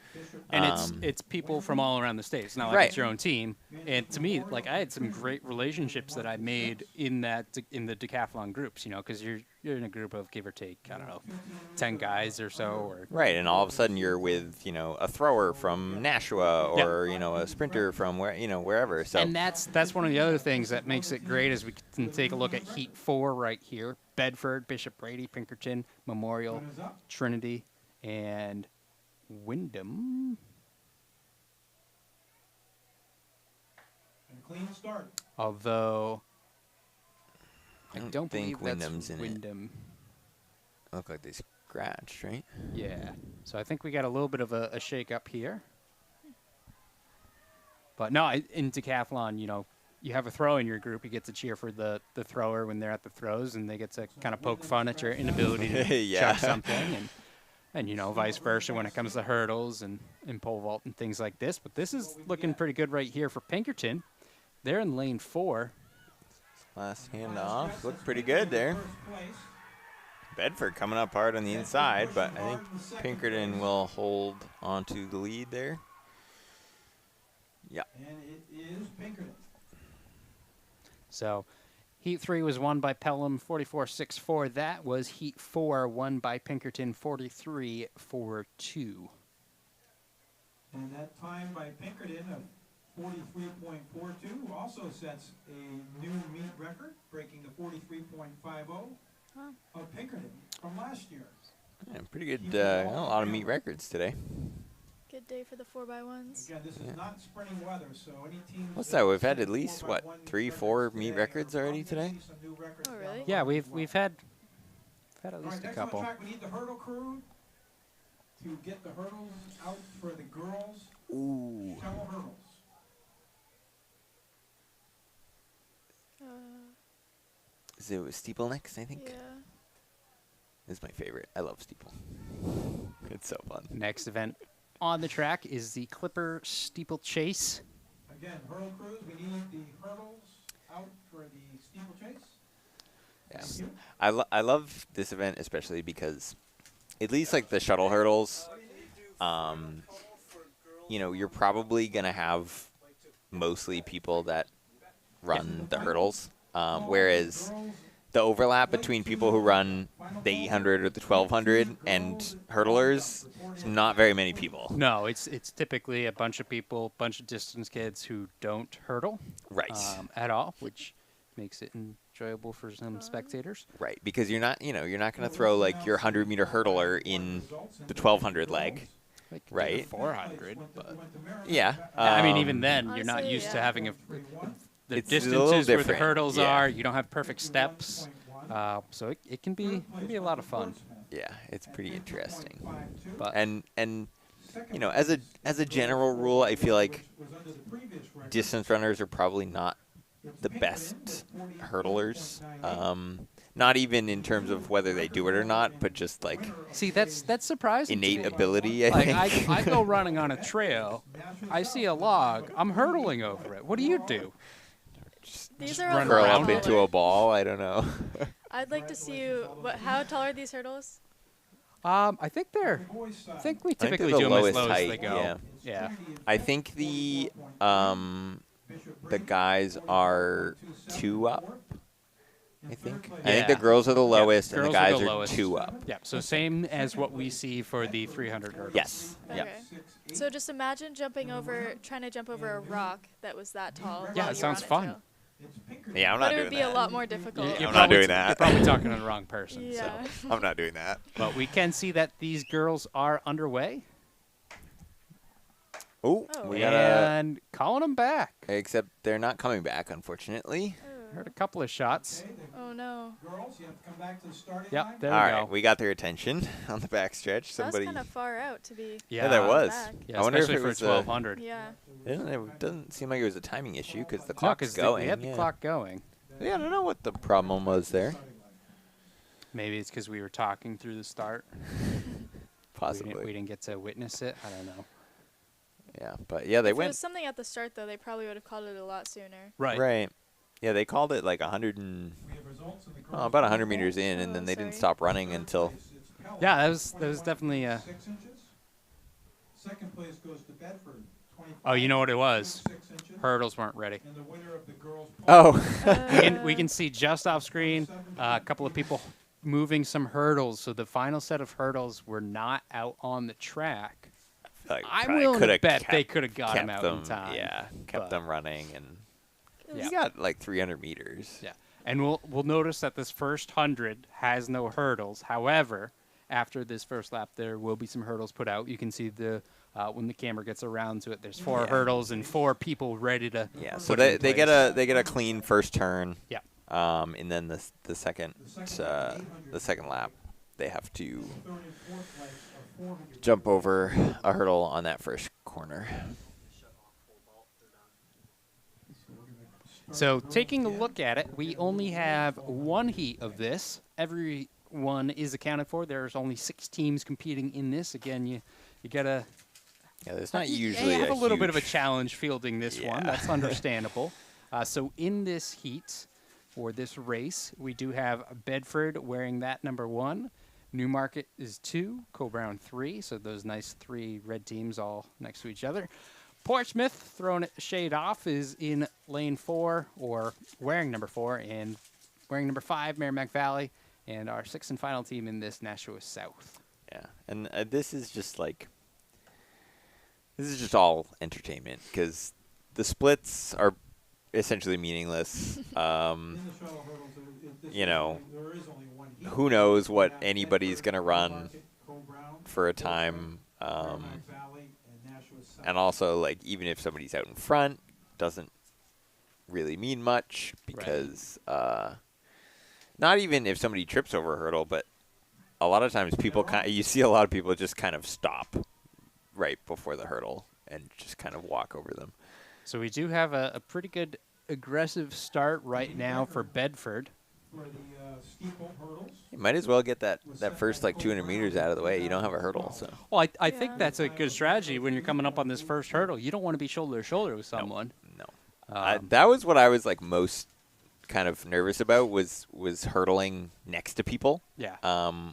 And it's people from all around the state. It's not like Right. it's your own team. And to me, like I had some great relationships that I made in the decathlon groups. Because you're in a group of give or take 10 guys or so. Or Right, and all of a sudden you're with a thrower from Nashua or a sprinter from wherever. So And that's one of the other things that makes it great is we can take a look at Heat 4 right here. Bedford, Bishop Brady, Pinkerton, Memorial, Trinity, and Wyndham. And clean start. Although I don't don't think believe that's Wyndham's in it. Wyndham. look like they scratched, right? Yeah. So I think we got a little bit of a shake up here. But no, in decathlon, you have a throw in your group. You get to cheer for the thrower when they're at the throws, and they get to kind of poke fun at your inability to Yeah. chuck something. And vice versa when it comes to hurdles and pole vault and things like this. But this is looking pretty good right here for Pinkerton. They're in lane 4. Last handoff. Looked pretty good there. Bedford coming up hard on the inside, but I think Pinkerton will hold onto the lead there. Yeah. And it is Pinkerton. So Heat 3 was won by Pelham, 44-6-4. That was Heat 4, won by Pinkerton, 43-4-2. And that time by Pinkerton of 43.42 also sets a new meet record, breaking the 43.50 of Pinkerton from last year. Yeah, pretty good. A lot of meet records today. Good day for the 4x1s. Again, this is not sprinting weather, so any teams. What's that? We've had at least, 3, 4 meet records already today? Oh, really? Yeah, we've had at All least right, a next on the couple. track, we need the hurdle crew to get the hurdles out for the girls. Ooh. Shuttle hurdles. Is it steeple next, I think? Yeah. This is my favorite. I love steeple. It's so fun. Next event on the track is the Clipper steeplechase. Again, hurdle crews, we need the hurdles out for the steeplechase. Yeah. Thank you. I love this event especially because at least like the shuttle hurdles, you know, you're probably going to have mostly people that run the hurdles, whereas the overlap between people who run the 800 or the 1200 and hurdlers, not very many people. No, it's typically a bunch of people, bunch of distance kids who don't hurdle Right. at all, which makes it enjoyable for some spectators. Right, because you're not going to throw like your 100-meter hurdler in the 1200 leg. Like Right. 400, but Yeah. I mean, even then, you're not Honestly, used to yeah. having the It's a little distances where the different, hurdles yeah. are. You don't have perfect steps, so it can be a lot of fun. Yeah, it's pretty interesting. But And you know, as a general rule, I feel like distance runners are probably not the best hurdlers. Not even in terms of whether they do it or not, but just like see, that's surprising. to innate me. ability, I Like think. I go running on a trail, I see a log, I'm hurdling over it. What do you do? These are run all Curl around up it. into a ball, I don't know. I'd like to see you. How tall are these hurdles? I think they're. I think we they're typically the do them as lowest low as they height, go. Yeah. I think the guys are 2 up. I think Yeah. the girls are the lowest and the girls are guys the are lowest. 2 up. Yeah. So same as what we see for the 300 hurdles. Yes. Okay. Yep. So just imagine trying to jump over a rock that was that tall. Yeah, while it you were sounds on a fun. trail. Yeah, I'm But not it doing would be that. a lot more difficult. I'm not doing You're that. probably talking to the wrong person. Yeah. So. I'm not doing that. But we can see that these girls are underway Ooh, Oh. we gotta. and calling them back. Except they're not coming back, unfortunately. Heard a couple of shots. Oh no. Girls, you have to come back to the starting Yep, line. there All we right, go. we got their attention on the backstretch. That was Somebody. kind of far out to be. Yeah, there was. back. Yeah, I wonder if especially it for was 1200. Yeah. It doesn't seem like it was a timing issue because the No, clock's 'cause going. we had the yeah. clock going. Yeah, I don't know what the problem was there. Maybe it's because we were talking through the start. Possibly. We didn't get to witness it. I don't know. Yeah, but yeah, they If it went was something at the start, though, they probably would have called it a lot sooner. right. Yeah, they called it like 100 and We have results in the oh, girls' about 100 meters in, and Oh, then they didn't sorry. stop running until. It's Pella, Yeah, that was definitely a. 6 inches. Second place goes to Bedford, 25. Oh, you know what it was? 6 inches. Hurdles weren't ready. And the winner of the girls' Oh, We can see just off screen a couple of people moving some hurdles. So the final set of hurdles were not out on the track. like, I'm probably willing to coulda bet kept- they could have got him kept out them, in time. Yeah, kept but- them running, and It Yeah. he got like 300 meters. Yeah, and we'll notice that this first 100 has no hurdles. However, after this first lap, there will be some hurdles put out. You can see the when the camera gets around to it, there's 4 Yeah. hurdles and 4 people ready to. Yeah, so put it in they get place. a clean first turn. Yeah. And then the second lap, they have to Third and fourth place are 400. jump over a hurdle on that first corner. So taking a look at it, we only have 1 heat of this. Everyone is accounted for. There's only 6 teams competing in this. Again, you gotta. Yeah, there's not you usually have a little bit of a huge- challenge fielding this one. Yeah. That's understandable. So in this heat, for this race, we do have Bedford wearing that number 1. Newmarket is 2, Co-Brown 3. So those nice 3 red teams all next to each other. Portsmouth, throwing it shade off, is in lane 4, or wearing number 4, and wearing number 5, Merrimack Valley, and our 6th and final team in this, Nashua South. Yeah, and this is just all entertainment because the splits are essentially meaningless. In the shuttle hurdles, this You is know, only- there is only one heat. who knows what We have anybody's Bedford, gonna run Newmarket, Co-Brown, for a time. Merrimack Valley, and Nashua South. And also, like, even if somebody's out in front, doesn't really mean much because not even if somebody trips over a hurdle, but a lot of times you see a lot of people just kind of stop right before the hurdle and just kind of walk over them. So we do have a pretty good aggressive start right now for Bedford. For the steeple hurdles. You might as well get that first like 200 meters out of the way. You don't have a hurdle, so. Well, I Yeah. think that's a good strategy when you're coming up on this first hurdle. You don't want to be shoulder to shoulder with someone. No. Um, That was what I was like most kind of nervous about was hurdling next to people. Yeah.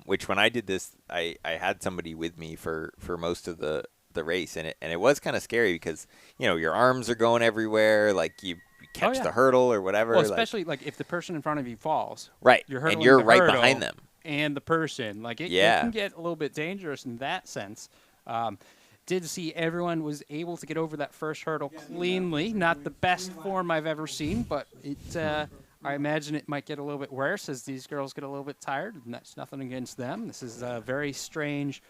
Which when I did this, I had somebody with me for most of the race, and it was kind of scary because your arms are going everywhere, like you catch yeah. the hurdle or whatever. Well, like- especially like if the person in front of you falls, right, you're and hurdling you're the right hurdle behind them. and the person. Like it Yeah. can get a little bit dangerous in that sense. Did see everyone was able to get over that first hurdle cleanly. Not the best form I've ever seen, but it. I imagine it might get a little bit worse as these girls get a little bit tired, and that's nothing against them. This is a very strange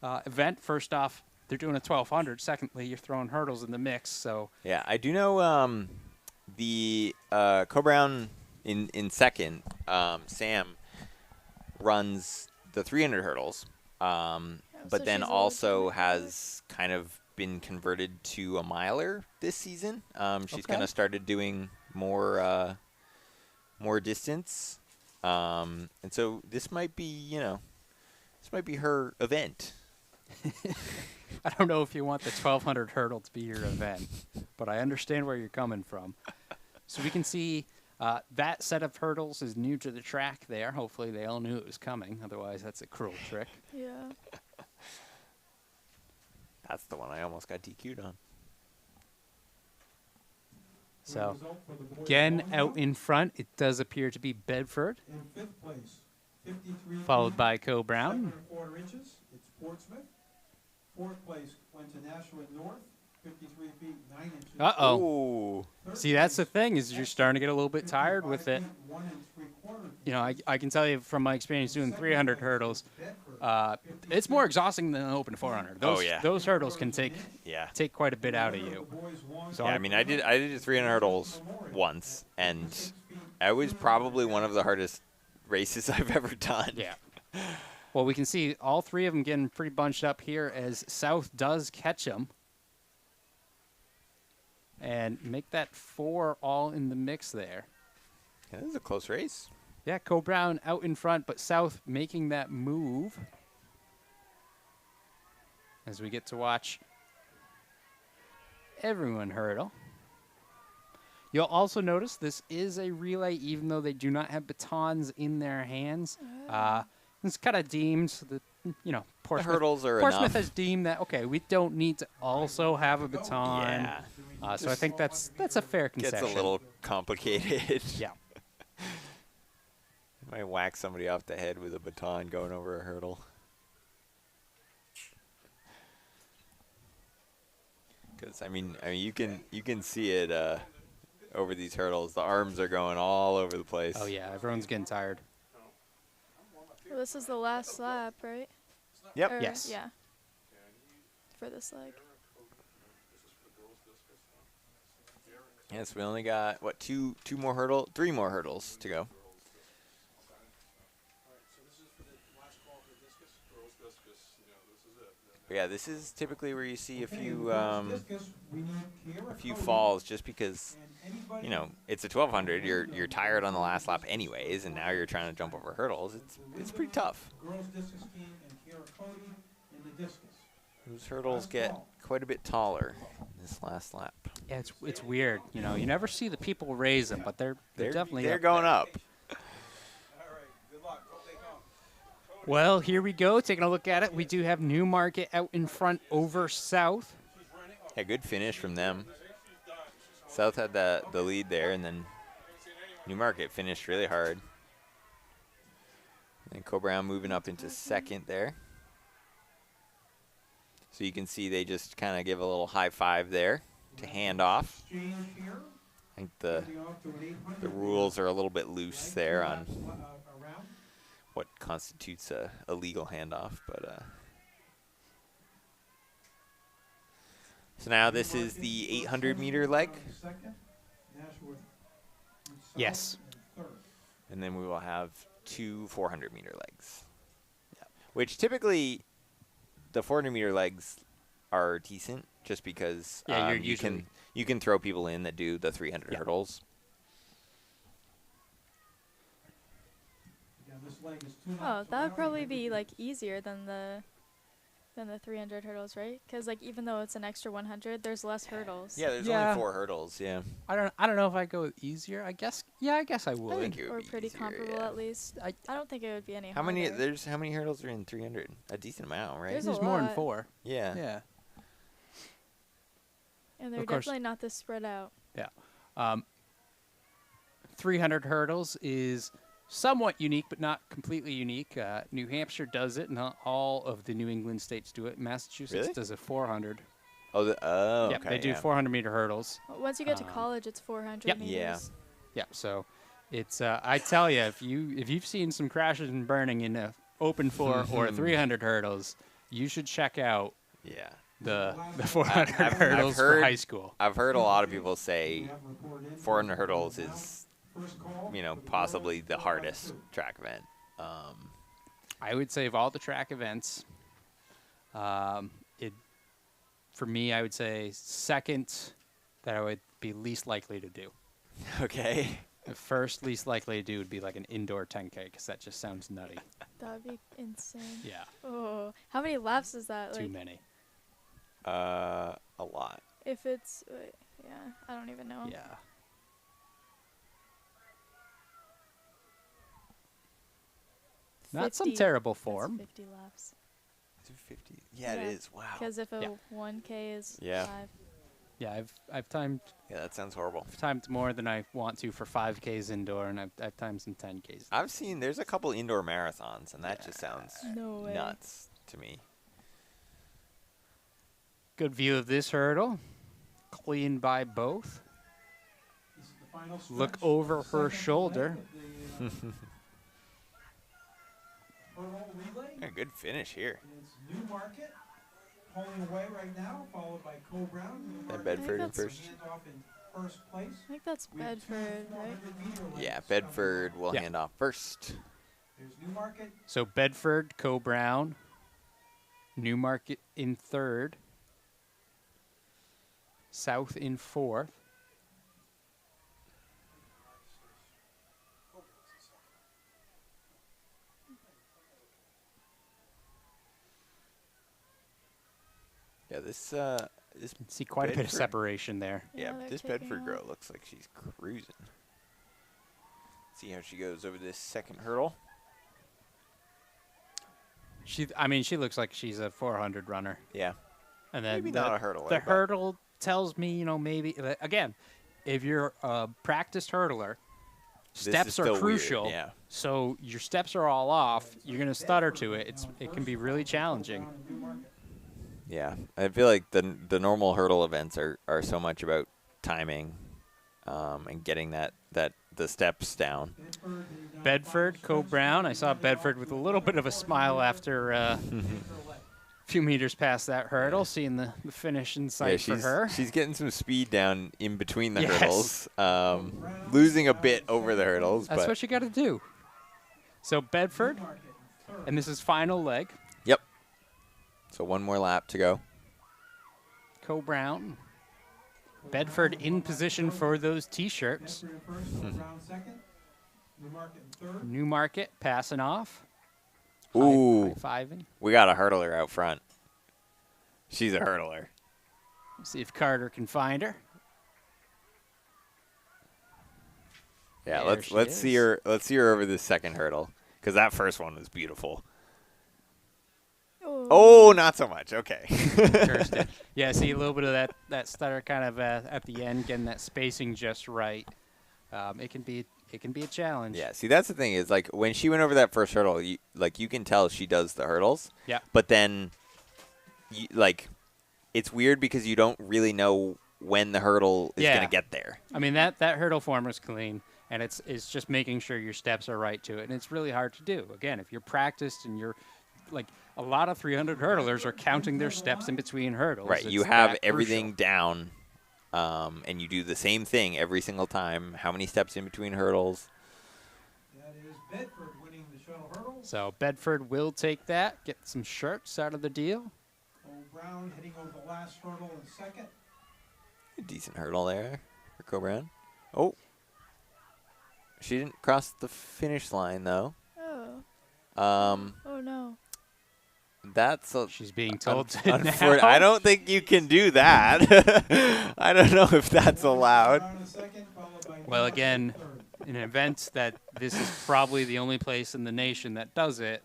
event. First off, they're doing a 1200. Secondly, you're throwing hurdles in the mix, so Yeah, I do know the Co-Brown in second, Sam runs the 300 hurdles, so but then she's a also little has kind of been converted to a miler this season. She's Okay. kind of started doing more distance, and so this might be her event. I don't know if you want the 1200 hurdle to be your event, but I understand where you're coming from. So we can see that set of hurdles is new to the track there. Hopefully they all knew it was coming. Otherwise, that's a cruel trick. Yeah. That's the one I almost got DQ'd on. So Result for the boys again, long out jump. in front, it does appear to be Bedford, In fifth place, 53 followed feet, by Co-Brown. 7¼ inches. It's Portsmouth. Fourth place went to Nashua North, 53 feet 9 inches. Uh-oh. Ooh. Third See, that's the place, thing, is you're starting to get a little bit tired with 55 it. feet, 1 3/4 You know, I can tell you from my experience doing 300 hurdles, Bedford, it's more exhausting than an open 400. Those, yeah. Those hurdles can take Yeah. quite a bit out of you. So Yeah, I mean, I did the 300 hurdles once, and that was probably one of the hardest races I've ever done. Yeah. Well, we can see all three of them getting pretty bunched up here as South does catch them. And make that 4 all in the mix there. Yeah, this is a close race. Yeah, Co-Brown out in front, but South making that move. As we get to watch everyone hurdle. You'll also notice this is a relay, even though they do not have batons in their hands. It's kind of deemed that, The Portsmouth, hurdles are Portsmouth enough. has deemed that, okay, we don't need to also have a baton. Yeah. So I think that's a fair concession. Gets a little complicated. Yeah. Might whack somebody off the head with a baton going over a hurdle. Because I mean you can see it over these hurdles. The arms are going all over the place. Oh, yeah, everyone's getting tired. Well, this is the last lap, right? Yep. Or- Yes. Yeah. For this leg. Yes, we only got three more hurdles to go. But yeah, this is typically where you see a few falls, just because it's a 1200. You're tired on the last lap anyways, and now you're trying to jump over hurdles. It's pretty tough. Girls discus team and Kara Cody in the discus. Those hurdles get quite a bit taller this last lap. Yeah, it's weird. You never see the people raise them, but they're definitely they're up going there. up. Well, here we go. Taking a look at it, we do have Newmarket out in front over South. Yeah, good finish from them. South had the lead there, and then Newmarket finished really hard. And Co-Brown moving up into second there. So you can see they just kind of give a little high five there to hand off. Exchange here. I think the Moving off to an 800 rules are a little bit loose there on around. what constitutes a legal handoff, but so now this is the 800-meter leg, Second, Nashua in Yes. south and third. and then we will have 2 400-meter legs. Which typically the 400-meter legs are decent. just because Yeah, you're you can throw people in that do the 300 hurdles. Again, this leg is 2 Oh, laps that would around, probably and be everything- like easier than the 300 hurdles, right? Because like even though it's an extra 100, there's less hurdles. Yeah, there's Yeah. only 4 hurdles. Yeah, I don't know if I go with easier. I guess I I would. think it would Or be pretty easier, comparable yeah. at least. I- I don't think it would be any How harder. many hurdles are in 300? A decent amount, right? There's There's a more than lot. 4. Yeah. Yeah. And they're Of course. definitely not this spread out. 300 hurdles is somewhat unique, but not completely unique. New Hampshire does it. Not all of the New England states do it. Massachusetts Really? does a 400. Oh, Yep, okay. they do yeah. 400-meter hurdles. Once you get to Um, college, it's 400 yep. meters. Yeah. Yeah, so it's I tell you, if you've seen some crashes and burning in a open 4 or 300 hurdles, you should check out Yeah. the 400 I've hurdles for heard- high school. I've heard a lot of people say We have report in. 400 hurdles is, First call you know, for the possibly girls, the 4 hardest laps, track event. I would say of all the track events, it for me, I would say second that I would be least likely to do. Okay. The first least likely to do would be like an indoor 10K because that just sounds nutty. That would be insane. Yeah, Oh, how many laps is that? too Like, many. A lot. if it's, yeah, I don't even know. Yeah. Not some 50 terrible that's form. 50 laps. 250. Yeah, Yeah. it is. Wow. Because if a Yeah. 1K is Yeah. 5. Yeah, I've timed Yeah, that sounds horrible. more than I want to for 5Ks indoor, and I've timed some 10Ks. I've seen there's a couple indoor marathons, and that just sounds No way. nuts to me. Good view of this hurdle. Clean by both. This is the final Look stretch, over her second shoulder. leg of the, hurdle relay. Yeah, good finish here. It's Newmarket pulling away right now, followed by Cole Brown. Newmarket Bedford in will first. hand off in first place. I think that's We have two Bedford, right? 400-meter legs Yeah, coming Bedford up. will Yeah. hand off first. There's Newmarket. So Bedford, Co-Brown, Newmarket in third, South in fourth. Yeah, this See quite a bit of Bedford. separation there. Yeah, yeah, they're this taking Bedford off. girl looks like she's cruising. See how she goes over this second hurdle. She looks like she's a 400 runner. Yeah, And then maybe the, not a hurdler. the but hurdle tells me, maybe again, if you're a practiced hurdler, this is steps are still weird, crucial. Yeah, So your steps are all off. You're gonna stutter to it. It can be really challenging. Brown and Newmarket. yeah. I feel like the normal hurdle events are so much about timing, and getting the steps down. Bedford, now Bedford, final Co-Brown. I stretch. saw Bedford with a little bit of a smile after a few meters past that hurdle, seeing the finish in sight for her. she's getting some speed down in between the Yes. hurdles, losing a bit over the hurdles, That's but what you got to do. So Bedford, Newmarket in third. and this is final leg. yep. So one more lap to go. Co-Brown. Bedford in position for those T-shirts. Bedford in first, Cole Brown second. Newmarket in third. Newmarket passing off. Ooh, High-fiving. we got a hurdler out front. She's a hurdler. See if Carter can find her. Yeah, There let's she let's see is. her over this second hurdle because that first one was beautiful. Oh, not so much. Okay. Kirsten. Yeah, see a little bit of that stutter kind of at the end, getting that spacing just right. It can be a challenge. Yeah. See, that's the thing is like when she went over that first hurdle, you can tell she does the hurdles. Yeah. But then, it's weird because you don't really know when the hurdle is Yeah. gonna get there. I mean that hurdle form was clean, and it's just making sure your steps are right to it, and it's really hard to do. Again, if you're practiced and you're like a lot of 300 hurdlers are counting their steps in between hurdles. Right. It's You have that everything crucial. down, and you do the same thing every single time. How many steps in between hurdles? That is Bedford winning the shuttle hurdle. So Bedford will take that, get some shirts out of the deal. Cole Brown heading over the last hurdle in second. Decent hurdle there for Co Brown. Oh. She didn't cross the finish line, though. Oh no. That's a, She's being told to unfortunate. now. I don't think you can do that. I don't know if that's allowed. Brown in second, followed by Well, Newmarket in again, third. in an event that this is probably the only place in the nation that does it,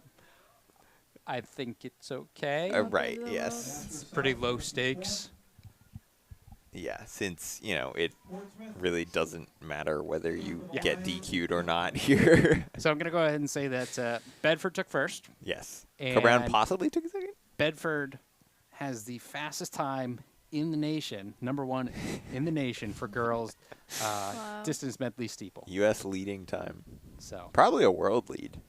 I think it's okay. Right, yes. It's pretty low stakes. Yeah, since, you know, it Portsmouth, really doesn't matter whether you Yeah. get DQ'd or not here. So I'm going to go ahead and say that Bedford took first. Yes. Co Brown And possibly took a second? Bedford has the fastest time in the nation, #1 in the nation for girls Wow. distance medley steeple. U.S. leading time. So Probably a world lead.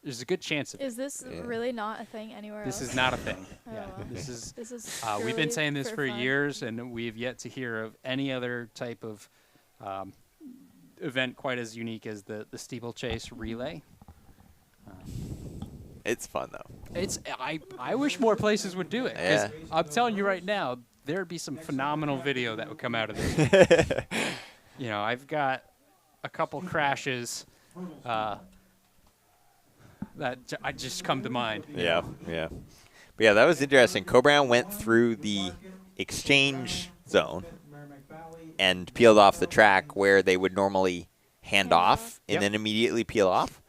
there's a good chance of it. Is this Yeah. really not a thing anywhere This else? is not a thing. Oh, Yeah, wow. this is. This is. We've been purely saying this for fun. years, and we've yet to hear of any other type of event quite as unique as the steeplechase relay. It's fun, though. It's I wish more places would do it. 'Cause Yeah. I'm telling you right now, there'd be some phenomenal video that would come out of this. You know, I've got a couple crashes that I just come to mind. Yeah, yeah. But yeah, that was interesting. Co Brown went through the exchange zone Merrimack Valley, and peeled off the track where they would normally hand off and Yep. then immediately peel off.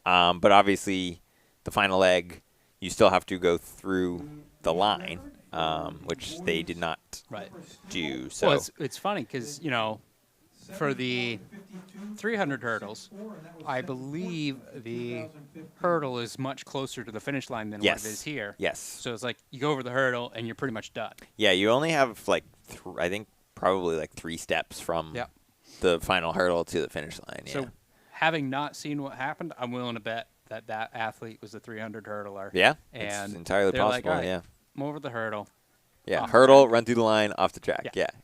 But obviously, the final leg, you still have to go through the line, which they did not Right. do. So Well, it's funny because, you know, for the 300 hurdles, I believe the hurdle is much closer to the finish line than yes, what it is here. yes, So it's like you go over the hurdle and you're pretty much done. yeah. You only have like I think probably like 3 steps from Yep. the final hurdle to the finish line. Yeah, So having not seen what happened, I'm willing to bet that that athlete was a 300 hurdler. yeah, And it's entirely they're like, possible. "All right, Yeah, I'm over the hurdle. yeah. off the Hurdle, run through the line, off the track. Yeah. Yeah,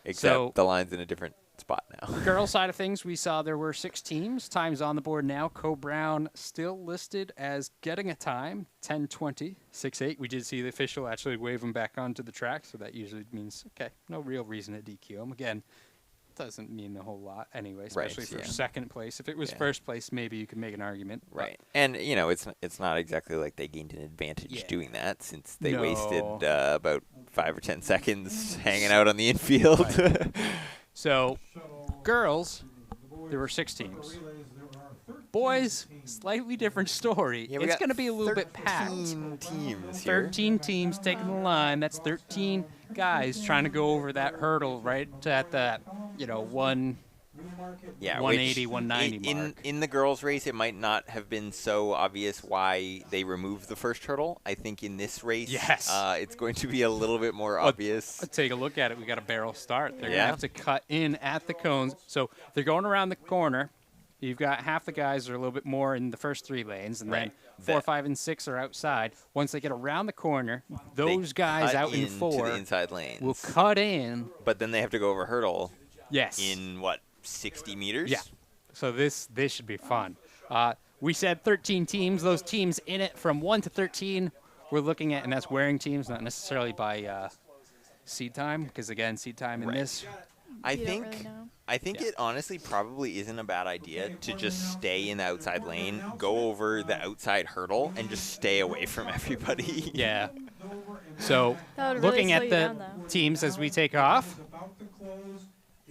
except So- the line's in a different spot now. Girls side of things, we saw there were 6 teams. Times on the board now. Co Brown still listed as getting a time, 10:20, 6:8. We did see the official actually wave him back onto the track, so that usually means, okay, no real reason to DQ him. Again, doesn't mean a whole lot anyway, especially for yeah. second place. If it was Yeah. first place, maybe you could make an argument. but Right, and you know it's not exactly like they gained an advantage Yeah. doing that since they No. wasted about 5 or 10 seconds hanging out on the infield. So, girls, there were 6 teams. Boys, slightly different story. Yeah, we It's got going to be a little bit 13 packed. teams here. 13 teams taking the line. That's 13 guys trying to go over that hurdle right at that, you know, Yeah, 180, which 190 in, mark. in the girls' race, it might not have been so obvious why they removed the first hurdle. I think in this race, Yes. it's going to be a little bit more obvious. Take a look at it. We got a barrel start. They're going to Yeah. have to cut in at the cones. So they're going around the corner. You've got half the guys are a little bit more in the first 3 lanes, and Right. then 4, That- 5, and 6 are outside. Once they get around the corner, They those guys cut out in into 4 the inside lanes, will cut in. but then they have to go over hurdle Yes. in what 60 meters. Yeah. So this should be fun. We said 13 teams. Those teams in it from 1 to 13 we're looking at, and that's wearing teams, not necessarily by seed time, because again, seed time in Right. this. I You don't think really know. I think Yeah. it honestly probably isn't a bad idea to just stay in the outside lane, go over the outside hurdle, and just stay away from everybody. Yeah. So That would really looking slow at you the down, though. teams as we take off,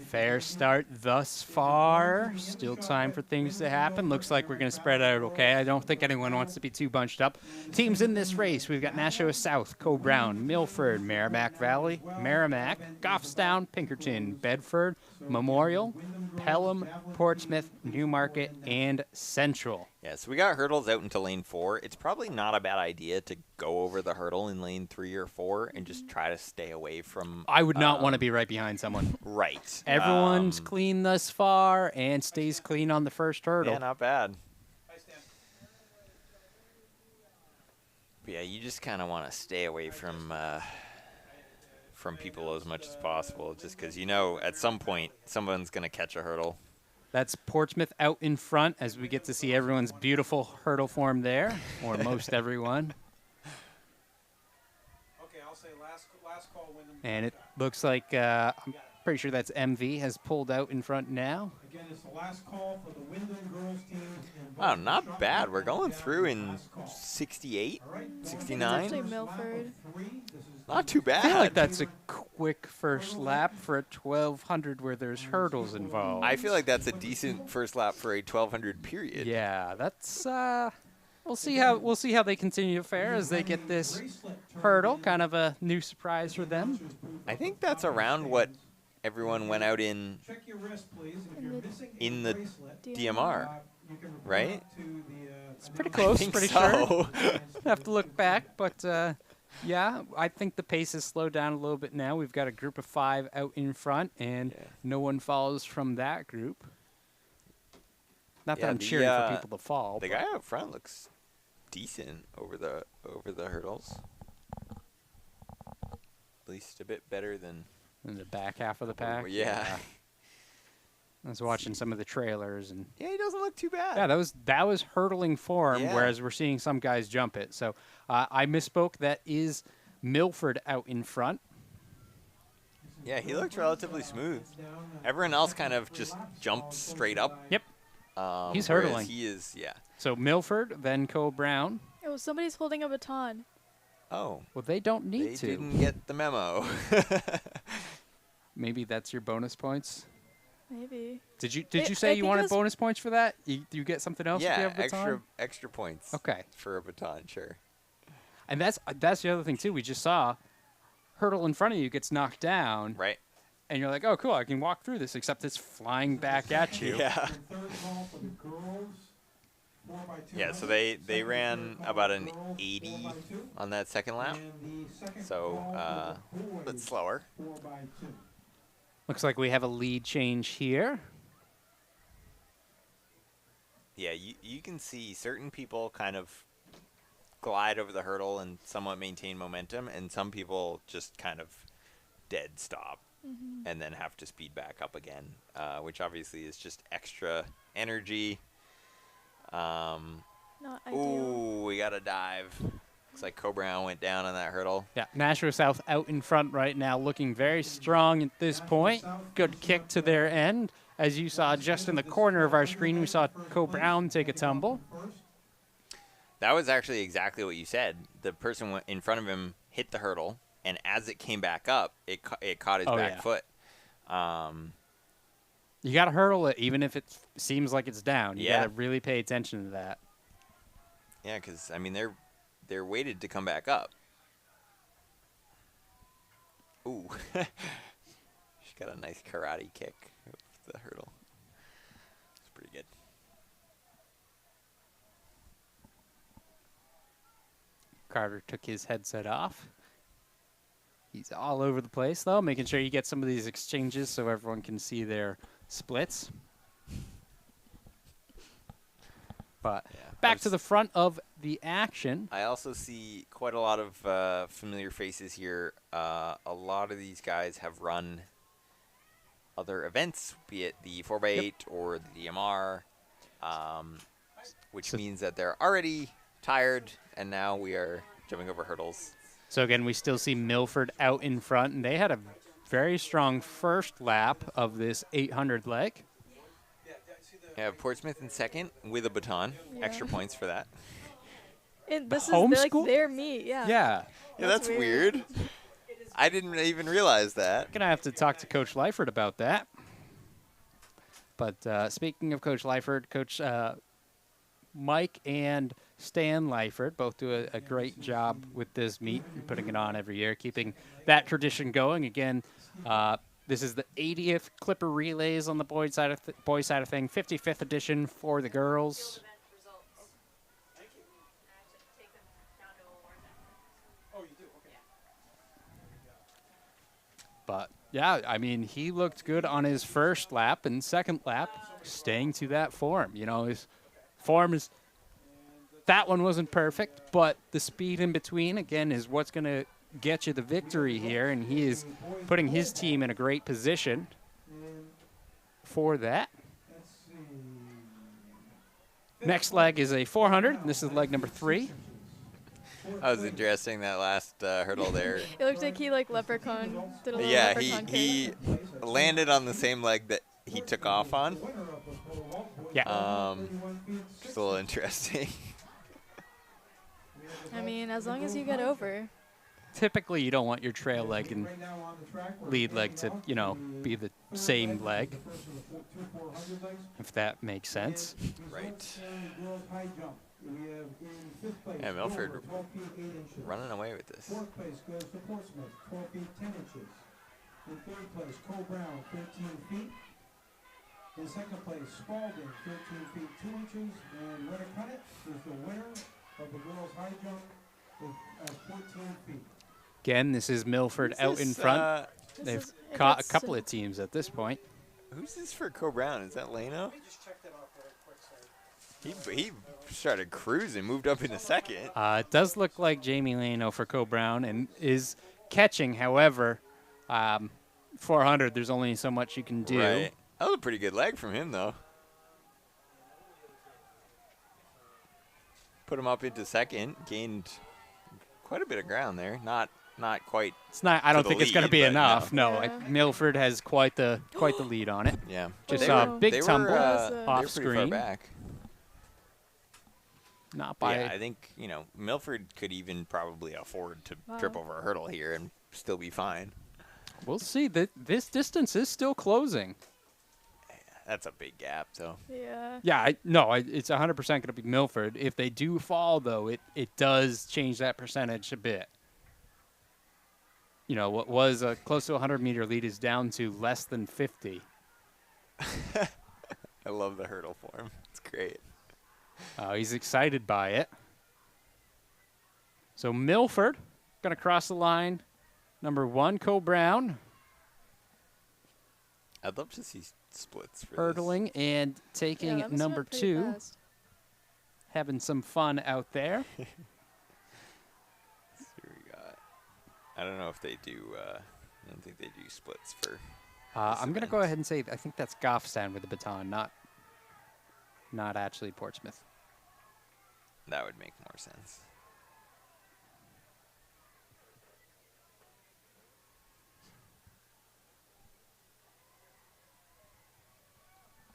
fair start thus far. Still time for things to happen. Looks like we're going to spread out okay. I don't think anyone wants to be too bunched up. Teams in this race, we've got Nashua South, Co Brown, Milford, Merrimack Valley, Merrimack, Goffstown, Pinkerton, Bedford, Memorial, Pelham, Portsmouth, Newmarket, and Central. Yeah, so we got hurdles out into lane 4. It's probably not a bad idea to go over the hurdle in lane 3 or 4 and just try to stay away from. I would not want to be right behind someone. Right. Everyone's clean thus far and stays clean on the first hurdle. Yeah, not bad. But yeah, you just kind of want to stay away from people as much as possible, just because you know at some point someone's gonna catch a hurdle. That's Portsmouth out in front as we get to see everyone's beautiful hurdle form there, or most everyone. And it looks like I'm pretty sure that's MV has pulled out in front now. Again, it's the last call for the Wyndham girls team. in Oh, both not shuttle bad. We're and going down through to in last call. 68, All right, It's 69. actually first lap of Milford. 3. This is Not the too I bad. feel like that's a quick first lap for a 1200 where there's hurdles involved. I feel like that's a decent first lap for a 1200 period. Yeah, that's we'll see how they continue to fare as they get this hurdle, kind of a new surprise for them. I think that's around what everyone went out in Check your wrist, please. And if you're missing a in the bracelet, DMR, you can report right? to the, It's pretty I close, think pretty so. sure. Have to look back, but yeah, I think the pace has slowed down a little bit now. We've got a group of 5 out in front, and Yeah. no one follows from that group. Not Yeah, that I'm the, cheering for people to fall. The but- guy out front looks decent over the hurdles. At least a bit better than in the back half of the pack. yeah. I was watching some of the trailers, and Yeah, he doesn't look too bad. yeah, that was hurdling form, Yeah. whereas we're seeing some guys jump it. So I misspoke. That is Milford out in front. Yeah, he looked relatively smooth. Everyone else kind of just jumped straight up. Yep. He's whereas hurdling. He is, yeah. So Milford, then Cole Brown. Oh, somebody's holding a baton. Oh, Well, they don't need they to. didn't get the memo. Maybe that's your bonus points. Maybe. Did you I say you think wanted it was- bonus points for that? You get something else if you yeah, have a baton? extra points. Okay. For a baton, sure. And that's the other thing too. We just saw hurdle in front of you gets knocked down, Right. and you're like, oh, cool, I can walk through this. Except it's flying back at you. Yeah. third call for the girls. 4x200. Yeah, so they Second ran and third call about for an girls, 80 4x2. on that second lap. And the second So, call for a the bit boys, slower. 4x2. Looks like we have a lead change here. Yeah, you can see certain people kind of glide over the hurdle and somewhat maintain momentum, and some people just kind of dead stop and then have to speed back up again, which obviously is just extra energy. Not ideal. Ooh, we got a dive. Looks like Cobrown went down on that hurdle. Yeah, Nashua South out in front right now, looking very strong at this point. Good kick to their end. As you saw just in the corner of our screen, we saw Cole Brown take a tumble. That was actually exactly what you said. The person went in front of him hit the hurdle, and as it came back up, it caught his back yeah. foot. You got to hurdle it, even if it seems like it's down. You Yeah. got to really pay attention to that. Yeah, because I mean they're weighted to come back up. Ooh, she got a nice karate kick of the hurdle. It's pretty good. Carter took his headset off. He's all over the place, though, making sure you get some of these exchanges so everyone can see their splits. But Yeah, back to the front of the action. I also see quite a lot of familiar faces here. A lot of these guys have run other events, be it the 4x8 or the DMR, which means that they're already tired, and now we are jumping over hurdles. So, again, we still see Milford out in front, and they had a very strong first lap of this 800 leg. We have Portsmouth in second with a baton. Yeah. Extra points for that. And this is homeschool? like their meet, yeah. Yeah. Yeah, That's that's weird. I didn't even realize that. Going to have to talk to Coach Lyford about that. But speaking of Coach Lyford, Coach Mike and Stan Lyford both do a great job with this meet, putting it on every year, keeping that tradition going. Again, this is the 80th Clipper Relays on the boys side of thing, 55th edition for the girls. But, yeah, I mean, he looked good on his first lap and second lap, staying to that form. You know, his form is – that one wasn't perfect, but the speed in between, again, is what's going to get you the victory here, and he is putting his team in a great position for that. Let's see. Next leg is a 400. This is leg number 3. That was interesting, that last hurdle there. It looked like he like leprechaun did a little Yeah, leprechaun he kick. landed on the same leg that he took off on. Yeah. Just a little interesting. I mean, as long as you get over. Typically, you don't want your trail leg and lead leg to, you know, be the same leg, if that makes sense. Right. Yeah, Milford running away with this. Fourth place goes to Portsmouth, 12 feet 10 inches. In third place, Cole Brown, 13 feet. In second place, Spalding, 13 feet 2 inches. And Winnicott is the winner of the girls' high jump with 14 feet. Again, this is Milford out in front. They've caught a couple of teams at this point. Who's this for Co Brown? Is that Leno? He started cruising, moved up in a second. It does look like Jamie Lano for Co Brown and is catching. However, 400, there's only so much you can do. Right. That was a pretty good leg from him, though. Put him up into second, gained quite a bit of ground there. Not quite. It's not. I don't the think it's going to lead, be but enough. no. No, Yeah. Milford has quite the lead on it. Yeah. Just They saw were- a big they were, tumble they off were pretty screen. far back. Not by. Yeah, I think, Milford could even probably afford to trip over a hurdle here and still be fine. We'll see. This distance is still closing. That's a big gap, though. Yeah. Yeah, it's 100% going to be Milford. If they do fall, though, it does change that percentage a bit. You know, what was a close to 100-meter lead is down to less than 50. I love the hurdle for him. It's great. He's excited by it. So Milford going to cross the line. Number 1, Co Brown, I'd love to see splits for hurdling and Yeah, taking that must number have been pretty 2, fast. having some fun out there. this. Let's see what we got. I don't know if they do. I don't think they do splits for. I'm going to go ahead and say I think that's Goffstown with the baton, not actually Portsmouth. That would make more sense.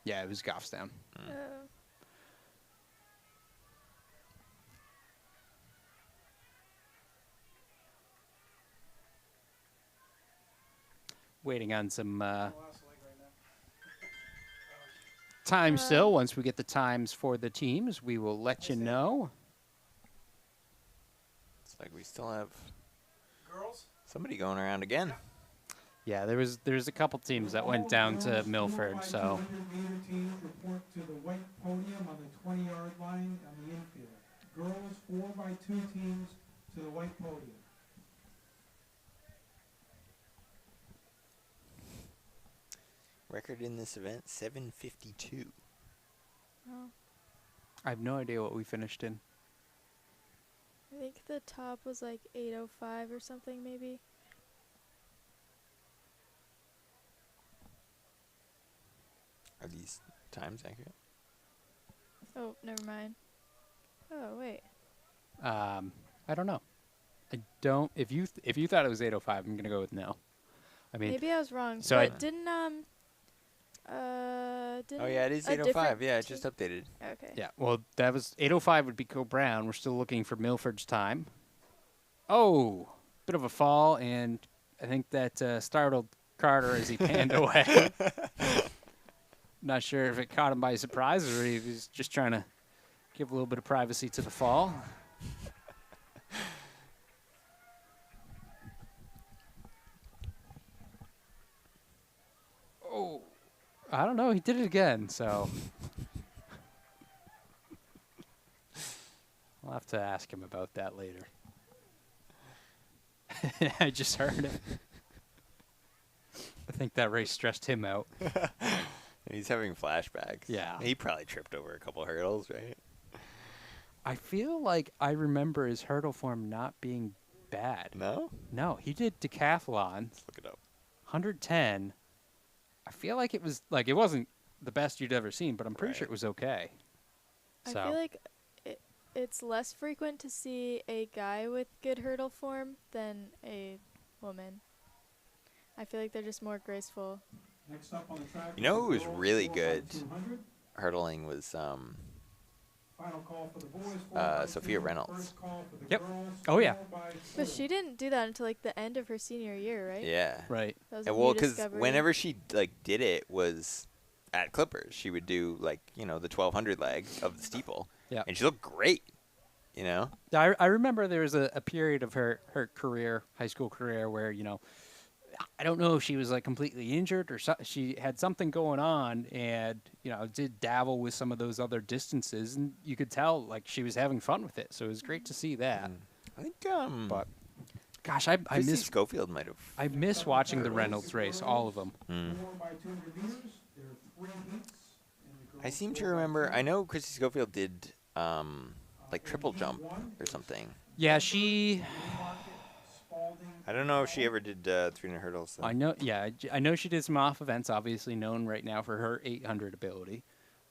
Yeah, it was Goffstown. Waiting on some time still. Once we get the times for the teams, we will let you know. It's like we still have Girls? somebody going around again. Yeah, there's a couple teams that went down to Milford, so 200-meter teams report to the white podium on the 20-yard line on the infield. Girls 4x2 teams to the white podium. Record in this event 7:52. Oh, I have no idea what we finished in. I think the top was like 8:05 or something, maybe. Are these times accurate? Oh, never mind. Oh, wait. I don't know. I don't. If you thought it was 8:05, I'm gonna go with no. I mean, Maybe I was wrong. so but I- didn't Oh yeah, it is a 8:05. different Yeah, it team- just updated. Okay. yeah. Well, that was 8:05 would be Co Brown. We're still looking for Milford's time. Oh, bit of a fall, and I think that startled Carter as he panned away. Not sure if it caught him by surprise or he was just trying to give a little bit of privacy to the fall. Oh, I don't know. He did it again, so I'll have to ask him about that later. I just heard it. I think that race stressed him out. He's having flashbacks. Yeah. He probably tripped over a couple hurdles, right? I feel like I remember his hurdle form not being bad. No? No, he did decathlon, Let's look it up. 110. I feel like it was like it wasn't the best you'd ever seen, but I'm pretty sure Right. it was okay. I So feel like it's less frequent to see a guy with good hurdle form than a woman. I feel like they're just more graceful. Next up on the track You know is who the was girls really 4x200. good hurdling was Final call for the boys, 4x2. Sophia Reynolds. First call for the Yep. girls, Oh, yeah. 4x4. But she didn't do that until like the end of her senior year, right? Yeah. Right. That was And a well, new because discovery. whenever she like did it was at Clippers, she would do like the 1200 leg of the steeple. Yeah. And she looked great. You know. I remember there was a period of her career, high school career, where, I don't know if she was like completely injured or she had something going on and, did dabble with some of those other distances. And you could tell like she was having fun with it. So it was great to see that. I think But gosh, I Chrissy miss Schofield might have. I miss watching the Reynolds race, all of them. 4x200 meters. There are 3 heats. in the I girls seem to 4x200. remember. I know Chrissy Schofield did like triple jump or something. Yeah, she. I don't know if she ever did 300 hurdles. So. I know. Yeah, I know she did some off events. Obviously known right now for her 800 ability.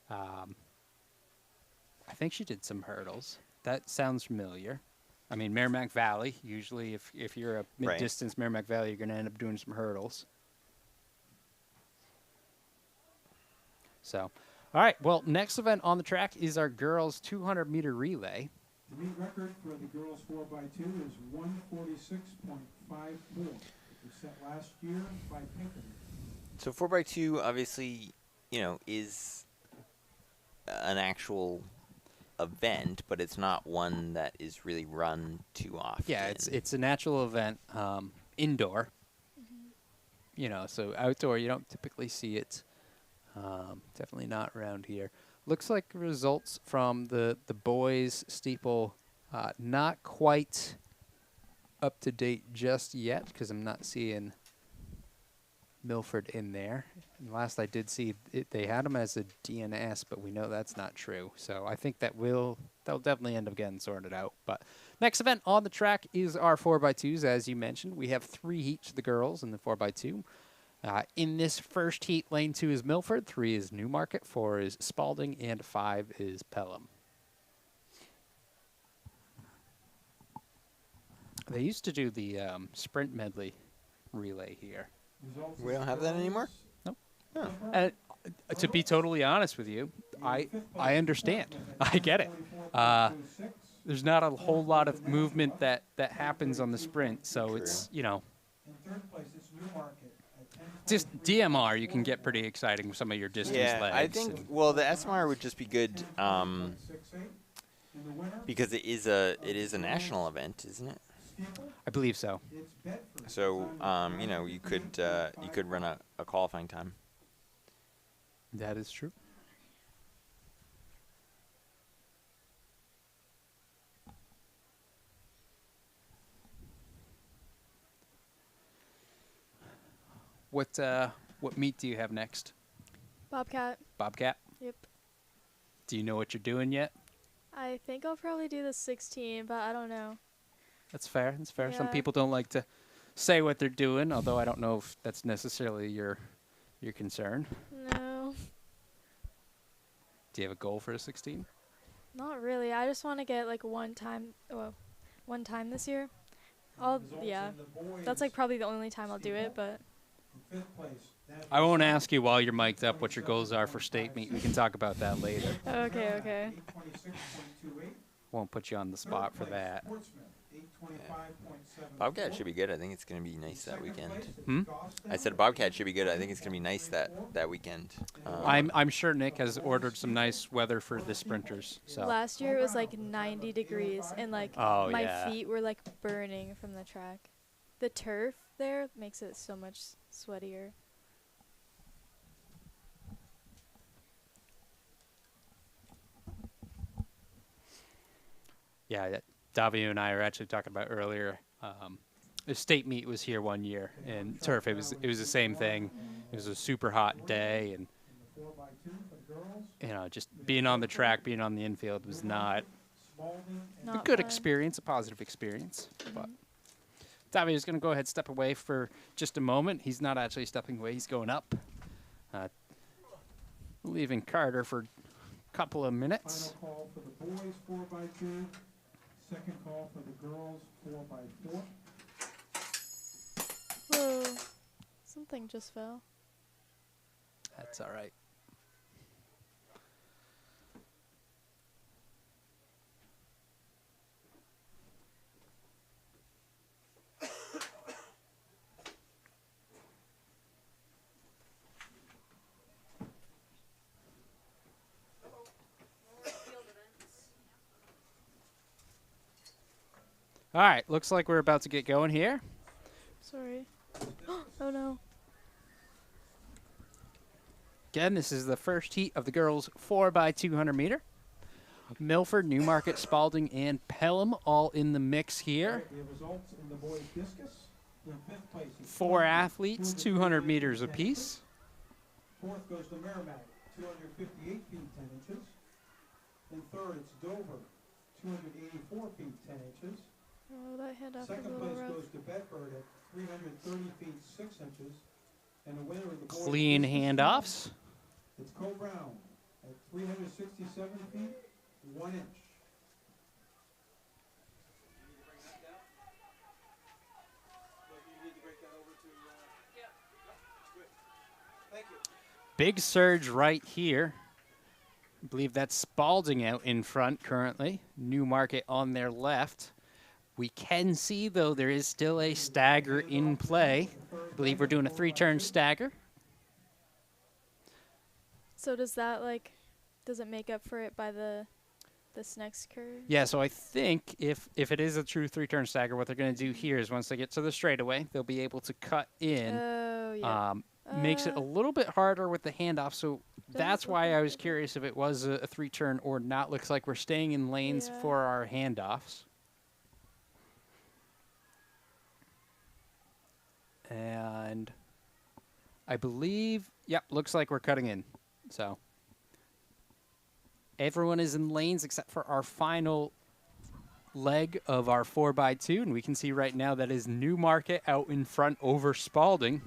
I think she did some hurdles. That sounds familiar. I mean, Merrimack Valley. Usually, if you're a mid-distance Merrimack Valley, you're going to end up doing some hurdles. So, all right. Well, next event on the track is our girls' 200-meter relay. The meet record for the girls 4x2 is 146.54. It was set last year by Pinkerton. So 4x2 obviously, is an actual event, but it's not one that is really run too often. Yeah, it's a natural event, indoor. So outdoor you don't typically see it. Definitely not around here. Looks like results from the boys steeple, not quite up to date just yet because I'm not seeing Milford in there. And last I did see it, they had him as a DNS, but we know that's not true. So I think that'll definitely end up getting sorted out. But next event on the track is our 4x2s, as you mentioned. We have 3 heats for the girls in the 4x2. In this first heat, lane 2 is Milford, 3 is Newmarket, 4 is Spalding, and 5 is Pelham. They used to do the sprint medley relay here. We don't have that anymore? Nope. Oh. To be totally honest with you, I understand. I get it. There's not a whole lot of movement that happens on the sprint, so it's, In third place, it's Newmarket at 10. just DMR, you can get pretty exciting with some of your distance Yeah, legs. I think, and- well, the SMR would just be good 68. And the winner, because it is a national event, isn't it? Steeple, I believe so. it's Bedford. So, you could run a qualifying time. That is true. What meet do you have next? Bobcat. Bobcat? Yep. Do you know what you're doing yet? I think I'll probably do the 16, but I don't know. That's fair. That's fair. Some Yeah. people don't like to say what they're doing, although I don't know if that's necessarily your concern. No, Do you have a goal for a 16? not really. I just want to get like one time this year. Yeah, that's like probably the only time I'll do it, but In fifth place, that's I won't ask you while you're mic'd up what your goals are for state meet. We can talk about that later. okay. 826.28. Won't put you on the spot for that. Portsmouth, 825.74. Bobcat should be good. I think it's going to be nice that weekend. Hmm? I said Bobcat should be good. I think it's going to be nice that weekend. I'm sure Nick has ordered some nice weather for the sprinters. So Last year it was like 90 degrees and like Oh, my yeah. feet were like burning from the track. The turf there makes it so much sweatier. yeah, Davio and I were actually talking about earlier. The state meet was here one year, and turf. It was the same thing. It was a super hot day, and 4x2 for girls. just being on the track, being on the infield was not Spalding and Not a good fun. experience, a positive experience. But Davio is going to go ahead and step away for just a moment. He's not actually stepping away; he's going up, leaving Carter for couple of minutes. Final call for the boys 4x2. Second call for the girls 4x4. Whoa. Something just fell. That's all right. All right, looks like we're about to get going here. Sorry. Oh no. Again, this is the first heat of the girls 4x200 meter. Milford, Newmarket, Spalding, and Pelham all in the mix here. We have results in the boys discus. In fifth place is 4 athletes, 200 meters apiece. Fourth goes to Merrimack, 258 feet 10 inches. In third, it's Dover, 284 feet 10 inches. Oh, that handoff is a Second little place rough. goes to Bedford at 330 feet 6 inches. And the winner of the boys Clean discus handoffs. it's Cole Brown at 367 feet 1 inch. Big surge right here. I believe that's Spalding out in front currently. Newmarket on their left. We can see, though, there is still a stagger in play. I believe we're doing a 3-turn stagger. So does that does it make up for it by this next curve? Yeah, so I think if it is a true 3-turn stagger, what they're going to do here is once they get to the straightaway, they'll be able to cut in. Oh yeah. Makes it a little bit harder with the handoff, so that's look why like I was it. curious if it was a 3-turn or not. Looks like we're staying in lanes Yeah. for our handoffs. And I believe, yep, looks like we're cutting in. So everyone is in lanes except for our final leg of our 4x2, and we can see right now that is Newmarket out in front over Spalding.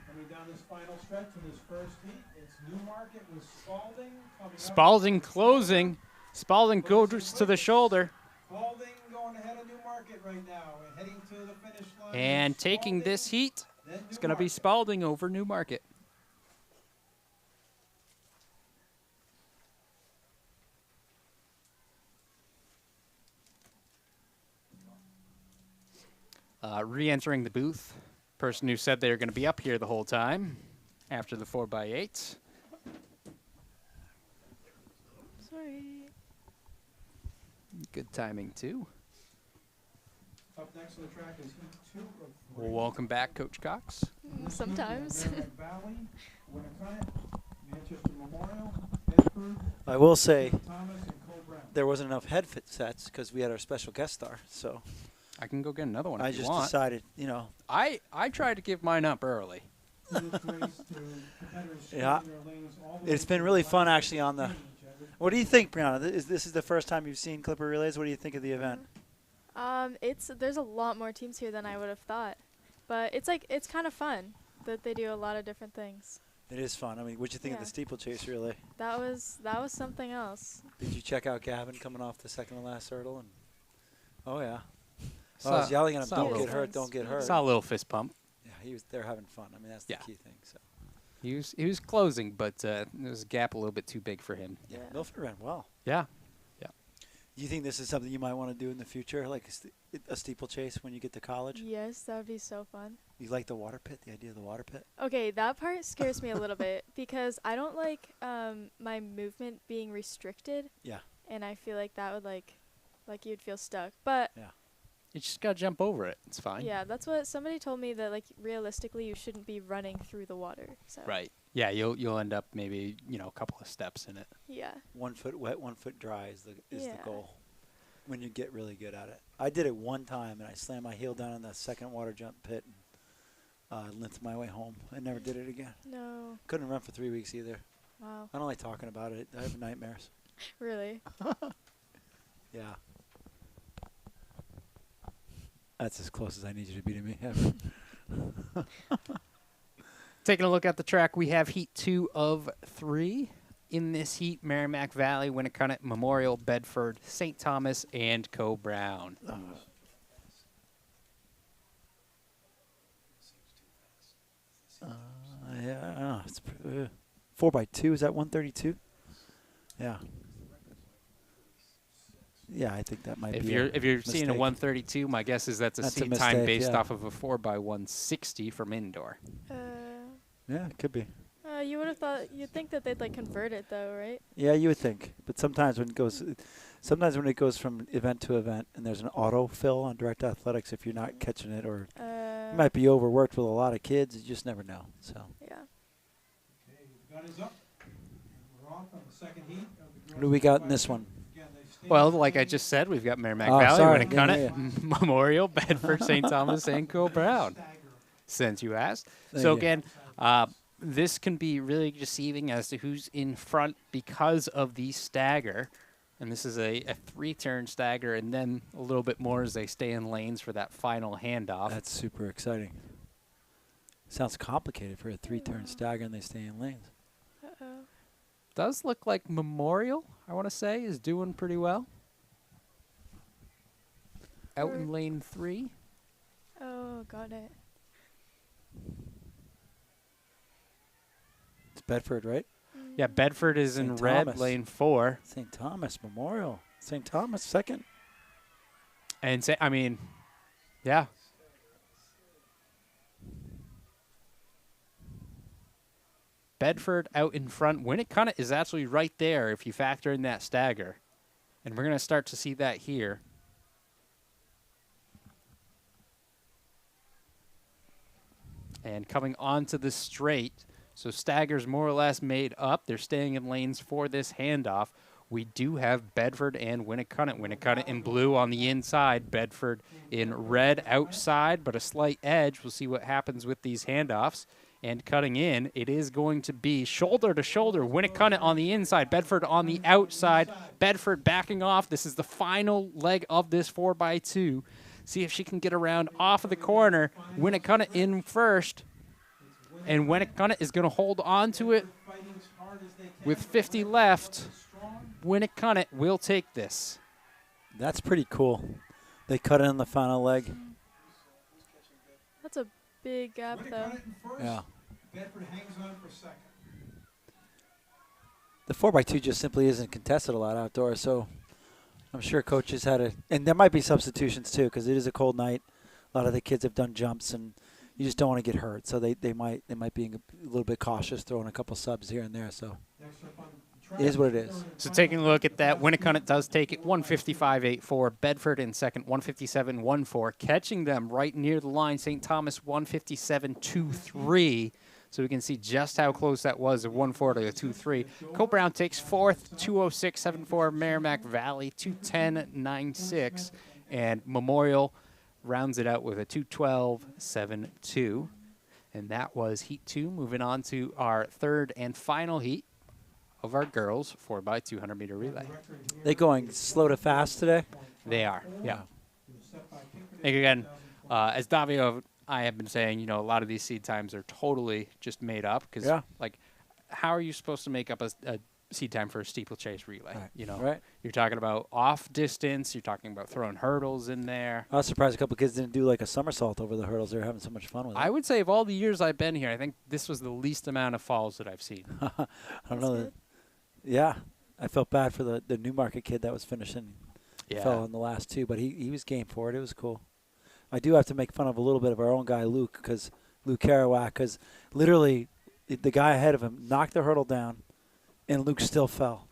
Coming down this final stretch in this first heat, it's Newmarket with Spalding coming up. Spalding closing. Spalding goes to the shoulder. Spalding going ahead of Newmarket right now and heading to the finish line. And is taking this Spalding, heat, then it's going to be Newmarket. Spalding over Newmarket. Re-entering the booth, person who said they were going to be up here the whole time after the 4x8. Sorry. Good timing, too. Up next on the track is heat 2 of 3. Well, welcome back, Coach Cox. Sometimes. Merrimack Valley, Winnicott, Manchester Memorial, Bedford, I will say Thomas, and Cole Brown. there wasn't enough head fit sets because we had our special guest star. So I can go get another one I if you just want. decided, I tried to give mine up early. In this race, the competitors Yeah. swing their lanes all the way it's been to really the fun last actually on the. 15 each other. What do you think, Brianna? This is the first time you've seen Clipper Relays. What do you think of the event? There's a lot more teams here than I would have thought, but it's kind of fun that they do a lot of different things. It is fun. I mean, what'd you think of Yeah. the steeplechase relay? That was something else. Did you check out Gavin coming off the second to last hurdle? And oh yeah, Saw- I was yelling at him, saw a "Don't little- get hurt! Don't get hurt!" Saw a little fist pump. Yeah, they're having fun. I mean, that's the Yeah. key thing. So He was closing, but there was a gap a little bit too big for him. yeah, Yeah. Milford ran well. Yeah. Do you think this is something you might want to do in the future, like a steeplechase when you get to college? Yes, that would be so fun. You like the water pit? The idea of the water pit? Okay, that part scares me a little bit because I don't like my movement being restricted, Yeah. and I feel like that would like you'd feel stuck. But You just gotta jump over it. It's fine. yeah, that's what somebody told me, that like realistically you shouldn't be running through the water. So Right. Yeah, you'll end up maybe a couple of steps in it. yeah. 1 foot wet, 1 foot dry is the Yeah. goal. When you get really good at it. I did it one time and I slammed my heel down in the second water jump pit and limped my way home. I never did it again. No. Couldn't run for 3 weeks either. Wow. I don't like talking about it. I have nightmares. Really? Yeah. That's as close as I need you to be to me ever. Taking a look at the track, we have heat 2 of 3. in this heat, Merrimack Valley, Winnicott, Memorial, Bedford, St. Thomas, and Co-Brown. Yeah, it's 4x2. Is that 132? Yeah. Yeah, I think that might If be. you're seeing a mistake. 132, my guess is that's a That's a seat time mistake, based yeah. off of a 4x160 from indoor. Yeah, it could be. You would have thought, you'd think that they'd like convert it though, right? Yeah, you would think, but sometimes when it goes from event to event, and there's an auto fill on direct athletics, if you're not catching it, or you might be overworked with a lot of kids, you just never know. So. Yeah. Okay, the gun is up. We're off on the second heat. What do we got in this one? Well, like I just said, we've got Merrimack Oh, Valley, sorry. Winnicott, Memorial, Bedford, St. Thomas, and Co-Brown, since you asked. Thank So you. again, this can be really deceiving as to who's in front because of the stagger. And this is a 3-turn stagger, and then a little bit more as they stay in lanes for that final handoff. That's super exciting. Sounds complicated for a 3-turn stagger, and they stay in lanes. Uh-oh. Does look like Memorial, I want to say, is doing pretty well. Out in lane 3. Oh, got it. It's Bedford, right? Yeah, Bedford is in St. red, Thomas. lane 4. St. Thomas Memorial. St. Thomas second. And say, I mean, yeah. Bedford out in front. Winnicott is actually right there if you factor in that stagger. And we're going to start to see that here. And coming onto the straight, so stagger's more or less made up. They're staying in lanes for this handoff. We do have Bedford and Winnicott. Winnicott in blue on the inside, Bedford in red outside, but a slight edge. We'll see what happens with these handoffs. And cutting in, it is going to be shoulder to shoulder. Winnicott on the inside, Bedford on the outside. Bedford backing off. This is the final leg of this 4x2. See if she can get around off of the corner. Winnicott in first. And Winnicott is going to hold on to it with 50 left. Winnicott will take this. That's pretty cool. They cut it in the final leg. That's a big gap though. Yeah. Bedford hangs on for second. The 4x2 just simply isn't contested a lot outdoors, so I'm sure coaches had a, and there might be substitutions too, because it is a cold night. A lot of the kids have done jumps, and you just don't want to get hurt, so they might be a little bit cautious, throwing a couple subs here and there. So it is what it is. So taking a look at that, Winnicott does take it 155.84. Bedford in second, 157.14. Catching them right near the line, St. Thomas 157.23. So we can see just how close that was, a 140 to 2-3. Co-Brown takes fourth, 206.74. Merrimack Valley, 210.96. And Memorial rounds it out with a 212.72. And that was Heat 2. Moving on to our third and final heat of our girls 4x200 meter relay. They going slow to fast today? They are, yeah. And again, as Davio I have been saying, you know, a lot of these seed times are totally just made up because, like, how are you supposed to make up a seed time for a steeplechase relay? Right. You know, Right. You're talking about off distance. You're talking about throwing hurdles in there. I was surprised a couple kids didn't do like a somersault over the hurdles. They were having so much fun with it. I would say of all the years I've been here, I think this was the least amount of falls that I've seen. I don't know. That, yeah, I felt bad for the Newmarket kid that was finishing. Yeah. Fell in the last two, but he was game for it. It was cool. I do have to make fun of a little bit of our own guy, Luke Kerouac, because literally the guy ahead of him knocked the hurdle down, and Luke still fell.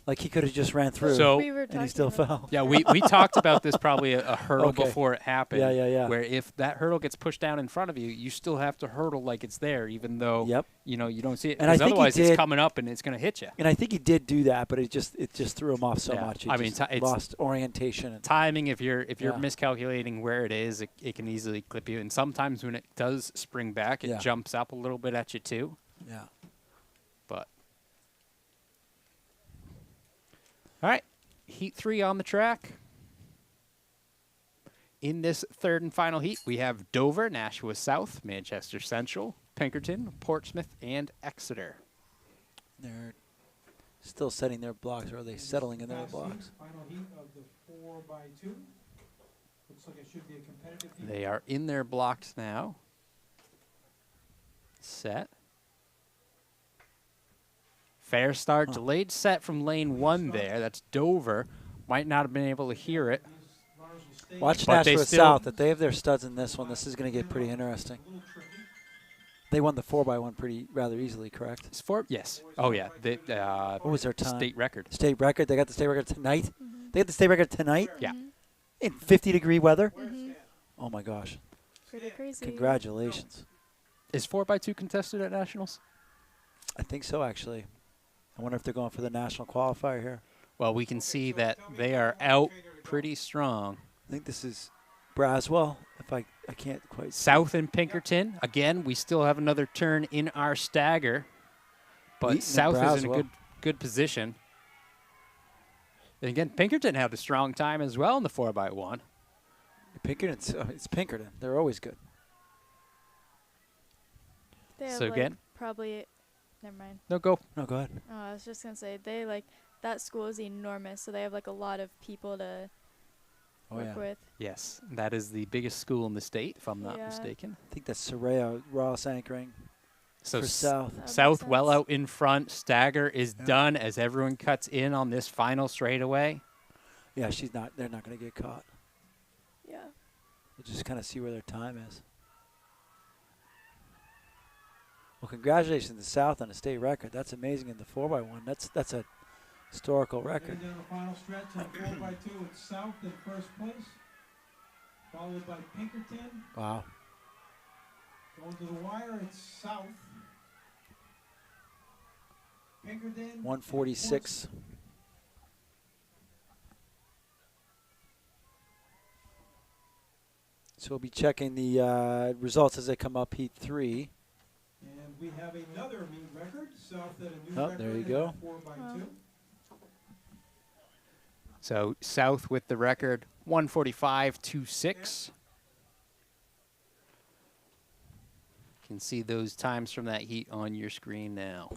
Like he could have just ran through, So- We were and he talking still about- fell. Yeah, we talked about this probably a hurdle Okay. before it happened. Yeah. Where if that hurdle gets pushed down in front of you, you still have to hurdle like it's there, even though Yep. you know you don't see it. And I Because think he otherwise, did- it's coming up and it's going to hit you. And I think he did do that, but it just threw him off so Yeah. much. He I mean, just it's lost orientation. And Timing, if you're Yeah. miscalculating where it is, it can easily clip you. And sometimes when it does spring back, it Yeah. jumps up a little bit at you too. yeah. But all right, Heat 3 on the track. In this third and final heat, we have Dover, Nashua South, Manchester Central, Pinkerton, Portsmouth, and Exeter. They're Still setting their blocks, or are they settling in their Fast blocks? heat, final heat of the 4x2. Looks like it should be a competitive heat. They are in their blocks now. Set. Fair start. Delayed set from lane 1 there. That's Dover. Might not have been able to hear it. These runners will stay Watch But they Nashua still- South. If they have their studs in this one, this is going to get pretty interesting. a little tricky. They won the 4x1 rather easily, correct? It's four. Yes. Oh yeah. The What was their time? state record. State record. They got the state record tonight. They got the state record tonight Yeah. in 50-degree weather. Mm-hmm. Oh my gosh! Pretty crazy. Congratulations. Is 4x2 contested at nationals? I think so, actually. I wonder if they're going for the national qualifier here. Well, we can see that they are out pretty strong. I think this is Braswell. If I can't quite. South and Pinkerton. Again, we still have another turn in our stagger, but Wheaton and South is in a Braswell. good position. And again, Pinkerton had a strong time as well in the 4x1. Pinkerton's. It's Pinkerton. They're always good. They have So like again- probably. Never mind. No, go. No, go ahead. Oh, I was just gonna say they like that school is enormous, so they have like a lot of people to Oh work yeah. with. Yes, that is the biggest school in the state, if I'm not Yeah. mistaken. I think that's Soraya Ross anchoring So for s- South. That would make South well sense. out in front. Stagger is done as everyone cuts in on this final straightaway. Yeah, she's not. They're not going to get caught. Yeah. We'll just kind of see where their time is. Well, congratulations to South on a state record. That's amazing in the 4x1. That's a historical record. Heading down the final stretch on 4x2, it's South in first place, followed by Pinkerton. Wow. Going to the wire, it's South. Pinkerton. 146. So we'll be checking the results as they come up, Heat 3. And we have another meet record, South at a new Oh, record. there you in go. the 4x2. So South with the record 145.26. Can see those times from that heat on your screen now.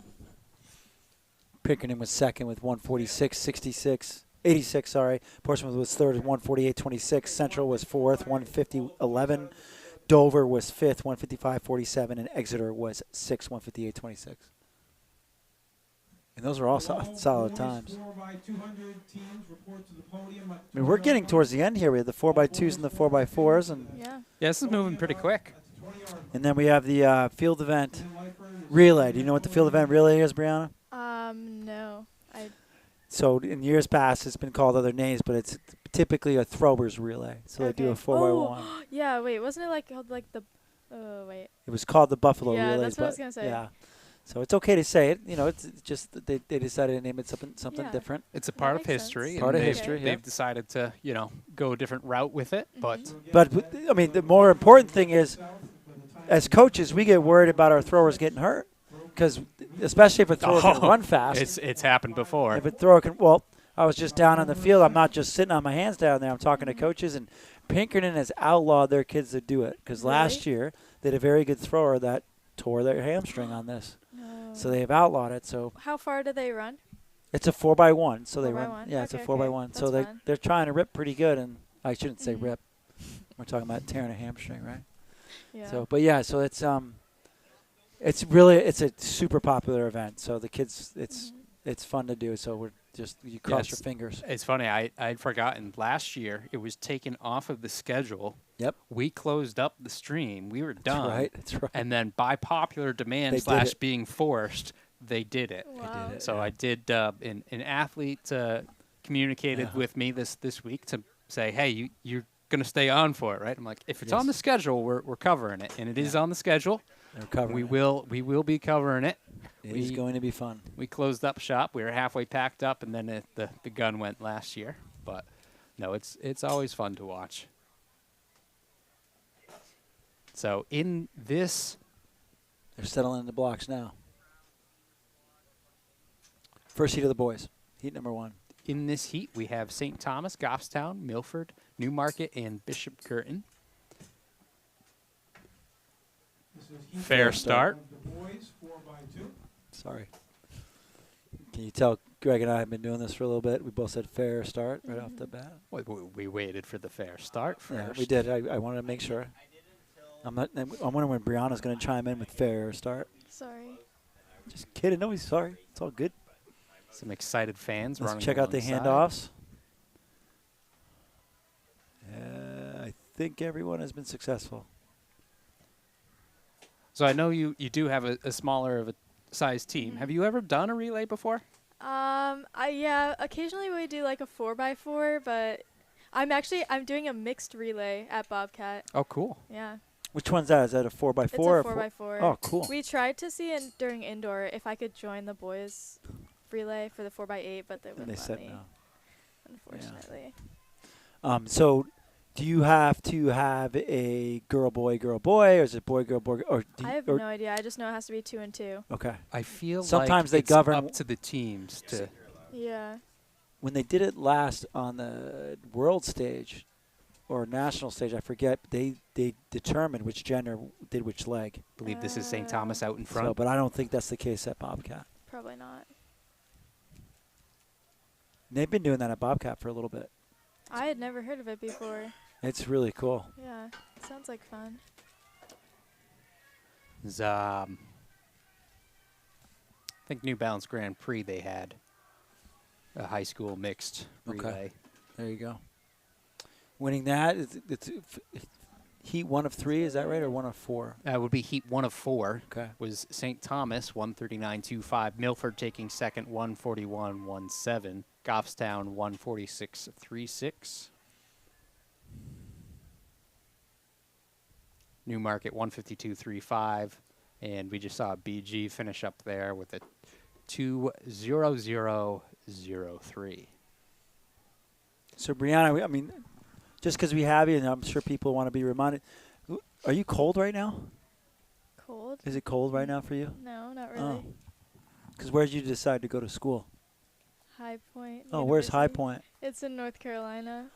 Pinkerton was second with 146.66. 86, sorry. Portsmouth was third at 148.26. Central was fourth, 150.11. Dover was fifth, 155.47. And Exeter was sixth, 158.26. And those are all solid times. 4x200 teams report to the podium. I mean, we're getting towards the end here. We have the 4x2s and the 4x4s. And Yeah. Yeah, this is moving pretty quick. then we have the field event relay. Do you know what the field event relay is, Brianna? No. So in years past, it's been called other names, but it's typically a throwers relay. So they do a Okay. 4x1. Oh, yeah. Wait, wasn't it like called like the? Oh wait. It was called the Buffalo Yeah, Relays. that's what I was but gonna say. Yeah. So it's okay to say it. You know, it's just that they decided to name it something Yeah. different. It's a part of makes sense. history. and Part of they've- history, yeah. They've decided to, go a different route with it. But But I mean, the more important thing is, as coaches, we get worried about our throwers getting hurt, because especially if a thrower can run fast. it's happened before. If a thrower can, well, I was just down on the field. I'm not just sitting on my hands down there. I'm talking to coaches, and Pinkerton has outlawed their kids to do it because last year they had a very good thrower that tore their hamstring on this. No. So they've outlawed it. So How far do they run? it's a 4x1. So they 4x1. run. Yeah, it's a Okay, 4x1. So that's fine. they're trying to rip pretty good, and I shouldn't say Mhm. rip. We're talking about tearing a hamstring, right? Yeah. So, but yeah, so it's really a super popular event. So the kids, it's fun to do. So we're just you cross your it's- fingers. It's funny. I'd forgotten last year it was taken off of the schedule. Yep. We closed up the stream. We were done. That's right. That's right. And then by popular They demand did slash it. being forced, they did it. Wow. it. So Yeah. I did. An athlete communicated Yeah. with me this week to say, "Hey, you're gonna stay on for it, right?" I'm like, "If it's on Yes. the schedule, we're covering it, and it is on the schedule. They're covering We it. will be covering it." It is we- going to be fun. We closed up shop. We were halfway packed up, and then the gun went last year. But no, it's always fun to watch. So in this, They're settling the blocks now. First heat of the boys. Heat number 1. in this heat, we have St. Thomas, Goffstown, Milford, Newmarket, and Bishop Curtin. This is heat Fair one start. of the boys, 4x2. Sorry. Can you tell Greg and I have been doing this for a little bit. We both said fair start right off the bat. We waited for the fair start first. Yeah, we did. I wanted to make sure. I'm wondering when Brianna's going to chime in with fair start. Sorry. Just kidding. No, he's sorry. It's all good. Some excited fans Let's running check out the alongside. handoffs. I think everyone has been successful. So I know you do have a smaller of a size team. Have you ever done a relay before? Yeah, occasionally we do like a 4x4, but I'm doing a mixed relay at Bobcat. Oh, cool. Yeah. Which one's that? Is that a 4x4? It's a or 4x4. Oh, cool. We tried to see during indoor if I could join the boys relay for the 4x8, but they And wouldn't they let said me, no. unfortunately. So do you have to have a girl, boy, or is it boy, girl, boy? Or do I you, have or, no idea. I just know it has to be 2 and 2. Okay. I feel Sometimes like they it's govern up to the teams to. Yeah. When they did it last on the world stage or national stage, I forget, they determined which gender did which leg. I believe this is St. Thomas out in front. So, but I don't think that's the case at Bobcat. Probably not. They've been doing that at Bobcat for a little bit. I had never heard of it before. It's really cool. Yeah. Sounds like fun. I think New Balance Grand Prix they had a high school mixed relay. There you go. Winning that, it's heat 1 of 3, is that right, or 1 of 4? That would be heat 1 of 4. Okay. Was St. Thomas 139.25, Milford taking second 141.17, Goffstown 146.36, Newmarket 152.35, and we just saw BG finish up there with a 2:00:03. So, Brianna, I mean, just because we have you, and I'm sure people want to be reminded, are you cold right now? Cold? Is it cold right now for you? No, not really. Because where did you decide to go to school? High Point. Oh, where's High University. Point? It's in North Carolina.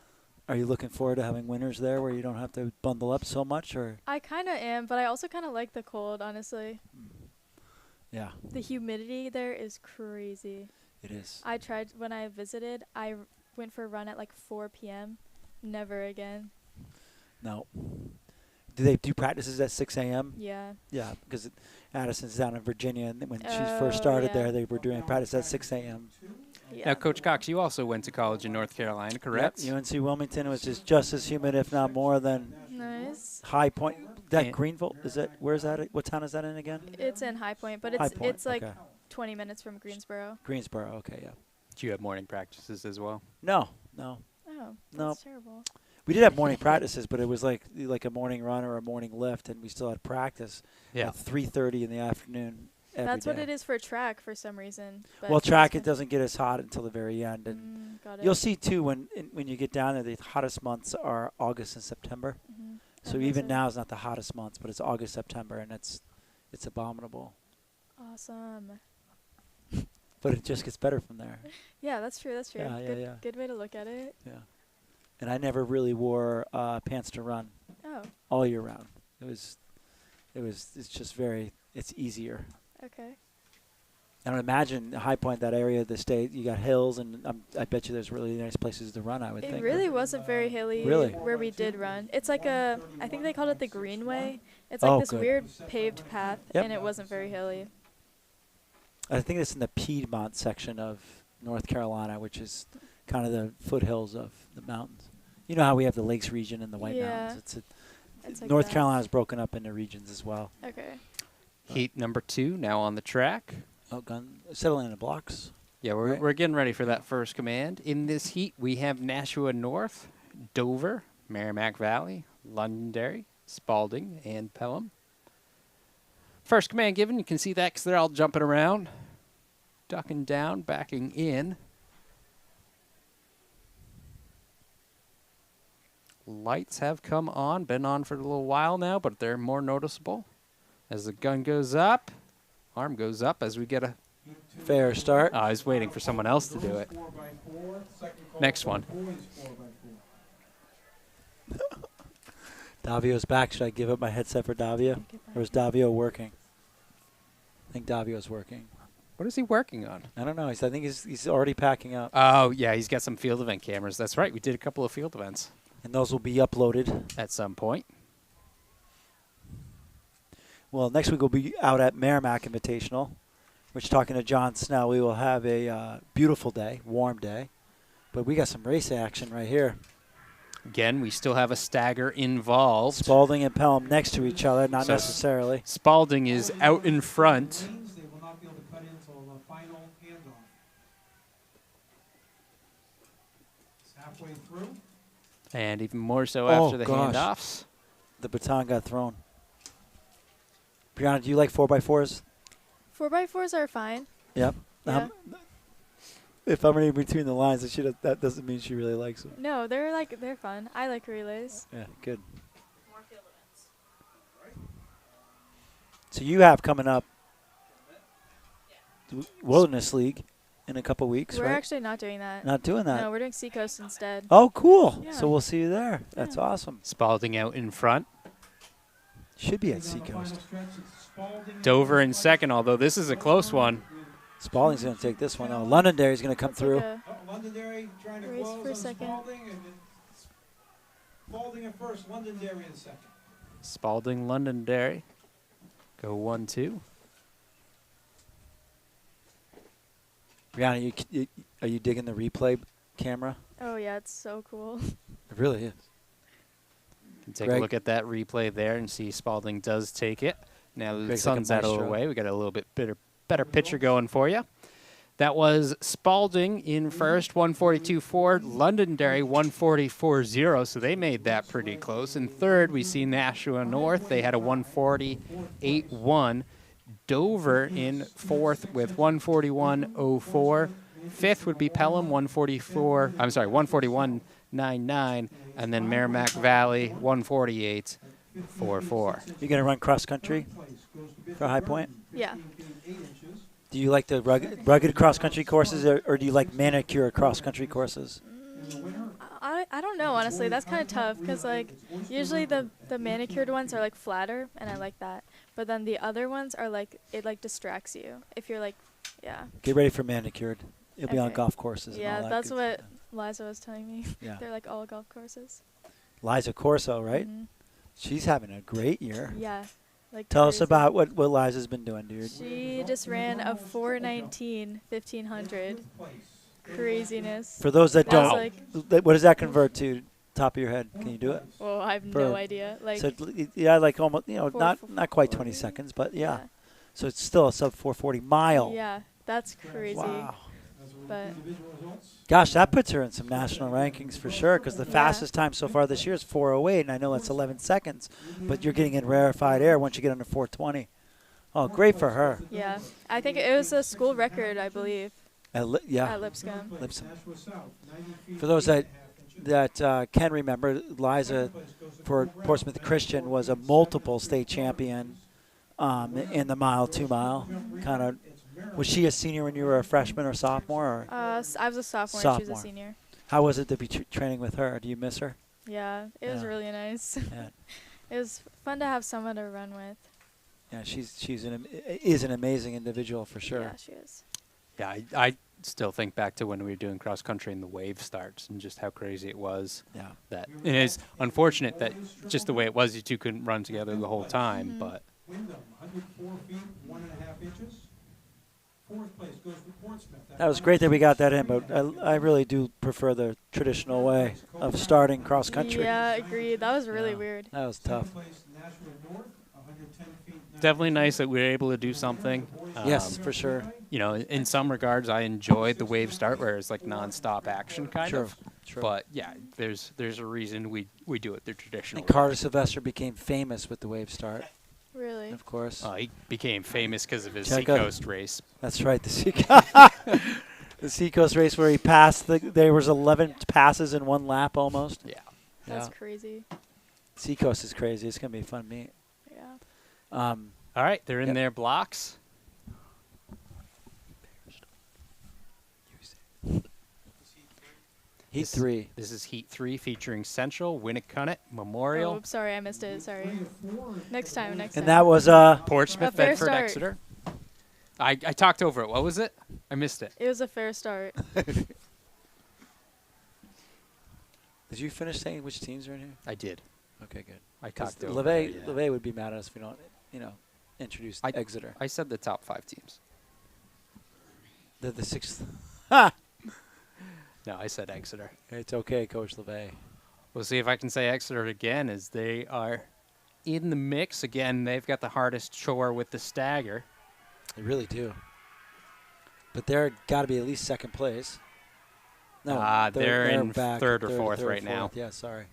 Are you looking forward to having winters there where you don't have to bundle up so much, or? I kind of am, but I also kind of like the cold, honestly. Yeah, The humidity there is crazy. it is. I tried when I visited. I went for a run at like 4 p.m. Never again. No. Do they do practices at 6 a.m.? Yeah. Yeah, because Addison's down in Virginia, and when she Oh, first started yeah. there, they were doing practice at 6 a.m. Yeah. Now, Coach Cox, you also went to college in North Carolina, correct? Yep, UNC Wilmington was just as humid, if not more, than Nice. High Point. That And- Greenville, is it? Where's that? What town is that in again? It's in High Point, but High it's Point, it's like okay. 20 minutes from Greensboro. Greensboro. Okay, yeah. Do you have morning practices as well? No. Oh, that's Nope. terrible. We did have morning practices, but it was like a morning run or a morning lift, and we still had practice at 3:30 in the afternoon. That's what it is for track for some reason. But Well, for track this it doesn't get as hot until the very end, and one- got it. you'll see too when you get down there, the hottest months are August and September. Mhm. So That even makes now is not the hottest months, but it's August, September, and it's abominable. Awesome. But it just gets better from there. Yeah, that's true. That's true. Yeah, yeah, good, yeah. good way to look at it. Yeah. And I never really wore pants to run Oh, all year round. It's just it's easier. okay. And imagine High Point, that area of the state, you got hills, and I bet you there's really nice places to run, I would It think. really wasn't very hilly Really? where we did run. It's like I think they called it the Greenway. It's Oh, like this good. weird paved path, Yep. and it wasn't very hilly. I think it's in the Piedmont section of North Carolina, which is kind of the foothills of the mountains. You know how we have the Lakes region and the White Yeah. Mountains. It's like North that. Carolina is broken up into regions as well. Okay. Heat number 2 now on the track. Oh, settling into blocks. Yeah, Right. we're getting ready for that first command. In this heat, we have Nashua North, Dover, Merrimack Valley, Londonderry, Spalding, and Pelham. First command given. You can see that because they're all jumping around, ducking down, backing in. Lights have come on, been on for a little while now, but they're more noticeable. As the gun goes up, arm goes up as we get a... Fair start. I was waiting for someone else to do it. Next one. Davio's back. Should I give up my headset for Davio? Or is Davio working? I think Davio's working. What is he working on? I don't know. I think he's already packing up. Oh, yeah, he's got some field event cameras. That's right. We did a couple of field events And those will be uploaded. at some point. Well, next week we'll be out at Merrimack Invitational, which, talking to John Snell, we will have a beautiful day, warm day. But we got some race action right here. Again, we still have a stagger involved. Spalding and Pelham next to each other, not So necessarily. Spalding is out in front. They will not be able to cut in until the final handoff. It's halfway through. And even more so Oh, after the gosh. handoffs. The baton got thrown. Brianna, do you like 4x4s? 4x4s are fine. Yep. Yeah. If I'm reading between the lines, that doesn't mean she really likes them. No, they're fun. I like relays. Yeah, good. More field events. So you have coming up Wilderness League in a couple weeks, We're right? actually not doing that. Not doing that. No, we're doing Seacoast instead. Oh, cool. Yeah. So we'll see you there. That's Yeah. awesome. Spalding out in front. Should be at On the final Seacoast. stretch, it's Spalding Dover in second, although this is a close one. Spalding's going to take this one. Oh, Londonderry's going to come It's through. like Londonderry trying to Race close for on second. Spalding, and then Spalding in first, Londonderry in second. Spalding, Londonderry. Go 1-2. Brianna, are you digging the replay camera? oh yeah, it's so cool. It really is. Can take Greg? a look at that replay there and see Spalding does take it. Now that the Greg's like a sun's out of the maestro. way, we got a little bit better picture going for you. That was Spalding in first, 142.4. Londonderry, 144.0. So they made that pretty close. In third, we see Nashua North. They had a 140.81. Dover in fourth with 141.04. Fifth would be Pelham, 141.99. And then Merrimack Valley, 148.44. You going to run cross country for High Point? Yeah. Do you like the rugged cross country courses, or do you like manicure cross country courses? I don't know, honestly. That's kind of tough because, like, usually the manicured ones are, like, flatter, and I like that. But then the other ones are, like, it, like, distracts you. If you're, like, yeah. Get ready for manicured. You'll be on Okay. golf courses. Yeah, and all that that's good what stuff. Liza was telling me. Yeah. They're, like, all golf courses. Liza Corso, right? Mhm. She's having a great year. Yeah. Like, Tell us crazy. about what Liza's been doing, dude. She just ran a 4:19 1500. Craziness. For those that That's don't, like, what does that convert to? Top of your head, can you do it? well, I have For- no idea. Like, So yeah, like almost, Four- not quite 20 seconds, but yeah. So it's still a sub 440 mile. Yeah, that's crazy. Wow. But Gosh, that puts her in some national rankings for sure, because the Yeah. fastest time so far this year is 4:08, and I know that's 11 seconds, but you're getting in rarefied air once you get under 4:20. Oh, great for her. yeah, I think it was a school record, I believe, Yeah. at Lipscomb. Lipscomb. For those that can remember, Liza for Portsmouth Christian was a multiple state champion in the mile, 2 mile. Kind of. Was she a senior when you were a freshman or sophomore? Or I was a sophomore, and she was a Sophomore. senior. how was it to be training with her? Do you miss her? Yeah, it was Yeah. really nice. Yeah. It was fun to have someone to run with. Yeah, she's an amazing individual for sure. Yeah, she is. Yeah, I still think back to when we were doing cross country and the wave starts and just how crazy it was. Yeah. That it is unfortunate that just the way it was, you two couldn't run together the whole time. But Wyndham, 104 feet, 1.5 inches. Fourth place goes to Portsmouth. That was great that we got that in, but I really do prefer the traditional way of starting cross country. Yeah, agreed. That was really Yeah. weird. That was tough. Second place, Nashua North, 110 feet. definitely nice that we were able to do something. Yes, for sure. You know, in some regards, I enjoyed the wave start where it's like nonstop action kind True. of. True. But yeah, there's a reason we do it the traditional And way. Carter Sylvester became famous with the wave start, Really. of course. He became famous because of his Check out- Seacoast race. That's right, the the Seacoast race where he passed. There was 11 passes in one lap almost. Yeah. That's Yeah. crazy. Seacoast is crazy. It's gonna be a fun meet. Yeah. All right, they're in Yep. their blocks. Heat This- 3. This is Heat 3 featuring Central, Winnicunnet, Memorial, Oh, sorry, I missed it. Sorry. Next time. And that was Portsmouth, A fair Bedford, start. Exeter. I talked over it. What was it? I missed it. It was a fair start. Did you finish saying which teams are in here? I did. Okay, good. I 'Cause talked over it. Yeah. LeVay would be mad at us if we don't, introduce Exeter. I said the top 5 teams. They're the 6th. No, I said Exeter. It's okay, Coach LeVay. We'll see if I can say Exeter again, as they are in the mix. Again, they've got the hardest chore with the stagger. They really do. But they're got to be at least second place. No, they're in back third or fourth right now. Yeah, sorry.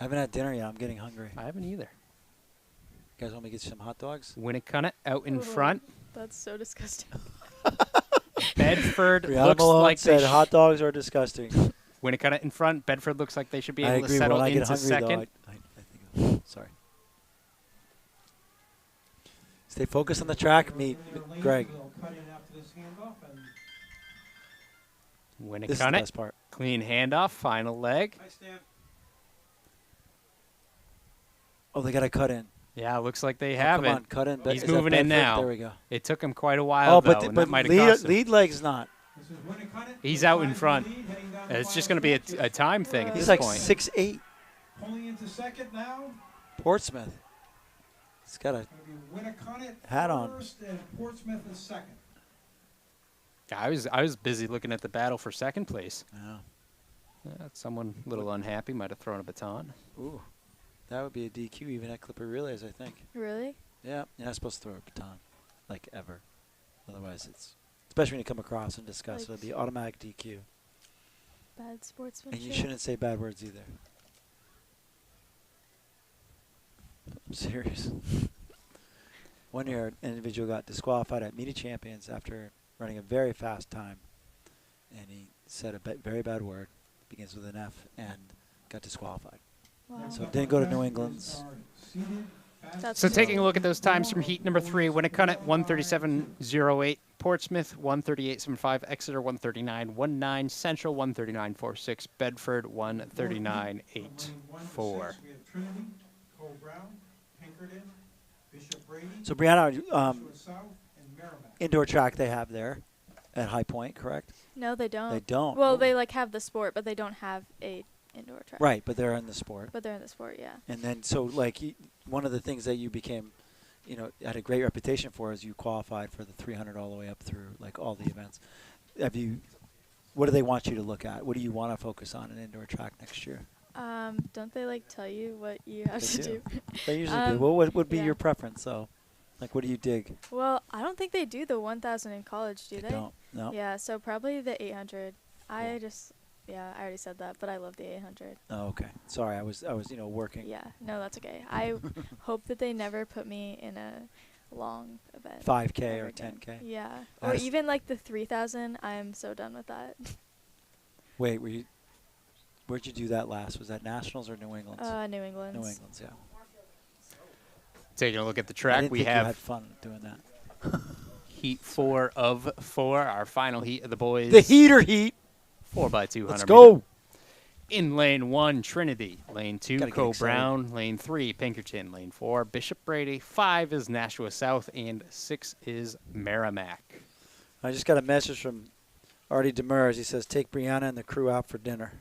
I haven't had dinner yet. I'm getting hungry. I haven't either. You guys want me to get some hot dogs? Winnicott out in Oh. front. That's so disgusting. Bedford Brianna looks Malone like said they hot dogs are disgusting. Winnicott in front. Bedford looks like they should be I able to agree. settle When I get into hungry, second. though, I think sorry. Stay focused on the track meet, Greg. They'll cut in after this handoff and This is the Winnicott, best part. clean handoff, final leg. Hi, Stan. Oh, they got to cut in. Yeah, looks like they Oh, have come it. on, cut in. He's Is that moving in Bedford? now. There we go. It took him quite a while, Oh, though, but and that might have lead, cost him. lead leg's not. This is Winnicott. He's out in front. It's just going to be a time thing at He's this like point. 6'8". Pulling into second now. Portsmouth. He's got a Gonna be Winnicott Hat on. first and Portsmouth is second. I was busy looking at the battle for second place. oh. Someone a little unhappy might have thrown a baton. Ooh, that would be a DQ even at Clipper Relays, I think. Really? Yeah, you're not supposed to throw a baton, like ever. Otherwise, it's especially when you come across and discuss, Like- it'll be automatic DQ. Bad And sportsmanship. you shouldn't say bad words either. I'm serious. One year, an individual got disqualified at Media Champions after running a very fast time, and he said a very bad word, begins with an F, and got disqualified. Wow. So didn't go to New England's. That's So cool. taking a look at those times from heat number 3, Winnicott 137.08, Portsmouth 138.75, Exeter 139.19, Central 139.46, Bedford 139.84. We have Trinity, Cole Brown, Pinkerton, Bishop Brady, So Brianna, Joshua South, and Merrimack. indoor track they have there at High Point, correct? No, they don't. They don't. Well, they like have the sport, but they don't have a indoor track. Right, but they're in the sport. But they're in the sport, yeah. And then, so like, one of the things that you became, had a great reputation for is you qualified for the 300 all the way up through like all the events. What do they want you to look at? What do you want to focus on in indoor track next year? Don't they like tell you what you have They to do? They usually do. Well, what would be yeah. your preference, though? Like, what do you dig? Well, I don't think they do the 1,000 in college, do they? don't. No. Yeah, so probably the 800. I Cool. I already said that, but I love the 800. Oh, okay. Sorry, I was working. Yeah, no, that's okay. I hope that they never put me in a long event. 5K ever or again. 10K. Yeah, I or just- even like the 3,000. I'm so done with that. Wait, where'd you do that last? Was that Nationals or New England's? New England's. New England's, yeah. Taking a look at the I track, didn't we think you have had fun doing that. heat 4 of 4, our final heat of the boys. The heater heat. 4x200. Let's go. In lane 1, Trinity. Lane 2, Gotta get Co excited. Brown. Lane 3, Pinkerton. Lane 4, Bishop Brady. 5 is Nashua South, and 6 is Merrimack. I just got a message from Artie Demers. He says, take Brianna and the crew out for dinner.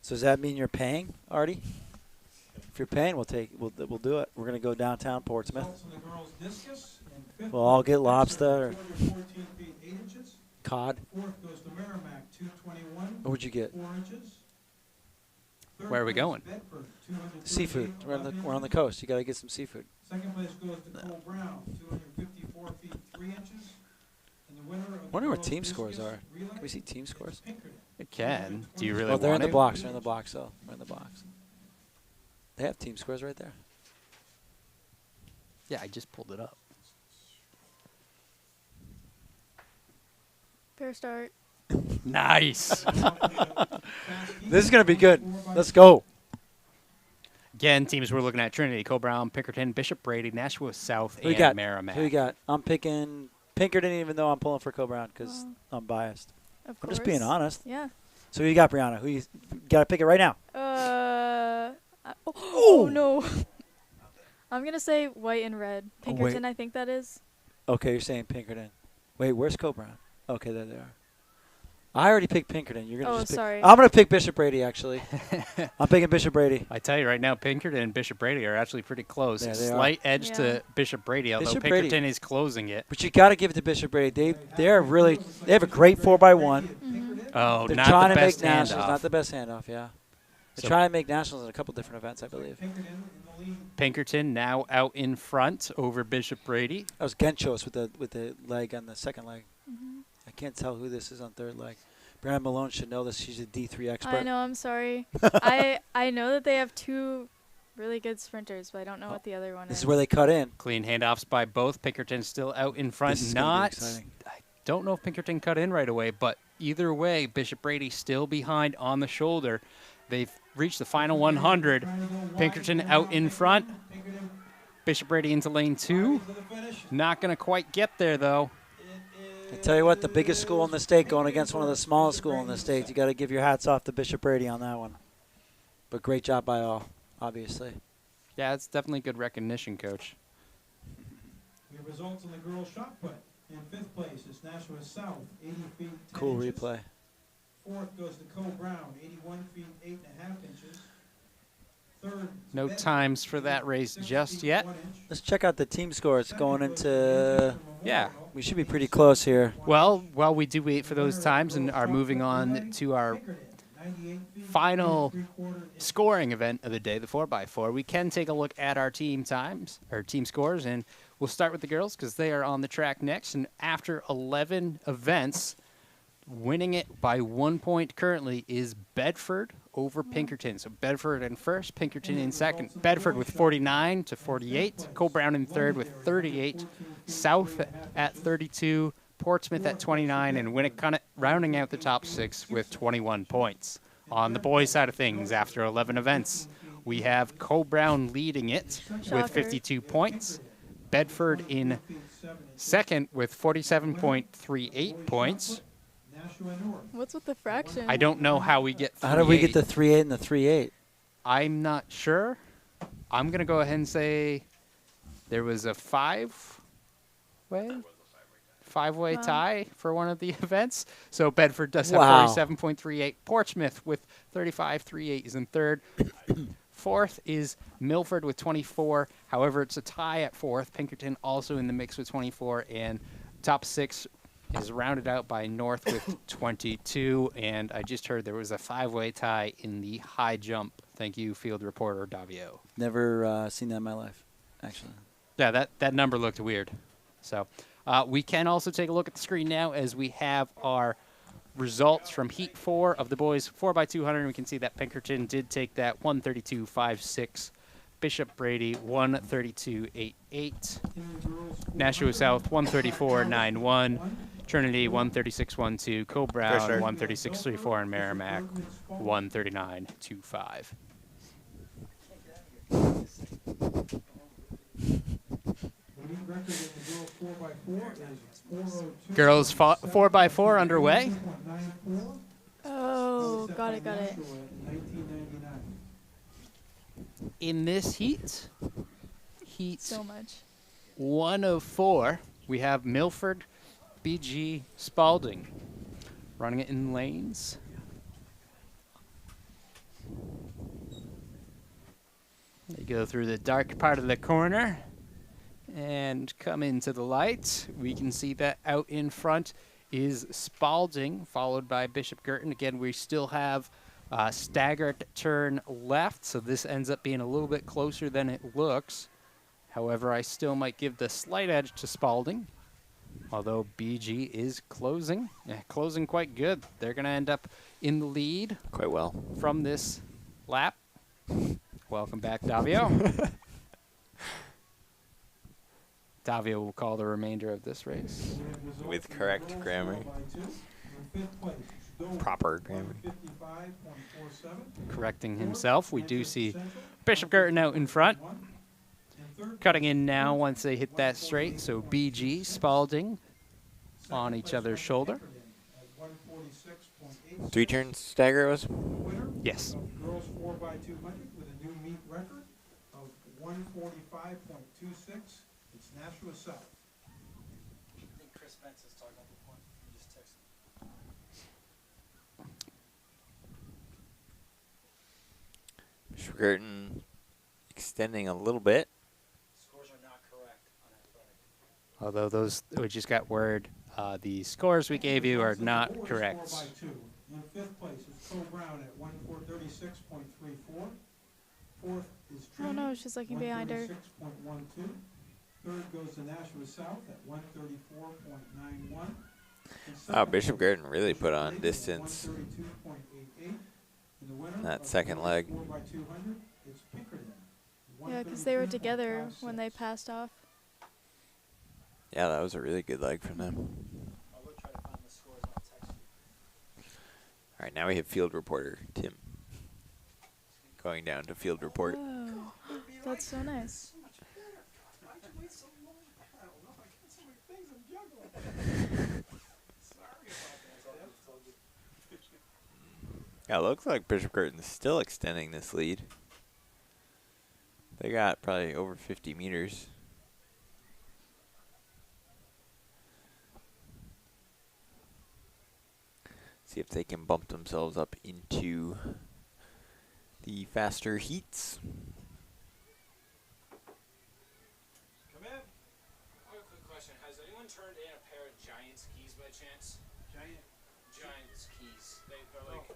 So does that mean you're paying, Artie? If you're paying, we'll do it. We're going to go downtown Portsmouth. Results in the girls' discus. In fifth We'll all get place, lobster or 214 feet 8 inches. cod. Fourth goes to Merrimack, 221, What'd you get? 4 inches. Third Where are we place, going? Bedford, 238, Seafood. We're on 11 the inches. coast. You got to get some seafood. Second place goes to Cole Brown, 254 feet 3 inches. And the winner of the Wonder what girls' team scores discus are. relay Can we see team is scores? Pinkerton. It can. Do you really Well, they're in want the to? box. They're in the box, though. They're in the box. They have team scores right there. Yeah, I just pulled it up. Fair start. Nice. This is going to be good. Let's go. Again, teams we're looking at: Trinity, Co Brown, Pinkerton, Bishop Brady, Nashua South, Who you and got? Merrimack. Who you got? I'm picking Pinkerton, even though I'm pulling for Co-Brown because I'm biased. Of I'm course. just being honest. Yeah. So who you got, Brianna? Who you got to pick it right now? Oh no. I'm gonna say white and red. Oh, wait. Pinkerton, I think that is. Okay, you're saying Pinkerton. Wait, where's Coburn? Okay, there they are. I already picked Pinkerton. You're gonna Oh, just pick. sorry. I'm gonna pick Bishop Brady actually. I'm picking Bishop Brady. I tell you right now, Pinkerton and Bishop Brady are actually pretty close. Yeah, A they are. slight edge Yeah. to Bishop Brady, although Bishop Brady. Pinkerton is closing it. But you got to give it to Bishop Brady. They have a great 4x1. Oh, They're not trying the to make best nationals, handoff. not the best handoff. Yeah, they're So- trying to make nationals in a couple different events, I believe. Pinkerton now out in front over Bishop Brady. That was Genchos with the leg on the second leg. I can't tell who this is on third leg. Brandon Malone should know this. She's a D3 expert. I know. I'm sorry. I know that they have two really good sprinters, but I don't know what the other one This is. is where they cut in. Clean handoffs by both. Pinkerton still out in front. This is gonna be Not. exciting. I don't know if Pinkerton cut in right away, but either way, Bishop Brady still behind on the shoulder. They've reached the final 100. Pinkerton out in front. Bishop Brady into lane 2. Not going to quite get there, though. I tell you what, the biggest school in the state going against one of the smallest schools in the state. You got to give your hats off to Bishop Brady on that one. But great job by all, obviously. Yeah, it's definitely good recognition, Coach. Your results in the girls' shot put. In 5th place is Nashua South, 80 feet 10 Cool inches. replay. 4th goes to Co Brown, 81 feet 8.5 inches. 3rd. No times for that race just yet. Let's check out the team scores going into. Yeah. We should be pretty close here. Well, while we do wait for those times and are moving on to our final scoring event of the day, the 4x4, we can take a look at our team times, or team scores, and we'll start with the girls because they are on the track next. And after 11 events, winning it by 1 point currently is Bedford over Pinkerton. So Bedford in first, Pinkerton in second. Bedford with 49 to 48. Cole Brown in third with 38. South at 32. Portsmouth at 29, and Winnicott rounding out the top 6 with 21 points. On the boys' side of things, after 11 events, we have Cole Brown leading it Shocker. with 52 points. Bedford in second with 47.38 points. What's with the fraction? I don't know how we get 3-8. How did we get the 3-8 and the 3-8? I'm not sure. I'm going to go ahead and say there was a five-way Wow. tie for one of the events. So Bedford does have Wow. 47.38. Portsmouth with 35.38 is in third. Fourth is Milford with 24. However, it's a tie at fourth. Pinkerton also in the mix with 24. And top 6 is rounded out by North with 22. And I just heard there was a 5-way tie in the high jump. Thank you, field reporter Davio. Never seen that in my life, actually. Yeah, that number looked weird. So we can also take a look at the screen now as we have our results from Heat 4 of the boys 4x200. We can see that Pinkerton did take that 132.56. Bishop Brady 132.88. Nashua South 134.91. Trinity 136.12. Co Brown Pressure. 136.34. And Merrimack 139.25. Girls 4x4 underway. Oh, got it. In this heat So much. 1 of 4, we have Milford, BG, Spalding running it in lanes. They go through the dark part of the corner and come into the light. We can see that out in front is Spalding, followed by Bishop Girton. Again, we still have staggered turn left, so this ends up being a little bit closer than it looks. However, I still might give the slight edge to Spalding, although BG is closing quite good. They're going to end up in the lead Quite well. from this lap. Welcome back, Davio. Davio will call the remainder of this race. With correct grammar. Proper grammar. Correcting himself, we do see Bishop Girton out in front. Cutting in now once they hit that straight. So BG, Spalding on each other's shoulder. 3 turns stagger it was? Yes. Girls 4x200 with a new meet record of 145.26. It's Nashua South. Spencer's talking at the point. You just text Bishop Girton extending a little bit. Scores are not correct on athletic. Although those, we just got word, the scores we gave you are not correct. 4 by 2. In fifth place is Cole Brown at 1:36.34. Fourth is Oh Trinity. no, she's looking behind her. 1:36.12. Third goes to Nashua South at 1:34.91. Wow, Bishop Girton really put on distance 1:32.88. And the winner that of second the leg. 4 by 200 is Pinkerton. Yeah, because they were together when they 1:32.56. passed off. Yeah, that was a really good leg from them. I will try to find the scores on text. All right, now we have field reporter Tim going down to field report. Oh, that's so nice. Yeah, it looks like Bishop Girton's still extending this lead. They got probably over 50 meters. See if they can bump themselves up into the faster heats. Come in. I have a quick question. Has anyone turned in a pair of Giants keys by chance? Giants keys. They're like,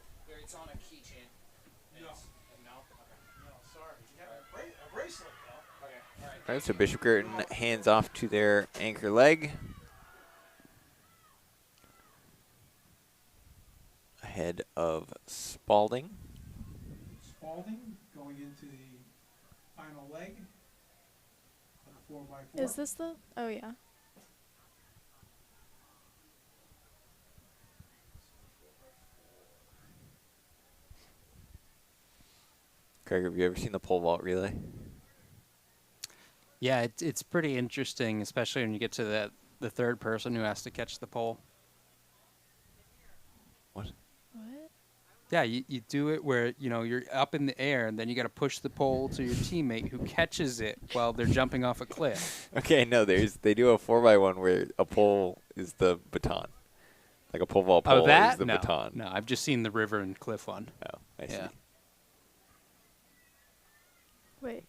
it's on a keychain. No. No? Okay. No, sorry. You have a bracelet, though. Okay. All right. All right, so Bishop Girton hands off to their anchor leg. Ahead of Spalding. Spalding going into the final leg of the 4 by 4. Is this the? Oh yeah. Craig, have you ever seen the pole vault relay? Yeah, it's pretty interesting, especially when you get to the third person who has to catch the pole. What? What? Yeah, you do it where, you're up in the air, and then you got to push the pole to your teammate who catches it while they're jumping off a cliff. Okay, no, they do a 4x1 where a pole is the baton. Like a pole vault pole is the no, baton. No, I've just seen the river and cliff one. Oh, I see. Yeah. Wait.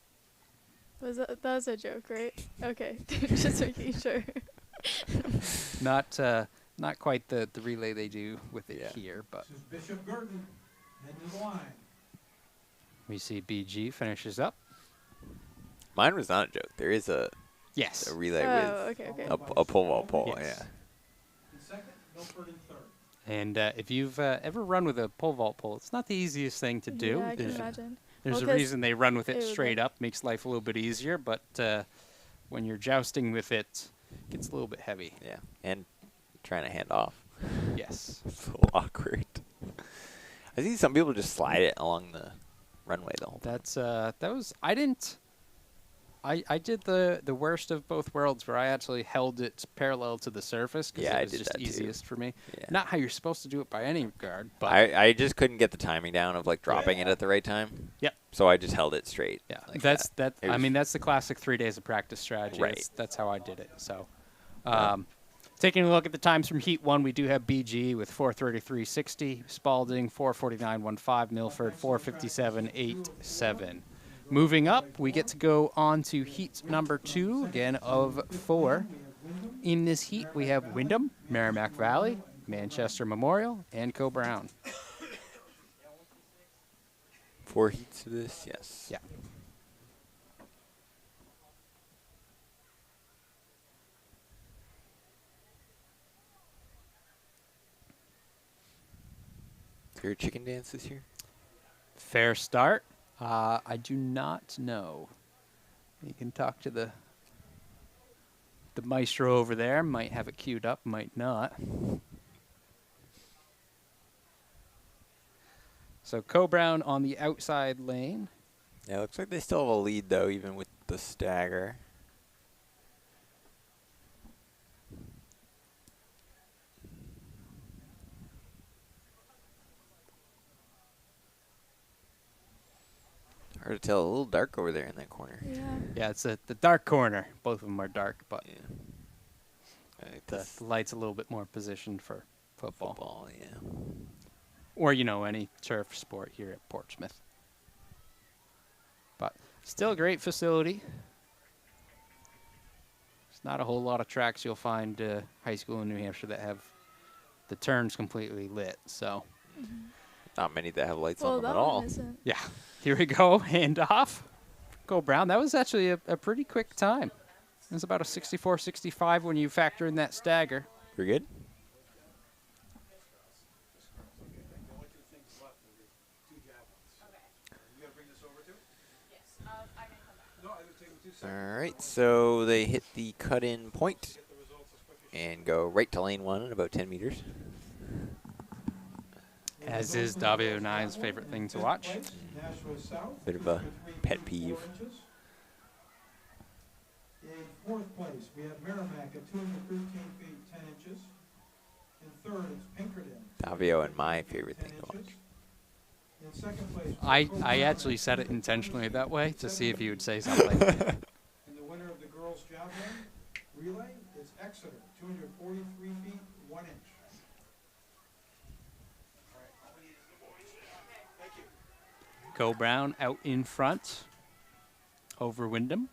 That was a joke, right? Okay, just making sure. Not quite the relay they do with it Yeah. here, but This is Bishop Girton heading to the line. we see BG finishes up. Mine was not a joke. There is a Yes. relay Oh, with okay, okay. a pole vault pole. Yes. Yeah. In second, Milford in third. And if you've ever run with a pole vault pole, it's not the easiest thing to do. Yeah, I can There's- imagine. There's Well, a 'cause reason they run with it it would straight like- up, makes life a little bit easier, but when you're jousting with it, it gets a little bit heavy. Yeah. And trying to hand off. Yes. It's a little awkward. I see some people just slide it along the runway the whole time. I did the worst of both worlds where I actually held it parallel to the surface because Yeah, I it was did just that too. easiest for me. Yeah. Not how you're supposed to do it by any regard, but I just couldn't get the timing down of like dropping it at the right time. Yep. So I just held it straight. yeah, like that's that. that. It I was- mean, that's the classic 3 days of practice strategy. Right. That's how I did it. So, Yeah. taking a look at the times from Heat 1, we do have BG with 4:33.60, Spalding 4:49.15, Milford 4:57.87. Moving up, we get to go on to Heat number 2, again of 4. In this heat, we have Wyndham, Merrimack Valley, Manchester Memorial, and Co-Brown. 4 heats to this, yes. Yeah. Is there a chicken dance this year? Fair start. I do not know. You can talk to the maestro over there. Might have it queued up, might not. So Co-Brown on the outside lane. Yeah, it looks like they still have a lead though, even with the stagger. Hard to tell. A little dark over there in that corner. Yeah. Yeah, it's the dark corner. Both of them are dark, but Yeah. The light's a little bit more positioned for football. Football, yeah. Or, you know, any turf sport here at Portsmouth. But still a great facility. There's not a whole lot of tracks you'll find high school in New Hampshire that have the turns completely lit. So, Not many that have lights Well, on them that at all. one isn't. yeah, here we go. Hand off. Go Brown. That was actually a pretty quick time. It was about a 64-65 when you factor in that stagger. Pretty good. The only two things left are the two javelins. You gotta bring this over too? Yes. I can come back. No, it would take me 2 seconds. All right, so they hit the cut-in point and go right to lane 1 at about 10 meters. As is W9's favorite thing to watch. Nashua South. Bit of a pet peeve. In fourth place, we have Merrimack at 213 feet 10 inches. In third, it's Pinkerton. Davio and my favorite thing to watch. In second place, I actually said it intentionally that way to see if you would say something. and the winner of the girls' javelin relay is Exeter, 243 feet 1 inch. Go Brown out in front over Wyndham.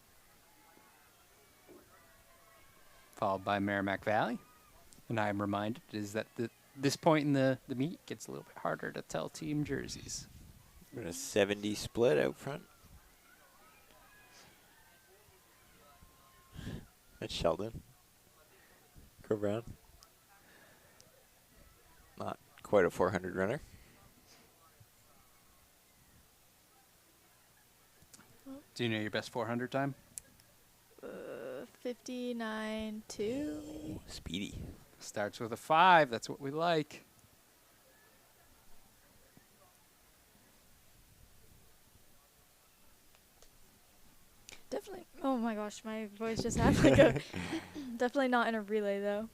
Followed by Merrimack Valley. And I am reminded is that this point in the meet gets a little bit harder to tell team jerseys. We're in a 70 split out front. That's Sheldon. Go Brown. Not quite a 400 runner. Do you know your best 400 time? 59.2 maybe. Speedy. Starts with a 5. That's what we like. Definitely. Oh my gosh, my voice just had like a. Definitely not in a relay though.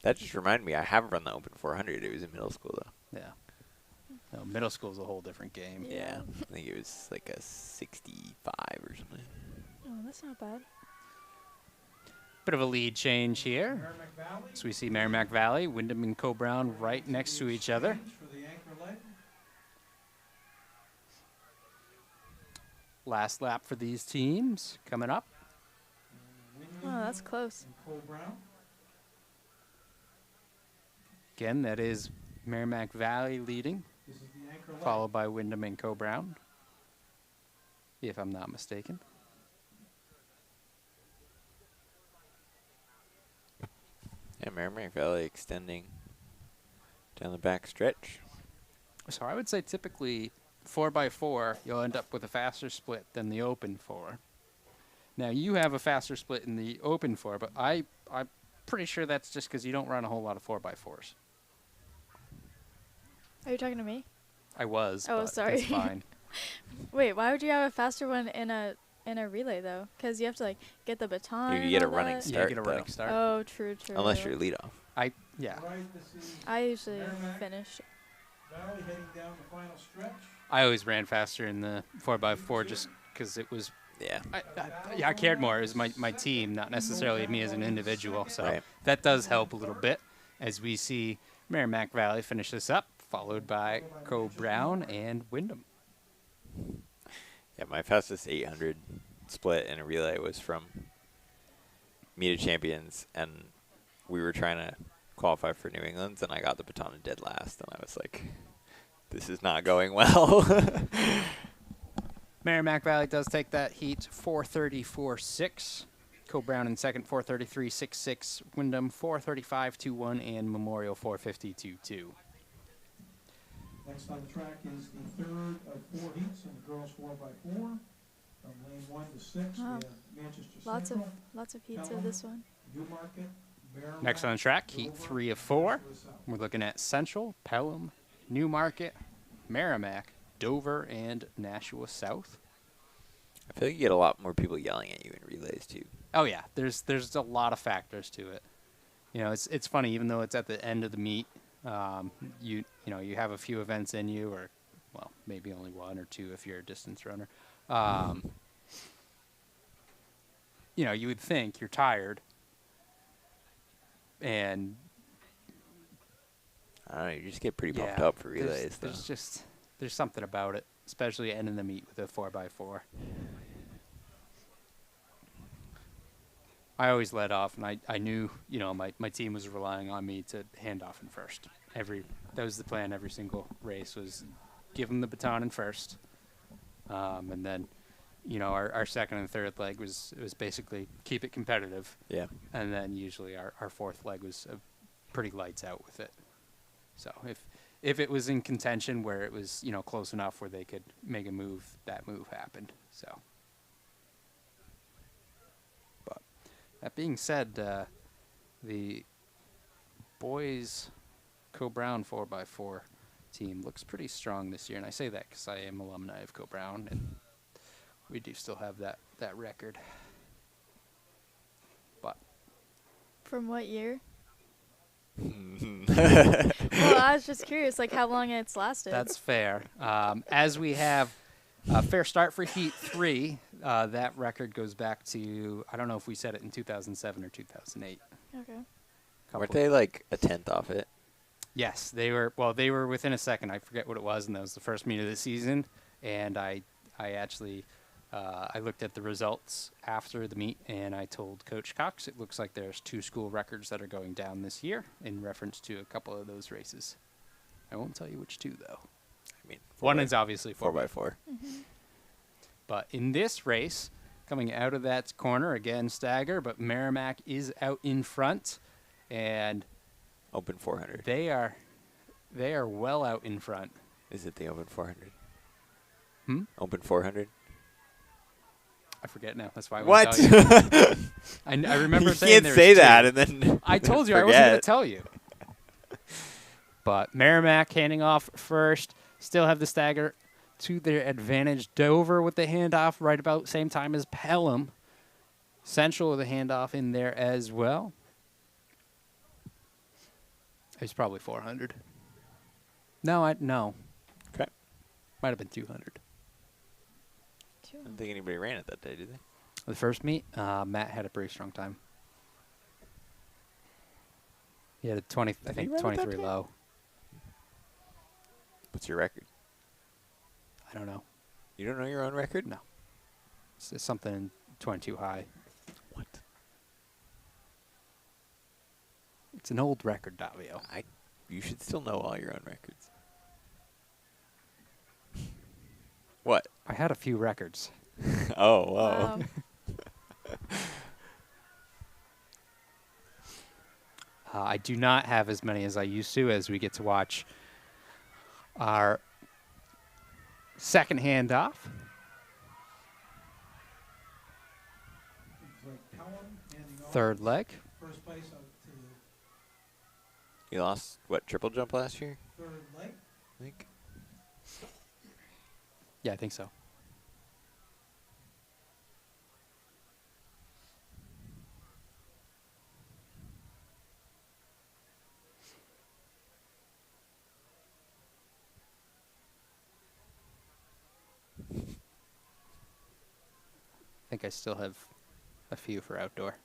That just reminded me, I have run the Open 400. It was in middle school, though. Yeah. No, middle school's a whole different game. Yeah. I think it was like a 65 or something. Oh, that's not bad. Bit of a lead change here. Merrimack Valley. So we see Merrimack Valley, Wyndham and Co Brown right next to each other. For the anchor leg. Last lap for these teams coming up. Oh, that's close. And Cole Brown. Again, that is Merrimack Valley leading, This is the anchor leg. followed by Wyndham and Co Brown, if I'm not mistaken. Yeah, Merrimack Valley extending down the back stretch. So I would say typically 4x4, you'll end up with a faster split than the Open 4. Now, you have a faster split in the Open 4, but I'm pretty sure that's just because you don't run a whole lot of 4x4s. Are you talking to me? I was. Oh, but sorry. That's fine. Wait, why would you have a faster one in a relay though? Because you have to like get the baton. You and get a all running that. Yeah, start, get a though. running start. Oh, true. Unless you're lead off. Yeah. Right, this is I usually Merrimack finish. Valley heading down the final stretch. I always ran faster in the 4x4 just because it was. Yeah. I cared more. It was my team, not necessarily me as an individual. So Right. that does help a little bit as we see Merrimack Valley finish this up, followed by Co Brown and Wyndham. Yeah, my fastest 800 split in a relay was from Meet of Champions, and we were trying to qualify for New England's, and I got the baton in dead last, and I was like, this is not going well. Merrimack Valley does take that heat 434.6. Co Brown in second 433.66. Wyndham 435.21 and Memorial 450.22. Next on the track is the third of 4 heats in the girls 4x4. From lane 1 to 6, we Wow. have Manchester Lots of Central, heats of this one. Newmarket, Merrimack, Next on the track, heat 3 of 4. Nashua South. We're looking at Central, Pelham, Newmarket, Merrimack, Dover, and Nashua South. I feel like you get a lot more people yelling at you in relays, too. Oh yeah, there's a lot of factors to it. You know, it's funny even though it's at the end of the meet. You have a few events in you, or well, maybe only one or two if you're a distance runner. you know, you would think you're tired, and I don't know. You just get pretty pumped yeah, up for relays, though. there's something about it, especially ending the meet with a 4x4. I always led off, and I knew, you know, my team was relying on me to hand off in first. That was the plan every single race, was give them the baton in first. And then, you know, our second and third leg was basically keep it competitive. Yeah. And then usually our fourth leg was pretty lights out with it. So if it was in contention where it was, you know, close enough where they could make a move, that move happened. So. That being said, the boys Co-Brown 4x4 team looks pretty strong this year, and I say that because I am alumni of Co-Brown, and we do still have that record. But From what year? Well, I was just curious, like how long it's lasted. that's fair. As we have a fair start for Heat 3, that record goes back to, I don't know if we said it in 2007 or 2008. Okay. Weren't they like a tenth off it? Yes, they were. Well, they were within a second. I forget what it was, and that was the first meet of the season. And I actually, I looked at the results after the meet, and I told Coach Cox it looks like there's 2 school records that are going down this year in reference to a couple of those races. I won't tell you which 2 though. I mean, One is obviously 4x4. But in this race, coming out of that corner, again stagger, but Merrimack is out in front, and Open 400. they are well out in front. Is it the Open 400? Open 400? I forget now. That's why I What? won't tell you. I remember You saying can't there say was 2. that and then I told you I wasn't going to forget. tell you. But Merrimack handing off first. Still have the stagger to their advantage. Dover with the handoff right about same time as Pelham. Central with a handoff in there as well. It's probably 400. No. Okay. Might have been 200. I don't think anybody ran it that day, did they? The first meet, Matt had a pretty strong time. He had a 20, I Did he think run it that 23 day? low. What's your record? I don't know. You don't know your own record? No. It's something 22 high. What? It's an old record, Davio. You should still know all your own records. What? I had a few records. Oh, whoa. Wow. I do not have as many as I used to, as we get to watch our second handoff. Looks like Pelham handing off Third leg. first place out to You lost, what, triple jump last year? third leg. I think. Yeah, I think so. I think I still have a few for outdoor.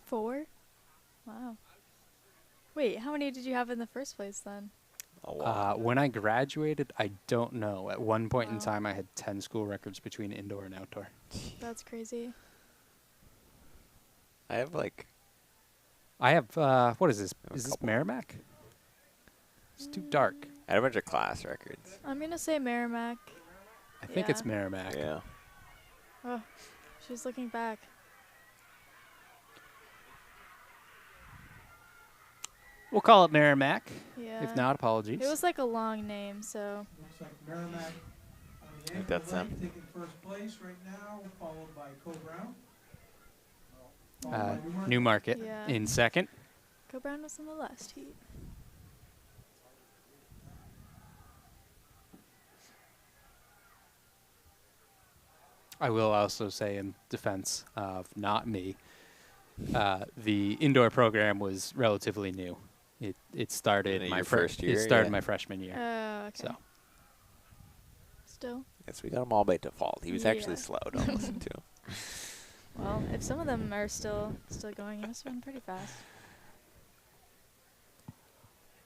4? Wow. Wait, how many did you have in the first place then? A lot. When I graduated, I don't know. At one point in Wow. time, I had 10 school records between indoor and outdoor. That's crazy. I have like, I have, what is this? have a Is this couple. Merrimack? It's too dark. I had a bunch of class records. I'm going to say Merrimack. I think it's Yeah. Merrimack. Yeah. Oh, she's looking back. We'll call it Merrimack. Yeah. If not, apologies. It was like a long name, so. Looks like Merrimack on the think anchor that's leg them. taking first place right now, followed by Co-Brown. Followed Uh, by Newmarket. Newmarket Yeah. in second. Co-Brown was in the last heat. I will also say in defense of not me, the indoor program was relatively new. It started In my your first year, It started yeah. my freshman year. Oh, okay. So Still. Yes, we got him all by default. He was actually Yeah. slow. Don't listen to him. Well, if some of them are still going, it must have been pretty fast.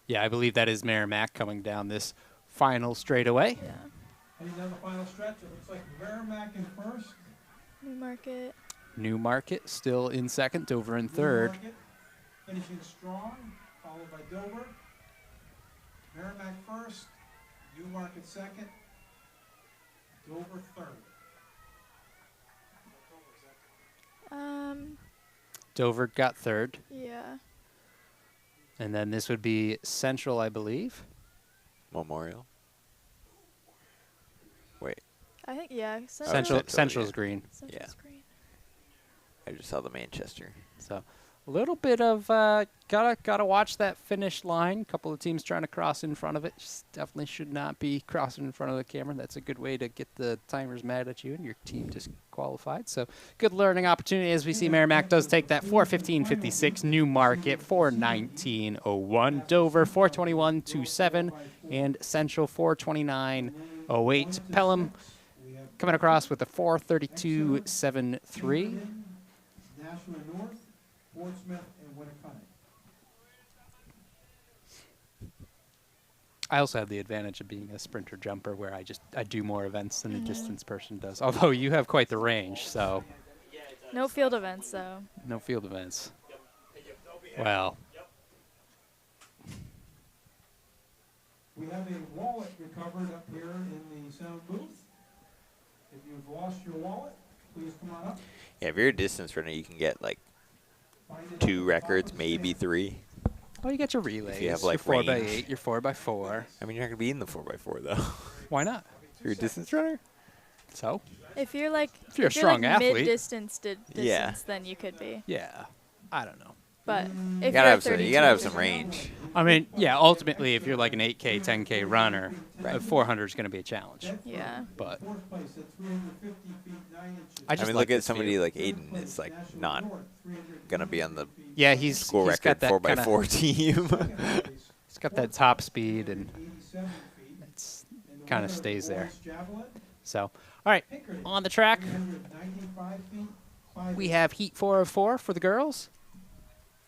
Yeah, I believe that is Merrimack coming down this final straightaway. Yeah. Heading down the final stretch, it looks like Merrimack in first. Newmarket. Newmarket still in second, Dover in third. Newmarket finishing strong, followed by Dover. Merrimack first, Newmarket second, Dover third. Dover got third. Yeah. And then this would be Central, I believe. Memorial. Wait, I think, yeah. Central, Central, Central's yeah. green. Central's Yeah. green. I just saw the Manchester. So a little bit of gotta watch that finish line. A couple of teams trying to cross in front of it. Just definitely should not be crossing in front of the camera. That's a good way to get the timers mad at you and your team disqualified. So good learning opportunity as we see Merrimack does take that 4:15.56, Newmarket 4:19.01, Dover 4:21.27, and Central 4:29.08. Pelham coming across with a 4:32.73. Nashua North, Portsmouth, and Winnicott. I also have the advantage of being a sprinter jumper where I do more events than a distance person does. Although you have quite the range, so No field events, though. no field events. Well, We have a wallet recovered up here in the sound booth. If you've lost your wallet, please come on up. Yeah, if you're a distance runner, you can get like Find it 2 on the records, top of the maybe stand. 3. oh, you got your relays. have, your like, 4x8, range. your 4x4. I mean, you're not gonna be in the 4x4 though. Why not? If you're a distance runner. So, If you're like if you're a strong like athlete, mid-distance Yeah. then you could be. yeah, I don't know. But You if gotta you're have some. You 32, gotta have some range. I mean, yeah, ultimately, if you're like an 8K, 10K runner, Right. 400 is going to be a challenge. Yeah. But Fourth place at 350 feet 9 inches. I I just mean, like look at this somebody view. like Aiden. Is like not gonna be on the Yeah, he's school he's got record that 4x4 team. He's got that top speed, and 87 feet. it's And the kind of winner stays there. boys javelin, So, all right, Pinkerton, on the track, 395 feet 5 we inches. have Heat 4 of 4 for the girls.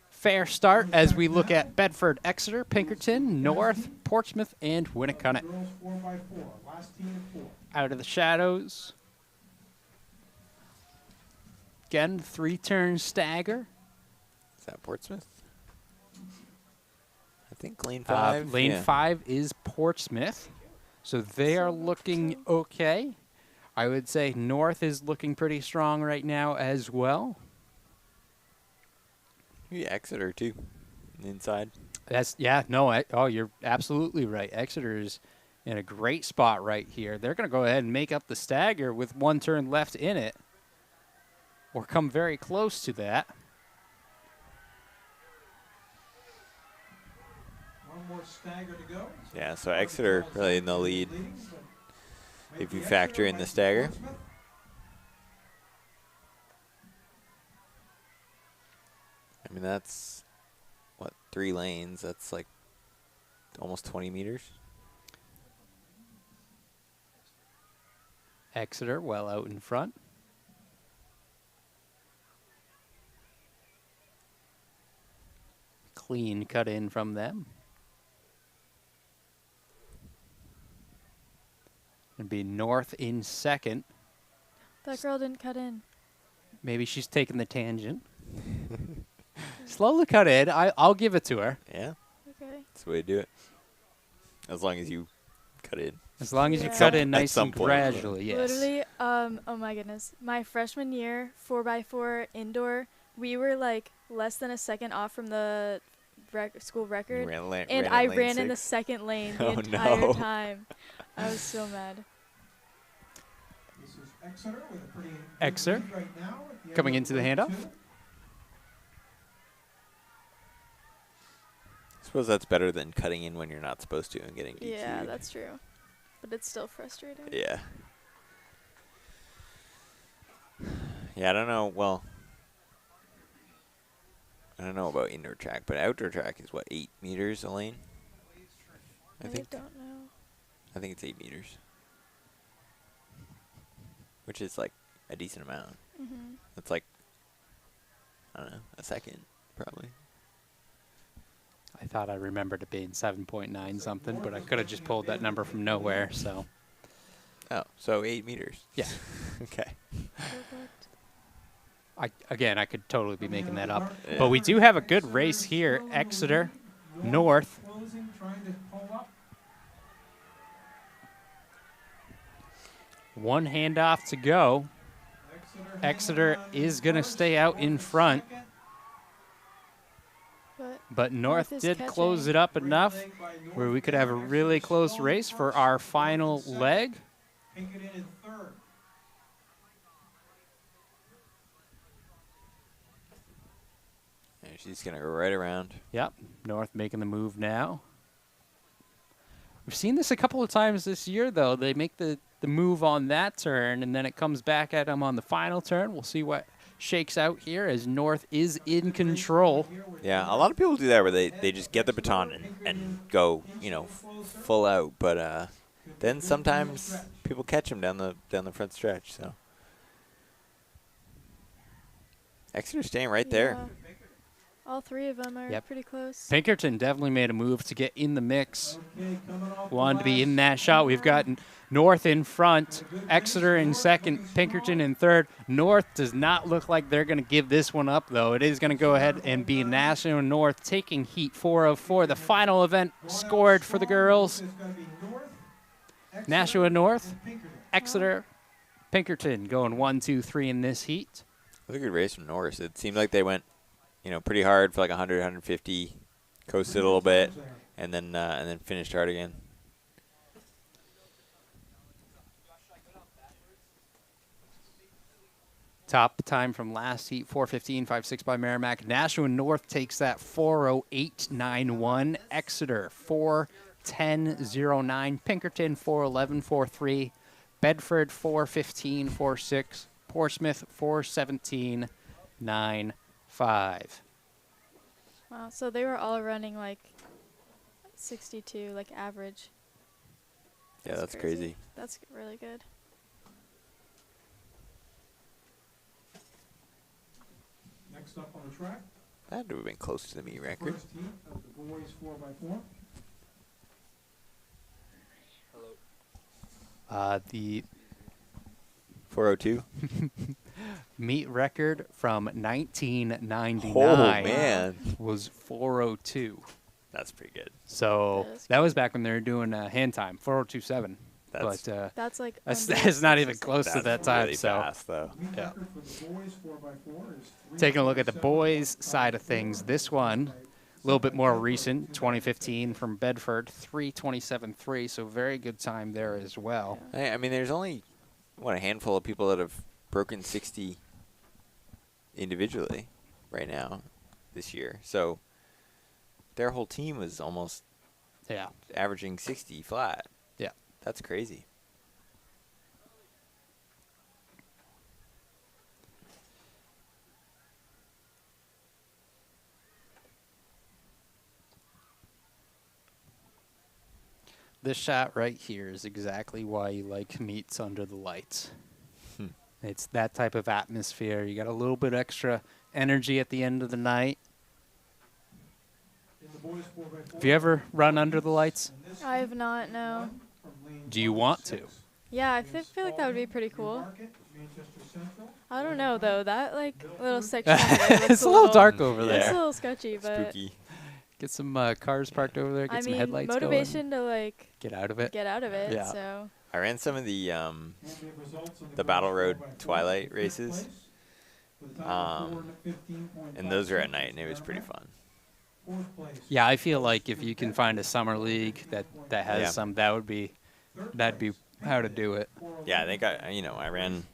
Fair start as we look at Bedford, Exeter, Pinkerton, North, Portsmouth, and Winnicott. Girls 4x4, last team of 4. Out of the shadows. Again, 3-turn stagger. Is that Portsmouth? I think lane 5. Lane yeah. 5 is Portsmouth. So they are looking okay. I would say North is looking pretty strong right now as well. Maybe Exeter too. Inside. You're absolutely right. Exeter is in a great spot right here. They're going to go ahead and make up the stagger with 1 turn left in it, or come very close to that. One more stagger to go. Yeah, so Exeter really in the lead if you factor in the stagger. I mean, that's, what, 3 lanes? That's like almost 20 meters. Exeter well out in front. Clean cut in from them. It'd be North in second. That girl didn't cut in. Maybe she's taking the tangent. Slowly cut in. I'll give it to her. Yeah, Okay. that's the way to do it. As long as you cut in. As long as you Yeah. cut in At nice some and point. gradually, yes. Literally, oh my goodness. My freshman year, 4x4 indoor, we were like less than a second off from the school You record. ran, la- And ran I in lane ran in the 6. second lane the Oh, entire no. time. I was so mad. This is Exeter with a pretty good Exeter lead right now at the end coming of into the lane handoff. 2. I suppose that's better than cutting in when you're not supposed to and getting DQ'd. Yeah, that's true. But it's still frustrating. Yeah. Yeah, I don't know. Well, I don't know about indoor track, but outdoor track is what, 8 meters a lane? I think don't know. it's 8 meters, which is like a decent amount. That's like, I don't know, a second, probably. I thought I remembered it being 7.9 something, but I could have just pulled that number from nowhere. So Oh, so 8 meters. yeah, Okay. Perfect. I could totally be making that up. Yeah. But we do have a good race here. Exeter North. Closing, trying to pull up. One handoff to go. Exeter is going to stay out in front, but North is did close catching. it up enough where we could have a really close race for our final leg. Pinkerton in third. And she's going to go right around. Yep, North making the move now. We've seen this a couple of times this year, though. They make the move on that turn, and then it comes back at them on the final turn. We'll see what shakes out here as North is in control. Yeah, a lot of people do that where they just get the baton and go, you know, full out. But then sometimes people catch them down the front stretch. So Exeter's staying right there. Yeah. All three of them are Yep. pretty close. Pinkerton definitely made a move to get in the mix. Okay, coming off the Wanted to be last in that shot. We've got North in front, Exeter in second, Pinkerton in third. North does not look like they're going to give this one up, though. It is going to go ahead and be National North taking heat 4 of 4. The final event scored for the girls. It's gonna be North, Exeter, Nashua North, and Pinkerton. Exeter, Pinkerton going 1, 2, 3 in this heat. It was a good race from Norris. It seemed like they went, you know, pretty hard for like 100, 150, coasted a little bit, and then finished hard again. Top time from last heat, 4:15.56 by Merrimack. Nashua North takes that 4:08.91. Exeter 4:10.09. Pinkerton 4:11.43. Bedford 4:15.46. Portsmouth 4:17.95. Wow, so they were all running like 62, like average. Yeah, that's crazy. That's really good. Next up on the track, That would have been close to the meet record. first heat of the boys 4x4. The 402. meet record from 1999 Oh, man. was 4:02. That's pretty good. So That is that was back when they were doing hand time, 4:02.7. That's, But That's like that's, under that's not even 66. close to that time. really So fast, though. Meet Yeah. record for the boys 4x4 is taking a look at the 3:47.55. boys' side of things, this one, a little bit more recent, 2015 from Bedford, 3:27.3. So very good time there as well. I mean, there's only, what, a handful of people that have broken 60 individually right now this year. So their whole team was almost Yeah. averaging 60 flat. Yeah. That's crazy. This shot right here is exactly why you like meets under the lights. Hmm. It's that type of atmosphere. You got a little bit extra energy at the end of the night. In the boys 4x4, Have you ever run under the lights? and this I have not, no. from lane Do you want to? 26 Yeah, I is feel like that would be pretty Spalding, cool. Newmarket, Manchester Central. I don't know though. That like little section over there looks It's a little dark over Yeah. It's there. a little sketchy, but Spooky. Get some cars parked over there. Get I some mean, headlights motivation going. to like Get out of it. get out of it. Yeah. So I ran some of the And the results of The girls Battle Road 4x4 Twilight fifth races. place with a time of 4:15.5 and those are at seconds night, and it was for pretty Merrimack. fun. Fourth place. Yeah, I feel like if you can find a summer league that has Yeah. some, that'd be how to do it. Yeah, I think I ran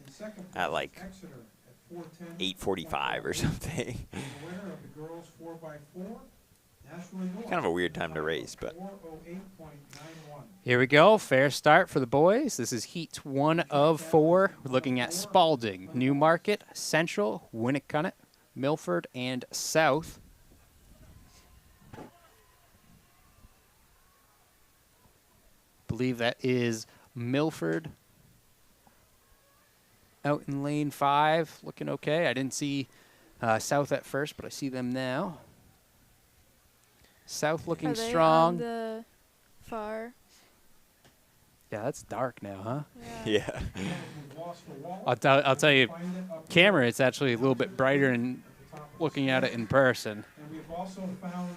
In second at place, like Exeter at 4:10. 8:45 or something. The winner of the girls 4x4, Nashua North. Kind of a weird time to race, but 4:08.91. Here we go. Fair start for the boys. This is heat 1 of 4. We're looking at Spalding, Newmarket, Central, Winnicott, Milford, and South. Believe that is Milford. out in lane 5, looking okay. I didn't see South at first, but I see them now. South looking Are they strong. on the far? Yeah, that's dark now, huh? Yeah. I'll tell you, camera, it's actually a little bit brighter and looking at it in person. And we've also found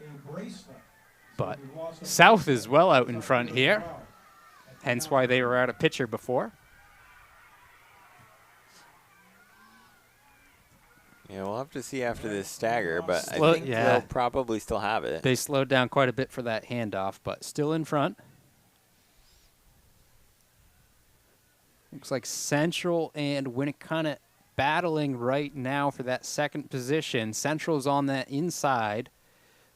a bracelet. But South is well out in front here, hence why they were out of picture before. Yeah, we'll have to see after this stagger, but I Slow- think yeah. they'll probably still have it. They slowed down quite a bit for that handoff, but still in front. Looks like Central and Winnicott battling right now for that second position. Central's on that inside.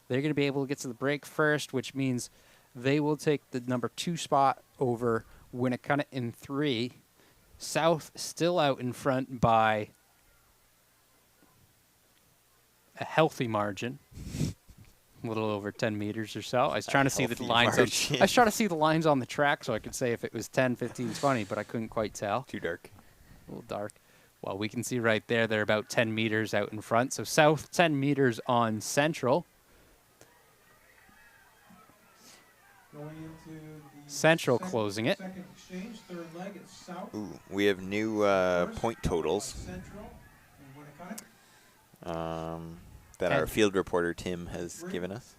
They're going to be able to get to the break first, which means they will take the number 2 spot over Winnicott in 3. South still out in front by a healthy margin, a little over 10 meters or so. I was trying to see the healthy lines. margin. I was trying to see the lines on the track so I could say if it was 10, 15, 20, but I couldn't quite tell. Too dark. A little dark. Well, we can see right there they're about 10 meters out in front. So South 10 meters on Central. Going into the Central second- closing it. Second exchange, third leg, it's South. Ooh, we have new First, point totals Central and Winnicott. that our And- field reporter Tim has given us.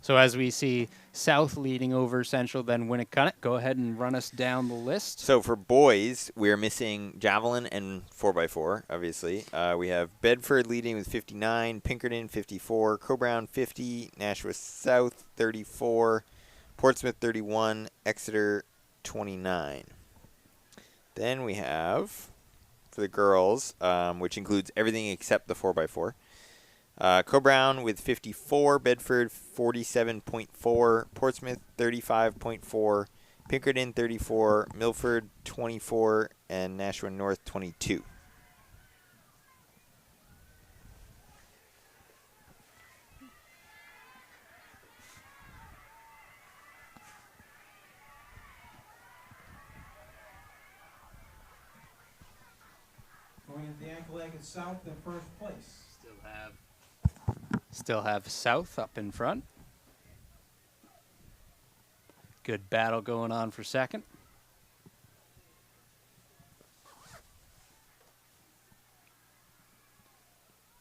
So as we see South leading over Central, then Winnicott. Go ahead and run us down the list. So for boys, we're missing Javelin and 4x4, obviously. We have Bedford leading with 59, Pinkerton 54, Cobrown 50, Nashua South 34, Portsmouth 31, Exeter 29. Then we have, for the girls, which includes everything except the 4x4, Cobrown with 54, Bedford 47.4, Portsmouth 35.4, Pinkerton 34, Milford 24, and Nashua North 22. Going into the ankle leg, it's South in first place. Still have South up in front. Good battle going on for second.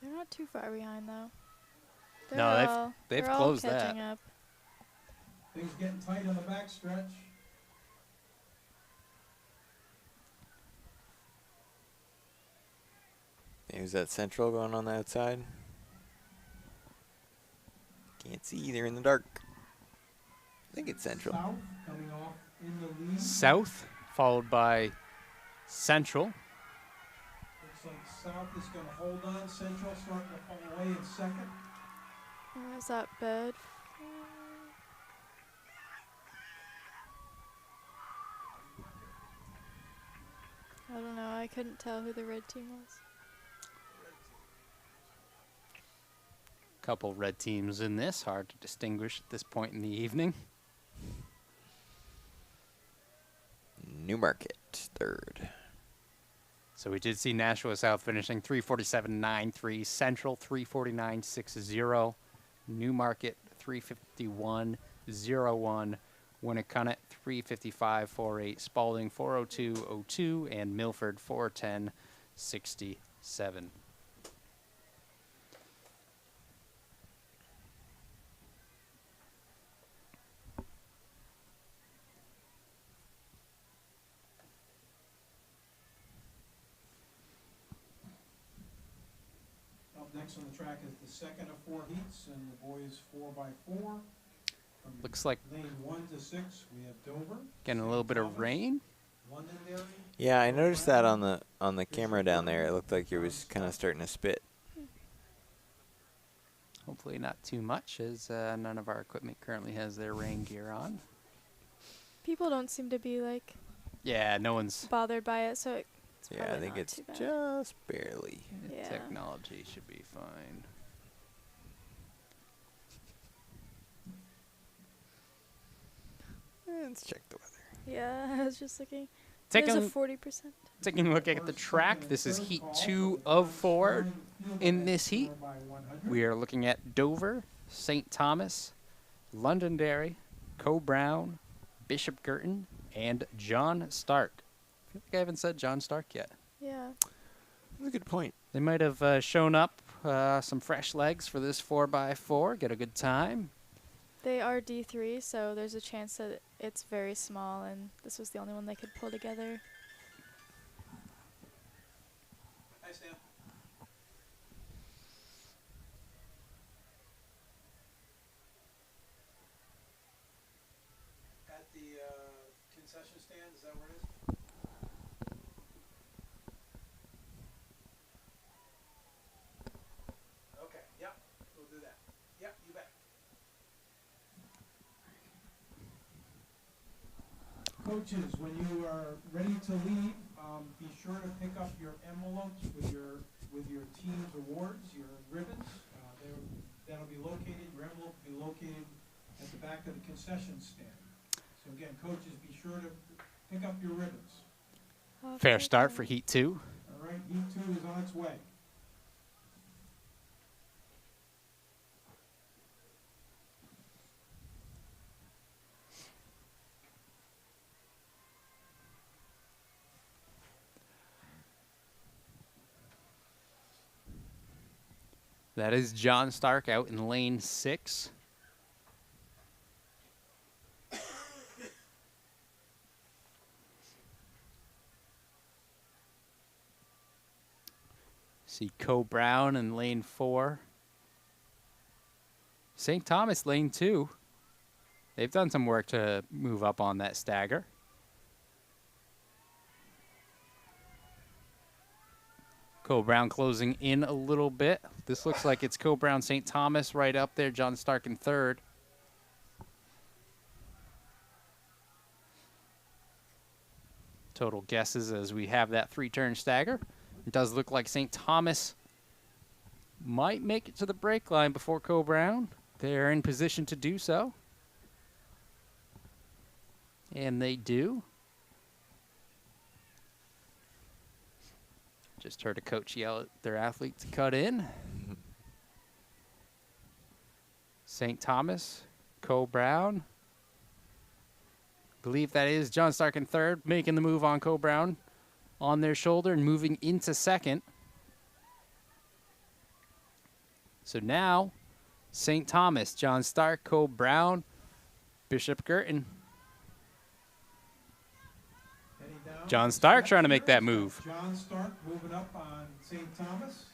They're not too far behind though. No, they've they're all closed catching that. up. Things getting tight on the back stretch. There's that Central going on the outside. Can't see, they're in the dark. I think it's Central. South coming off in the lead. South, followed by Central. Looks like South is going to hold on. Central starting to fall away in second. Is that bed? I don't know. I couldn't tell who the red team was. Couple red teams in this, hard to distinguish at this point in the evening. Newmarket, third. So we did see Nashua South finishing 347.93, Central 349.60, Newmarket 351.01, Winnicott 355.48, Spalding 402.02, and Milford 410.67. Up next on the track is the second of 4 heats, and the boys 4x4. From Looks like lane 1 to 6, we have Dover. getting a little bit of rain. Londonderry. Yeah, I noticed that on the camera down there. It looked like it was kind of starting to spit. Hopefully not too much, as none of our equipment currently has their rain gear on. People don't seem to be like Yeah, no one's... bothered by it, so it's Yeah, I probably think not it's too bad. just barely. Yeah. Technology should be fine. Let's check the weather. Yeah, I was just looking. There's a Taking 40%. taking a look at the track, this is heat 2 of 4 in this heat. We are looking at Dover, St. Thomas, Londonderry, Co-Brown, Bishop Girton, and John Stark. I feel like I haven't said John Stark yet. Yeah. That's a good point. They might have shown up some fresh legs for this 4x4, get a good time. They are D3, so there's a chance that it's very small, and this was the only one they could pull together. Hi, Sam. At the concession stand, is that where it is? Okay, yep, we'll do that. Yep, you bet. Coaches, when you are ready to leave, be sure to pick up your envelopes with your team's awards, your ribbons. That'll be located. Your envelope will be located at the back of the concession stand. So again, coaches, be sure to pick up your ribbons. Fair start for heat 2. All right, heat 2 is on its way. That is John Stark out in lane 6. See Co-Brown in lane 4. St. Thomas lane 2. They've done some work to move up on that stagger. Co-Brown closing in a little bit. This looks like it's Co-Brown, St. Thomas right up there. John Stark in 3rd. Total guesses as we have that 3-turn stagger. It does look like St. Thomas might make it to the brake line before Co-Brown. They're in position to do so. And they do. Just heard a coach yell at their athlete to cut in. St. Thomas, Co-Brown. Believe that is John Stark in 3rd, making the move on Co-Brown on their shoulder and moving into 2nd. So now, St. Thomas, John Stark, Co-Brown, Bishop Girton. John Stark trying to make that move. John Stark moving up on St. Thomas.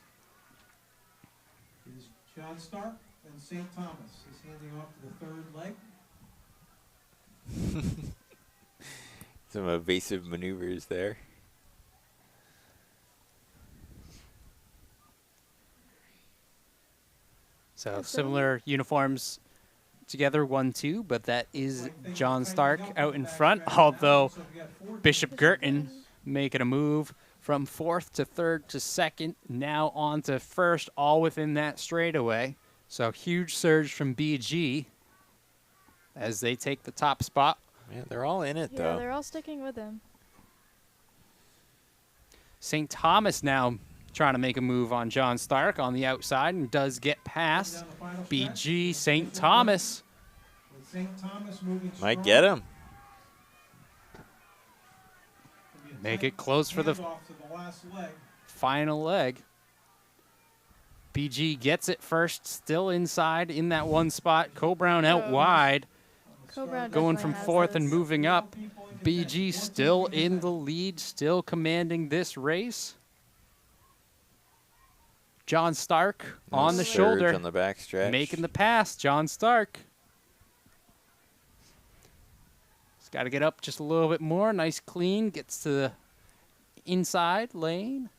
It is John Stark and St. Thomas. He's handing off to the 3rd leg. Some evasive maneuvers there. So similar uniforms together, 1-2, but that is John Stark out in front, although Bishop Girton making a move from 4th to 3rd to 2nd, now on to 1st, all within that straightaway. So huge surge from BG as they take the top spot. Yeah, they're all in it, though. Yeah, they're all sticking with him. St. Thomas now trying to make a move on John Stark on the outside and does get past BG. St. Thomas Might get him. make it close for the final leg. BG gets it first, still inside in that one spot. Co-Brown out wide, going from 4th and moving up. BG still in the lead, still commanding this race. John Stark on the shoulder, on the back stretch, making the pass. John Stark. He's got to get up just a little bit more. Nice clean, gets to the inside lane.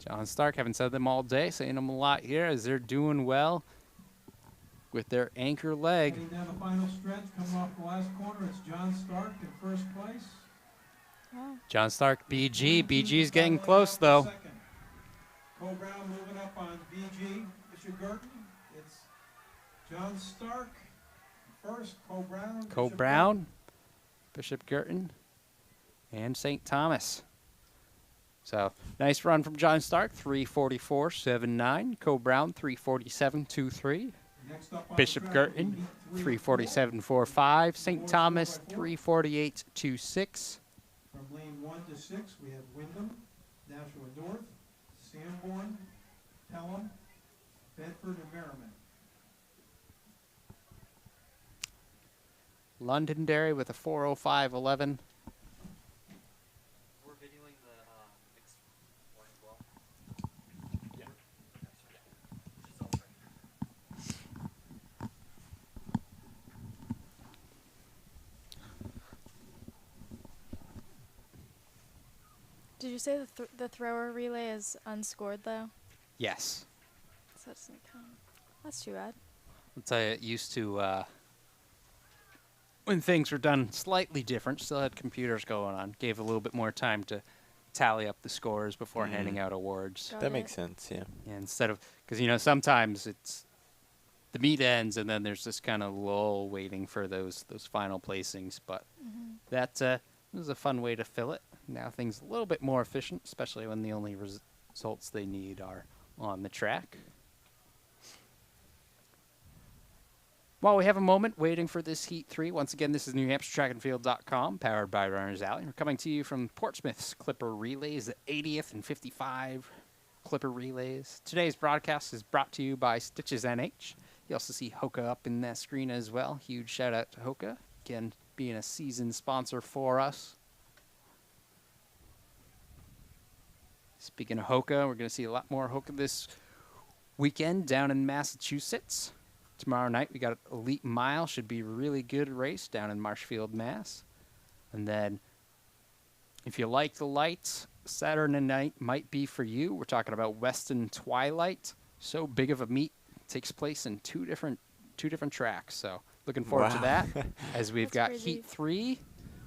John Stark, haven't said them all day, saying them a lot here as they're doing well with their anchor leg. Heading down the final stretch, coming off the last corner, it's John Stark in 1st place. John Stark, BG. BG's getting close, though. Co-Brown moving up on BG. Bishop Girton. It's John Stark first, Cole Brown. Cole Bishop Brown, Bishop Girton, and St. Thomas. So nice run from John Stark, 344.79. Cole Brown, 347.23. Next up on Bishop the track will be Girton, heat 3 of 4. 347.45. St. Thomas, 348.26. From lane 1 to 6, we have Wyndham, Nashua North, Sanborn, Pelham, Bedford, and Merriman. Londonderry with a 405.11. We're videoing the next one as well. Yeah. Did you say the thrower relay is unscored though? Yes. So that doesn't count. That's too bad. I'll tell you, it used to, when things were done slightly different, still had computers going on, gave a little bit more time to tally up the scores before handing out awards. Got That it. makes sense, yeah. Yeah, instead of, because, you know, sometimes it's the meet ends and then there's this kind of lull waiting for those final placings. But that was a fun way to fill it. Now things a little bit more efficient, especially when the only results they need are on the track. While we have a moment waiting for this Heat 3, once again, this is NewHampshireTrackandField.com, powered by Runners Alley. We're coming to you from Portsmouth's Clipper Relays, the 80th and 55 Clipper Relays. Today's broadcast is brought to you by Stitches NH. You also see Hoka up in that screen as well. Huge shout out to Hoka, again, being a season sponsor for us. Speaking of Hoka, we're going to see a lot more Hoka this weekend down in Massachusetts. Tomorrow night, we got Elite Mile. Should be a really good race down in Marshfield, Mass. And then, if you like the lights, Saturday night might be for you. We're talking about Weston Twilight. So big of a meet. Takes place in two different tracks. So looking forward to that. As we've That's got crazy. Heat 3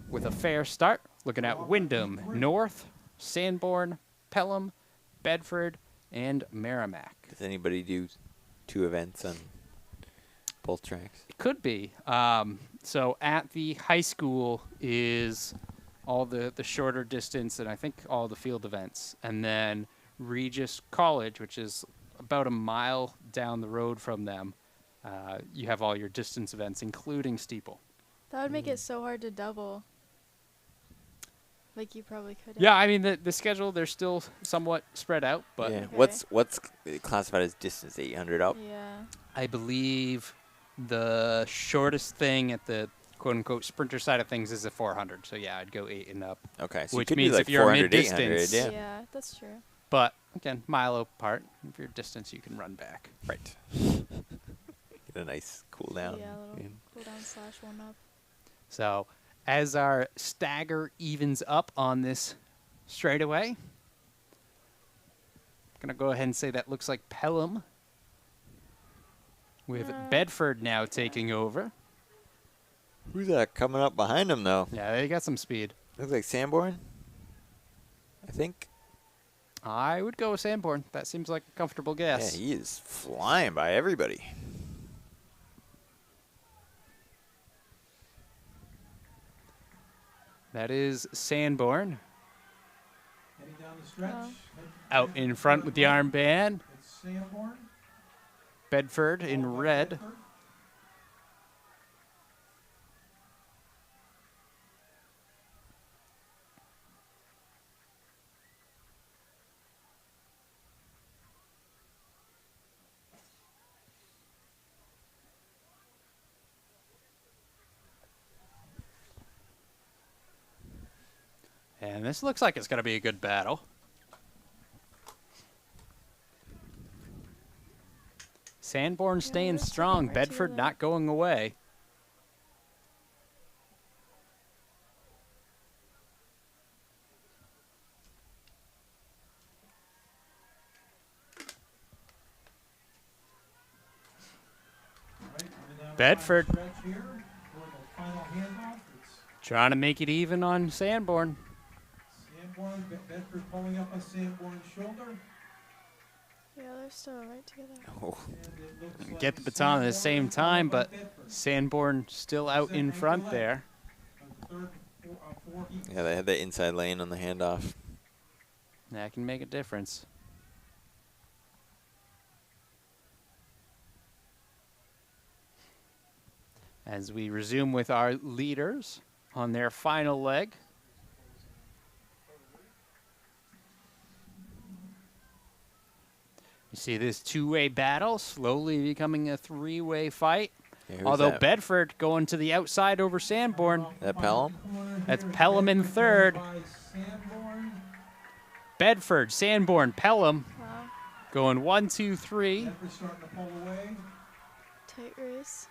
with a fair start. Looking at Wyndham, North, Sanborn, Pelham, Bedford, and Merrimack. Does anybody do 2 events on both tracks? It could be. So at the high school is all the shorter distance and I think all the field events. And then Regis College, which is about a mile down the road from them, you have all your distance events, including steeple. That would make it so hard to double. Like you probably couldn't. Yeah, I mean, the schedule, they're still somewhat spread out. But yeah. Okay. What's classified as distance? 800 up? Yeah. I believe the shortest thing at the quote-unquote sprinter side of things is a 400. So, yeah, I'd go 8 and up. Okay, so Which you could means do like if you're 400, mid-distance- 800, yeah. Yeah, that's true. But, again, mile apart. If you're distance, you can run back. Right. Get a nice cool down. Yeah, a little in. cool down / warm up. So, as our stagger evens up on this straightaway, I'm going to go ahead and say that looks like Pelham, with Bedford now taking over. Who's that coming up behind him, though? Yeah, they got some speed. Looks like Sanborn, I think. I would go with Sanborn. That seems like a comfortable guess. Yeah, he is flying by everybody. That is Sanborn Heading down the stretch. Oh. out in front with the armband. It's Sanborn. Bedford in followed by red. Bedford. And this looks like it's going to be a good battle. Sanborn staying they're strong. right Bedford together. not going away. Right, coming down the Bedford. final stretch here for the final handoff. It's Trying to make it even on Sanborn. Sanborn, Bedford pulling up on Sanborn's shoulder. Yeah, they're still right together. Oh, And it looks like Get the baton at the same Sanborn time, followed by but Bedford. Sanborn still out in front there. Yeah, they had that inside lane on the handoff. That can make a difference. As we resume with our leaders on their final leg. You see this two-way battle slowly becoming a three-way fight. Yeah, who's Although that? Bedford going to the outside over Sanborn. That Pelham? That's Pelham in third. Bedford, Sanborn, Pelham Wow. going 1, 2, 3. Tight race.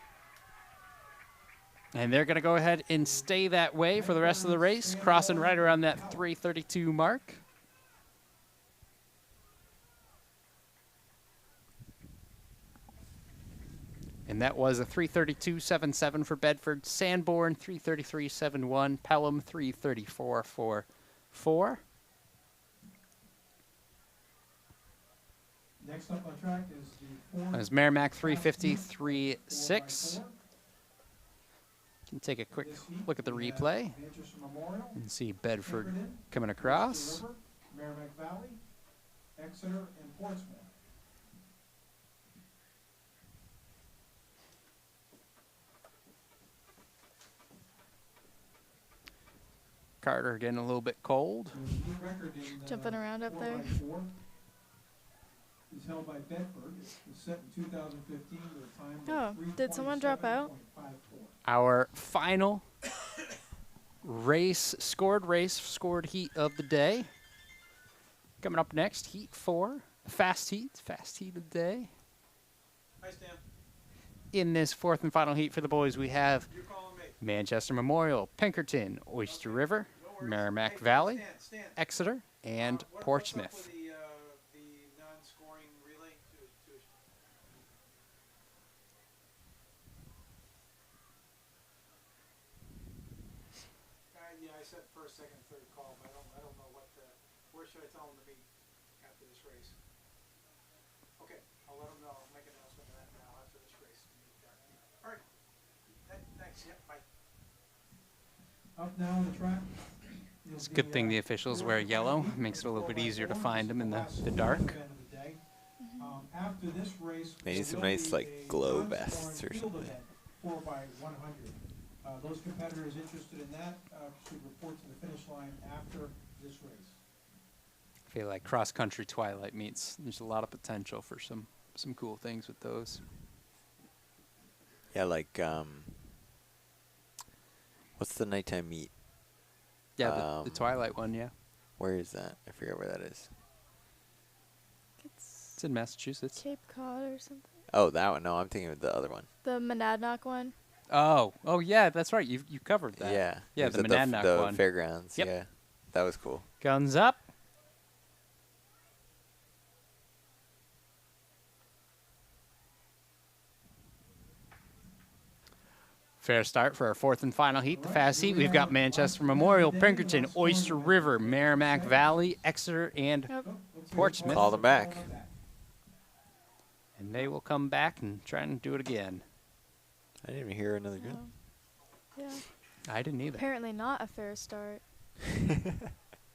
And they're going to go ahead and stay that way for the rest of the race, crossing right around that 3:32 mark. And that was a 3:32.77 for Bedford. Sanborn, 3:33.71. Pelham, 3:34.44. Next up on track is the As Merrimack, 3:53.6. Can take a quick look at the replay and see Bedford coming across. Merrimack Valley, Exeter, and Portsmouth. Carter getting a little bit cold. Jumping around up there. Is held by Bedford. It was set in 2015 with a time Oh, did someone drop out? Our final scored heat of the day. Coming up next, heat 4, fast heat of the day. Hi, Stan. In this fourth and final heat for the boys, we have You're calling me. Manchester Memorial, Pinkerton, Oyster River, Merrimack Valley, Stan. Exeter, and Portsmouth. What's up with the non-scoring relay to yeah, I said first, second, third call, but I don't know what where should I tell them to be after this race? Okay, I'll let them know. I'll make an announcement of that now after this race. All right. Thanks. Yep. Bye. Up now on the track. It's a good thing the officials wear yellow. Makes it a little bit easier to find them in the dark. After this race, They need some nice, like, glow vests or something. 4x100. Those competitors interested in that should report to the finish line after this race. I feel like cross-country twilight meets. There's a lot of potential for some cool things with those. Yeah, like, what's the nighttime meet? Yeah, the twilight one, yeah. Where is that? I forget where that is. It's in Massachusetts. Cape Cod or something. Oh, that one. No, I'm thinking of the other one. The Monadnock one. Oh, yeah, that's right. You covered that. Yeah. Yeah, it was the at Monadnock the one. fairgrounds. Yep. Yeah. That was cool. Guns up. Fair start for our fourth and final heat, the fast heat. We've got Manchester Memorial, Pinkerton, Oyster River, Merrimack Valley, Exeter, and Yep. Portsmouth. Call them back. And they will come back and try and do it again. I didn't even hear another gun. Yeah. I didn't either. Apparently not a fair start. Did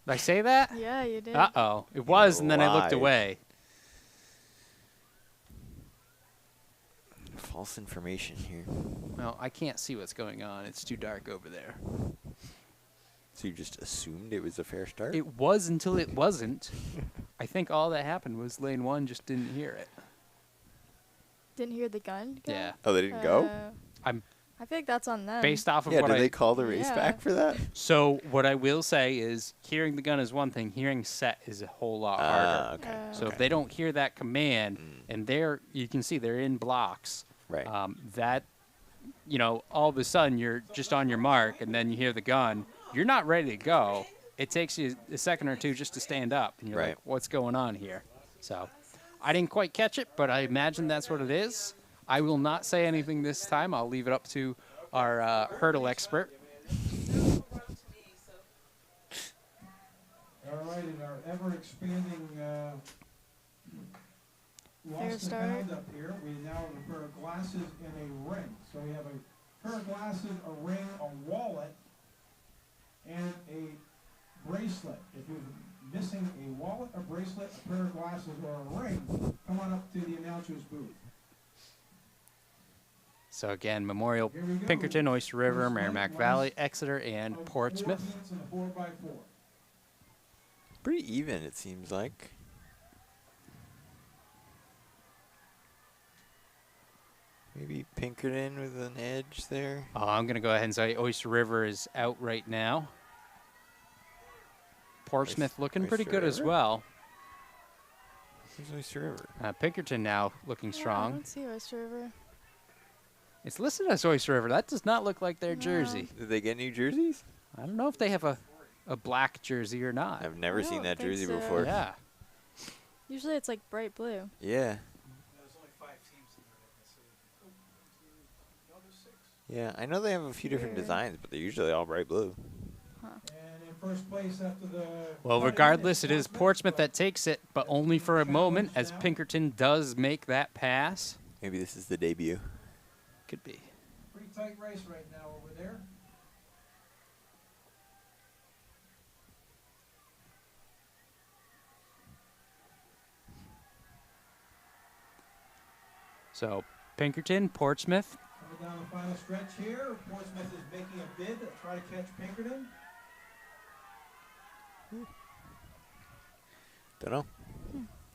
I say that? Yeah, you did. Uh-oh. It was, and then I looked Lied. away. False information here. Well, I can't see what's going on. It's too dark over there. So you just assumed it was a fair start? It was until it wasn't. I think all that happened was lane one just didn't hear it. Didn't hear the gun go? Yeah. Oh, they didn't go? I feel like that's on them. Based off of Yeah, what did I... they call the race Yeah. back for that? So what I will say is hearing the gun is one thing. Hearing set is a whole lot harder. Okay. So if they don't hear that command, and you can see they're in blocks, Right. that, all of a sudden you're just on your mark, and then you hear the gun. You're not ready to go. It takes you a second or two just to stand up, and you're Right. like, what's going on here? So I didn't quite catch it, but I imagine that's what it is. I will not say anything this time. I'll leave it up to our hurdle expert. All right, in our ever-expanding Fair lost and start. found up here, we now have a pair of glasses and a ring. So we have a pair of glasses, a ring, a wallet, and a bracelet. If you're missing a wallet, a bracelet, a pair of glasses, or a ring, come on up to the announcer's booth. So again, Memorial, Here we go. Pinkerton, Oyster River, First Merrimack leg, Valley, last Exeter, and of Portsmouth. 4 heats in the 4x4. Pretty even, it seems like. Maybe Pinkerton with an edge there. I'm going to go ahead and say Oyster River is out right now. Portsmouth looking pretty Oyster good as River? well. Where's Oyster River? Pinkerton now looking Yeah, I strong. don't see Oyster River. It's listed as Oyster River. That does not look like their No. jersey. Did they get new jerseys? I don't know if they have a black jersey or not. I've never I seen don't that think jersey so. before. Yeah. Usually it's like bright blue. Yeah. There's only 5 teams in there, I see. Oh, 1, 2, no, there's 6. Yeah, I know they have a few different Weird. designs, but they're usually all bright blue. And in first place after the Well, cut-in regardless, it is Portsmouth, Portsmouth but that takes it, but only for a moment as Pinkerton does make that pass. Maybe this is the debut. Could be. pretty tight race right now over there. So Pinkerton, Portsmouth. Coming down the final stretch here, Portsmouth is making a bid to try to catch Pinkerton. Don't know.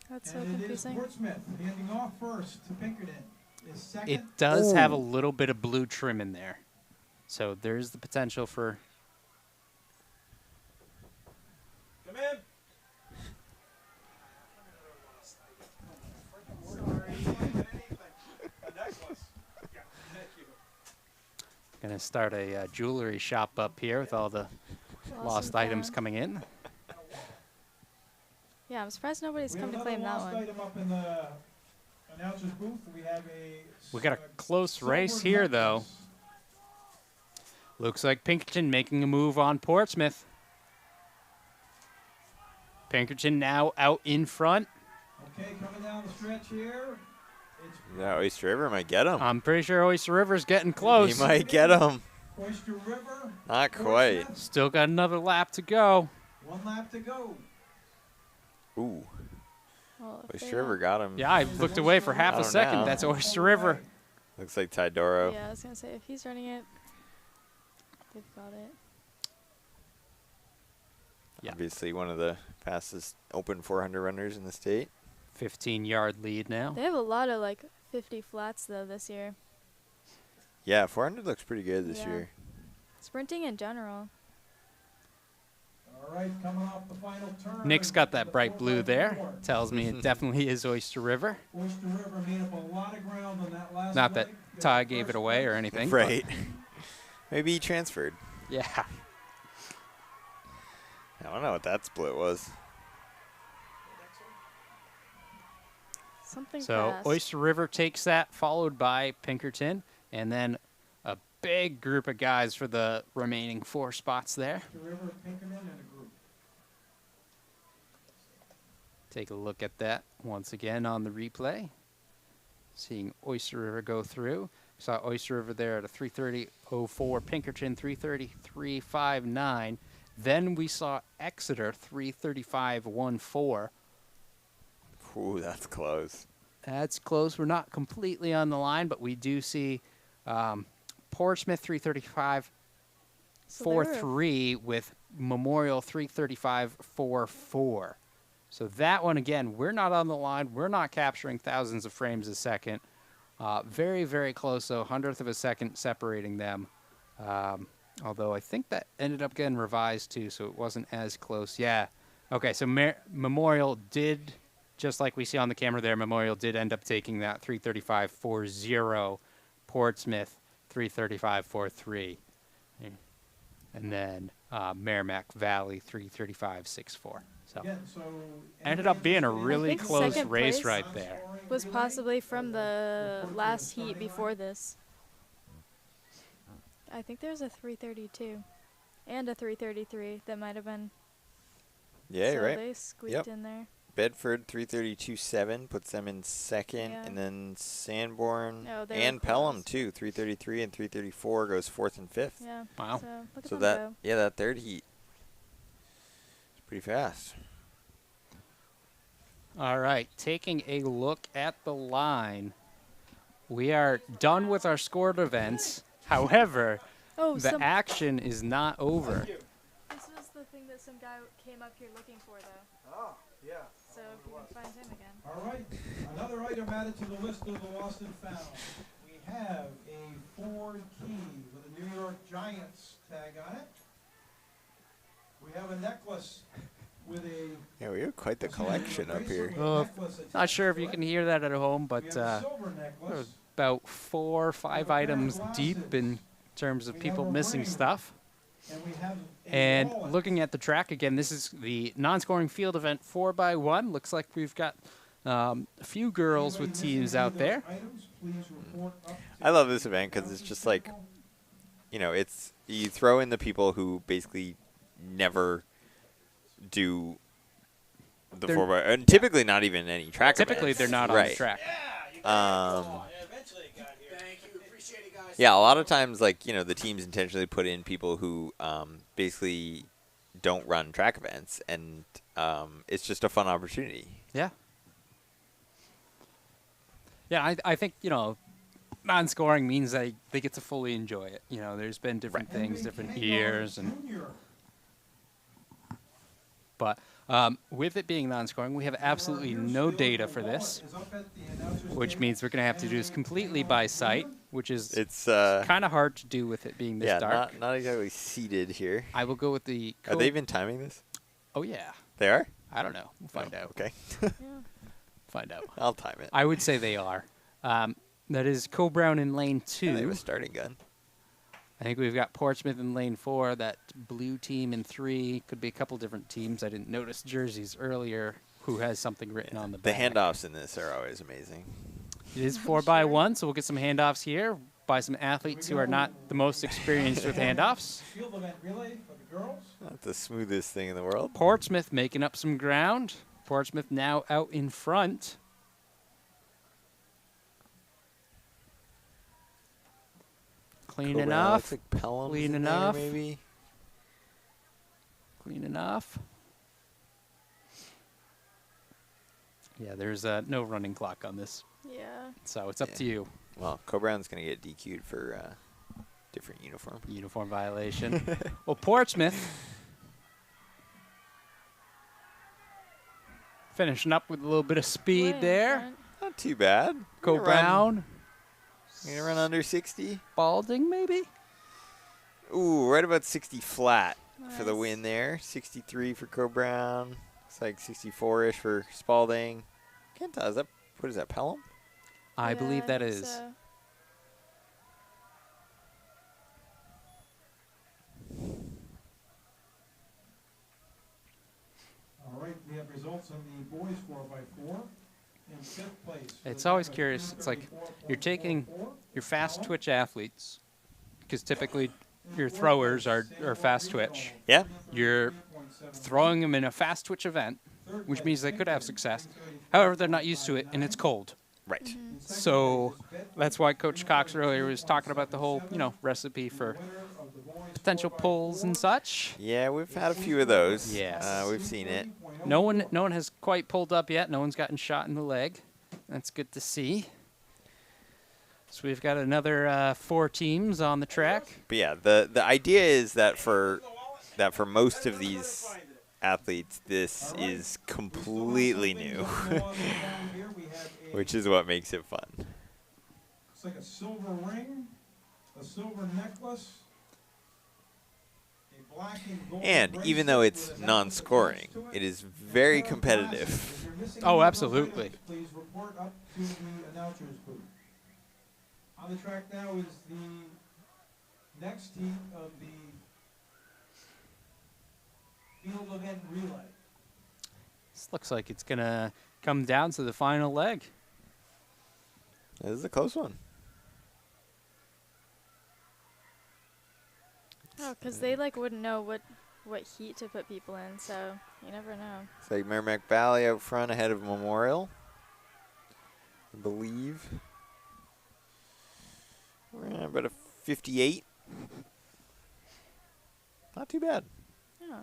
That's so And it is confusing. Portsmouth handing off first to Pinkerton. Is second. It does have a Ooh. little bit of blue trim in there. So there's the potential for Come in. going to start a jewelry shop up here with all the lost items coming in. Yeah, I'm surprised nobody's We come have to another claim that lost one. item up in the announcer's booth. We have We got a close silver race here, though. necklace. Looks like Pinkerton making a move on Portsmouth. Pinkerton now out in front. Okay, coming down the stretch here. It's Yeah, Oyster River might get him. I'm pretty sure Oyster River's getting close. He might get him. Oyster River. Not quite. Portsmouth. Still got another lap to go. 1 lap to go. Ooh, Well, if they Oyster River got him. Yeah, I looked away for half I a don't second. know. That's Oyster River. Looks like Tidoro. Yeah, I was gonna say if he's running it, they've got it. Yeah. Obviously one of the fastest open 400 runners in the state. 15-yard lead now. They have a lot of like 50 flats though this year. Yeah, 400 looks pretty good this Yeah. year. Sprinting in general. All right, coming off the final turn. Nick's got that the bright blue there. 4x4. Tells me it definitely is Oyster River. Oyster River made up a lot of ground on that last Not that leg. Ty gave it away or anything. but Right. Maybe he transferred. Yeah. I don't know what that split was. Something So fast. Oyster River takes that, followed by Pinkerton, and then a big group of guys for the remaining 4 spots there. Oyster River, Pinkerton, and a group. Take a look at that once again on the replay. Seeing Oyster River go through. Saw Oyster River there at a 3:30.04, Pinkerton 3:33.59. Then we saw Exeter 3:35.14. Ooh, that's close. That's close. We're not completely on the line, but we do see Portsmouth 3:35.43 with Memorial 3:35.44. So that one, again, we're not on the line. We're not capturing thousands of frames a second. Very, very close, though, 100th of a second separating them. Although I think that ended up getting revised, too, so it wasn't as close. Yeah. Okay, so Memorial did, just like we see on the camera there, Memorial did end up taking that 3:35.40. Portsmouth 3:35.43. And then Merrimack Valley 3:35.64. So Again, so ended up being a really think close second race place right there. was possibly from the last heat before this. I think there's a 3:32 and a 3:33 that might have been. Yeah, so you're right. They squeaked Yep. in there. Bedford 332.7 puts them in second, Yeah. and then Sanborn Oh, they were and Pelham close. too. 333 and 334 goes fourth and fifth. Yeah. Wow. So look at So them that go. that third heat is pretty fast. All right, taking a look at the line. We are done with our scored events. However, Oh, the some. action is not over. This was the thing that some guy came up here looking for, though. Oh, yeah. So if you can find him again. All right, another item added to the list of the lost and found. We have a Ford key with a New York Giants tag on it. We have a necklace with a Yeah, we have quite the collection up here. Not sure if you can hear that at home, but We have a silver necklace. about 4 or 5 items deep in terms of people missing stuff. And we have a And wallet. looking at the track again, this is the non-scoring field event 4x1. Looks like we've got a few girls with teams out there. I love this event because it's just like, it's you throw in the people who basically never do the They're- 4x, and typically not even any track Typically, events. they're not on right. the track. Eventually it got here. Thank you. Appreciate it, guys. Yeah, a lot of times, like, the teams intentionally put in people who basically don't run track events, and it's just a fun opportunity. Yeah. Yeah, I think, non-scoring means they get to fully enjoy it. There's been different things, different years, but with it being non-scoring, we have absolutely no data for this, which means we're going to have to do this completely by sight, which is It's kind of hard to do with it being this yeah, dark. not exactly seated here. I will go with the Are they even timing this? Oh, yeah. They are? I don't know. We'll find out. Okay. Yeah. Find out. I'll time it. I would say they are. That is Co Brown in lane 2. Yeah, they have a starting gun. I think we've got Portsmouth in lane 4, that blue team in 3. Could be a couple different teams. I didn't notice jerseys earlier. Who has something written on the The back? handoffs in this are always amazing. It is 4x1, so we'll get some handoffs here by some athletes who are not the most experienced with handoffs. Field event relay for the girls. Not the smoothest thing in the world. Portsmouth making up some ground. Portsmouth now out in front. Clean Cobra, enough. looks like Pelham's Clean in there, enough. maybe. Clean enough. Yeah, there's no running clock on this, Yeah. so it's up Yeah. to you. Well, Cobrown's going to get DQ'd for different uniform. Uniform violation. Well, Portsmouth finishing up with a little bit of speed Way in there. front. Not too bad. Co Gonna run- Brown. Gonna run under 60. Balding, maybe? Ooh, right about 60 flat for the Nice. win there. 63 for Cobrown. It's like 64-ish for Spalding. Can't tell. What is that, Pelham? I Yeah, believe that think is. so. All right, we have results on the boys 4x4. In 5th place. It's always curious. It's like you're taking your fast twitch athletes, because typically your throwers are fast twitch. Yeah. You're throwing them in a fast twitch event, which means they could have success. However, they're not used to it, and it's cold. Right. So that's why Coach Cox earlier was talking about the whole, recipe for potential pulls and such. Yeah, we've had a few of those. Yes. We've seen it. No one has quite pulled up yet. No one's gotten shot in the leg. That's good to see. So we've got another 4 teams on the track. But yeah, the idea is that for most of these athletes, this is completely new, which is what makes it fun. It's like a silver ring, a silver necklace, a black and gold And even though it's bracelet with a non-scoring, necklace attached to it is very competitive. If you're missing Oh, any of those absolutely. items, please report up to the announcer's booth. On the track now is the next heat of the field event relay. This looks like it's going to come down to the final leg. This is a close one. Oh, because they wouldn't know what what heat to put people in, so you never know. It's like Merrimack Valley out front ahead of Memorial, I believe. We're at about a 58. Not too bad. Yeah.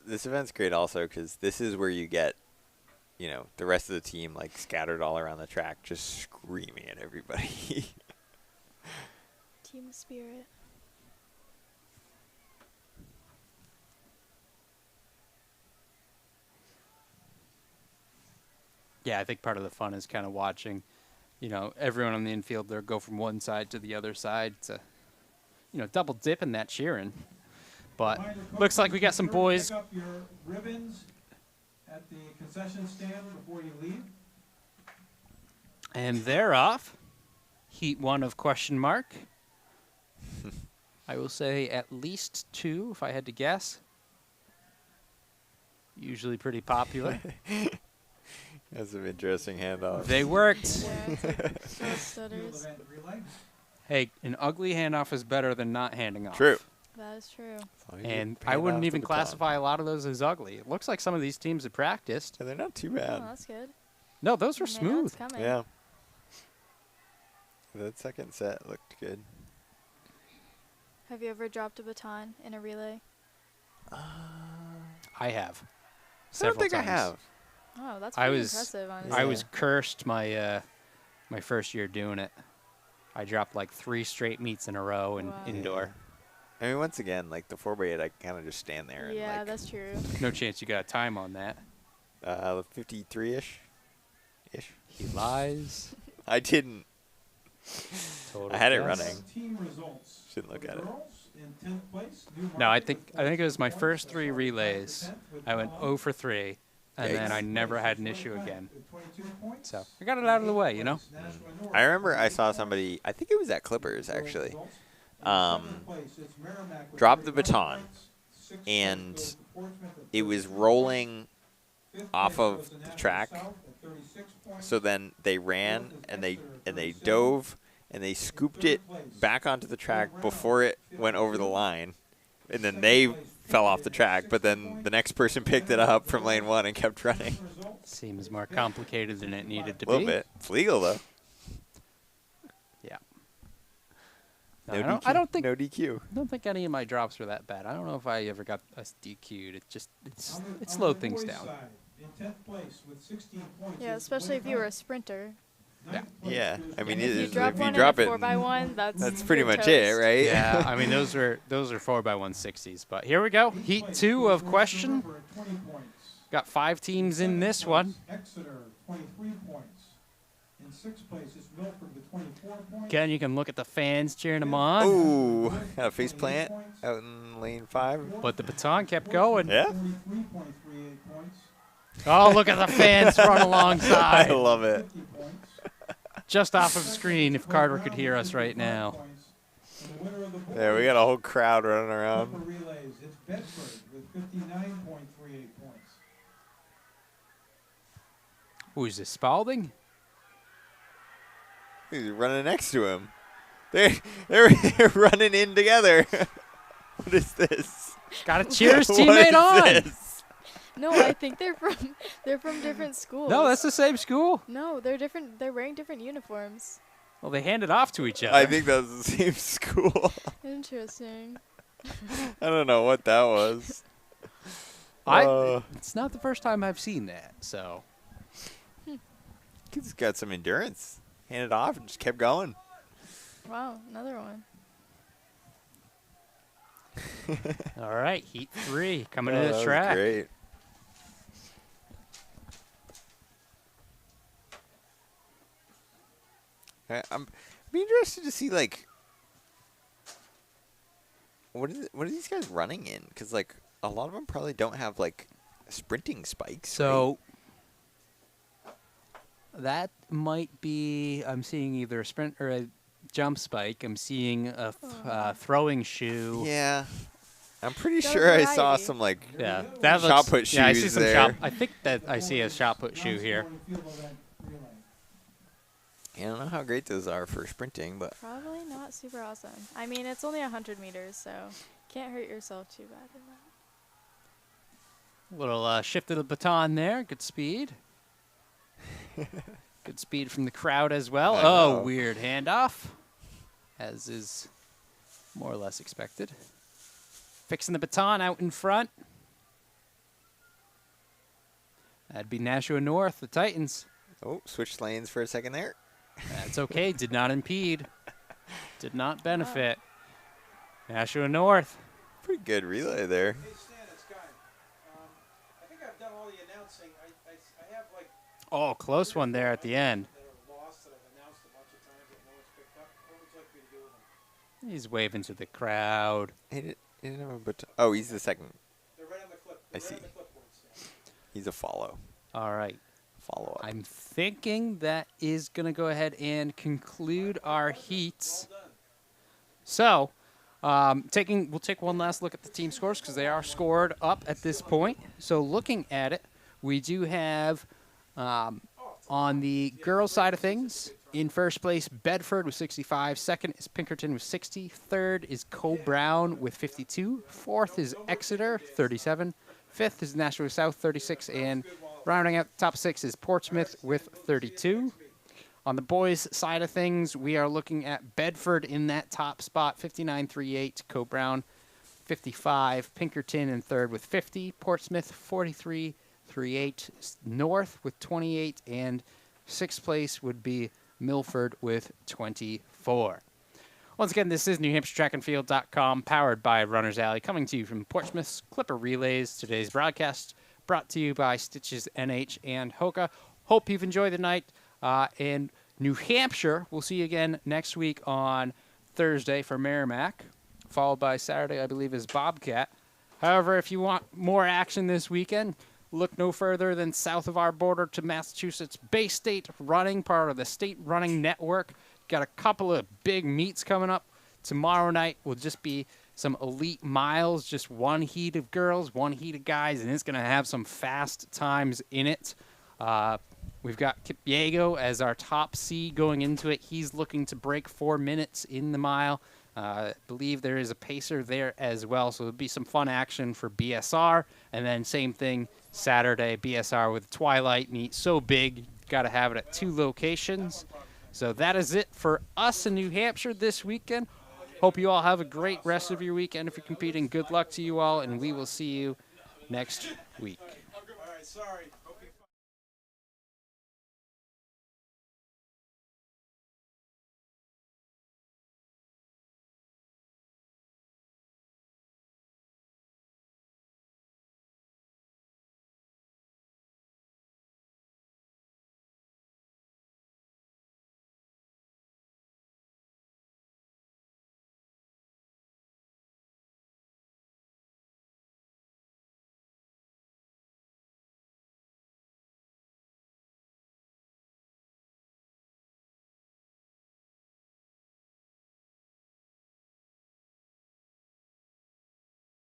This event's great also because this is where you get, the rest of the team like scattered all around the track, just screaming at everybody. Team spirit. Yeah, I think part of the fun is kind of watching, everyone on the infield there go from one side to the other side to, double dip in that cheering. But looks like we got some boys. Pick up your ribbons at the concession stand before you leave. And they're off. Heat 1 of question mark. I will say at least 2 if I had to guess. Usually pretty popular. That's some interesting handoffs. They worked. Yeah, it's like short stutters. Event relay. Hey, an ugly handoff is better than not handing off. True. That is true. And I wouldn't even classify a lot of those as ugly. It looks like some of these teams have practiced. Yeah, they're not too Oh, bad. that's good. No, those were They know smooth. it's coming. Yeah. That second set looked good. Have you ever dropped a baton in a relay? I have. I don't Several think times. I have. Oh, that's I pretty was- impressive, honestly. I was cursed my my first year doing it. I dropped like 3 straight meets in a row and Wow. indoor. I mean, once again, like the 4x8, I kind of just stand there. Yeah, and that's true. No chance you got a time on that. 53-ish. He lies. I didn't. Total I had it guess. running. Team results. Shouldn't look For the at it. girls, in 10th place, New No, I Market think with it was my 42 first points, 3 so relays. 45% with I went Paul. 0 for 3, and then Yikes. I never had an issue again. With 22 points. So I got it out of the way, you know. Nashua North. I remember I saw somebody, I think it was at Clippers actually, drop the baton, and it was rolling off of the track. So then they ran and they dove and they scooped it back onto the track before it went over the line, and then they fell off the track. But then the next person picked it up from lane 1 and kept running. Seems more complicated than it needed to A little be. bit. It's legal though. Yeah. No I DQ. don't think no DQ. I don't think any of my drops were that bad. I don't know if I ever got us DQ'd. It slowed things down. Yeah, especially if you were a sprinter. Yeah, I mean, If you if drop you one drop in it, a 4x1, that's pretty you're much it, toast. right? Yeah, I mean those are 4x160s. But here we go. Heat 2 of question. Got 5 teams in this one. Exeter, 23 points. In 6th place is Milford with 24 points. Again, you can look at the fans cheering them on. Ooh, got a face plant out in lane 5. But the baton kept going. Yeah, 43.38 points. Oh, look at the fans run I alongside. love it. 50 points. Just off of screen if Carter could hear us right now. And the winner of the boys Yeah, we got a whole crowd running upper around. relays, it's Bedford with 59.38 points. Who's this, Spalding? He's running next to him. They're running in together. What is this? Got a cheers What teammate is on. this? No, I think they're from different schools. No, that's the same school. No, they're different. They're wearing different uniforms. Well, they hand it off to each other. I think that was the same school. Interesting. I don't know what that was. It's not the first time I've seen that, so. Kid's got some endurance. Handed off and just kept going. Wow, another one. All right, Heat 3 coming to that the was track. Great. I'm be interested to see like what are these guys running in? Because like a lot of them probably don't have like sprinting spikes. So That might be. I'm seeing either a sprint or a jump spike. I'm seeing a throwing shoe. Yeah. I'm pretty Go sure I saw variety. some like Yeah, that shot looks. put Yeah, I see shoes some there. shot. I think that I see a shot put shoe here. Non-scoring field event relay. I don't know how great those are for sprinting, but Probably not super awesome. I mean, it's only 100 meters, so can't hurt yourself too bad in that. Little shift of the baton there. Good speed. Good speed from the crowd as well. I Oh, know. weird handoff, as is more or less expected. Fixing the baton out in front. That'd be Nashua North, the Titans. oh, switched lanes for a second there. That's okay. Did not impede. Did not benefit. Nashua North. Pretty good relay there. Hey, Stan, it's Guy. I think I've done all the announcing. I have like Oh, close one there at the end. that are lost that I've announced a bunch of times that no one's picked up. What would you like me to do with them? He's waving to the crowd. He didn't have a baton. Oh, he's the second. They're right on the clip. I They're right see. on the clipboard, Stan. He's a follow. All right. Follow up. I'm thinking that is going to go ahead and conclude our heats. So, we'll take one last look at the team scores because they are scored up at this point. So, looking at it, we do have on the girls' side of things, in first place, Bedford with 65. Second is Pinkerton with 60. Third is Co-Brown with 52. Fourth is Exeter, 37. Fifth is Nashua South, 36. And rounding out the top six is Portsmouth with 32. On the boys' side of things, we are looking at Bedford in that top spot, 59.38. Co-Brown, 55. Pinkerton in third with 50. Portsmouth, 43.38. North with 28. And sixth place would be Milford with 24. Once again, this is NewHampshireTrackandField.com, powered by Runner's Alley, coming to you from Portsmouth's Clipper Relays. Today's broadcast brought to you by Stitches NH and Hoka. Hope you've enjoyed the night. And New Hampshire, we'll see you again next week on Thursday for Merrimack, followed by Saturday, I believe, is Bobcat. However, if you want more action this weekend, look no further than south of our border to Massachusetts. Bay State Running, part of the State Running Network. Got a couple of big meets coming up. Tomorrow night will just be some elite miles, just one heat of girls, one heat of guys, and it's going to have some fast times in it. We've got Kipyego as our top seed going into it. He's looking to break 4 minutes in the mile. I believe there is a pacer there as well, so there'll be some fun action for BSR. And then same thing Saturday, BSR with Twilight meet. So big, got to have it at 2 locations. So that is it for us in New Hampshire this weekend. Hope you all have a great rest of your weekend. If you're competing, good luck to you all, and we will see you next week. All right, sorry.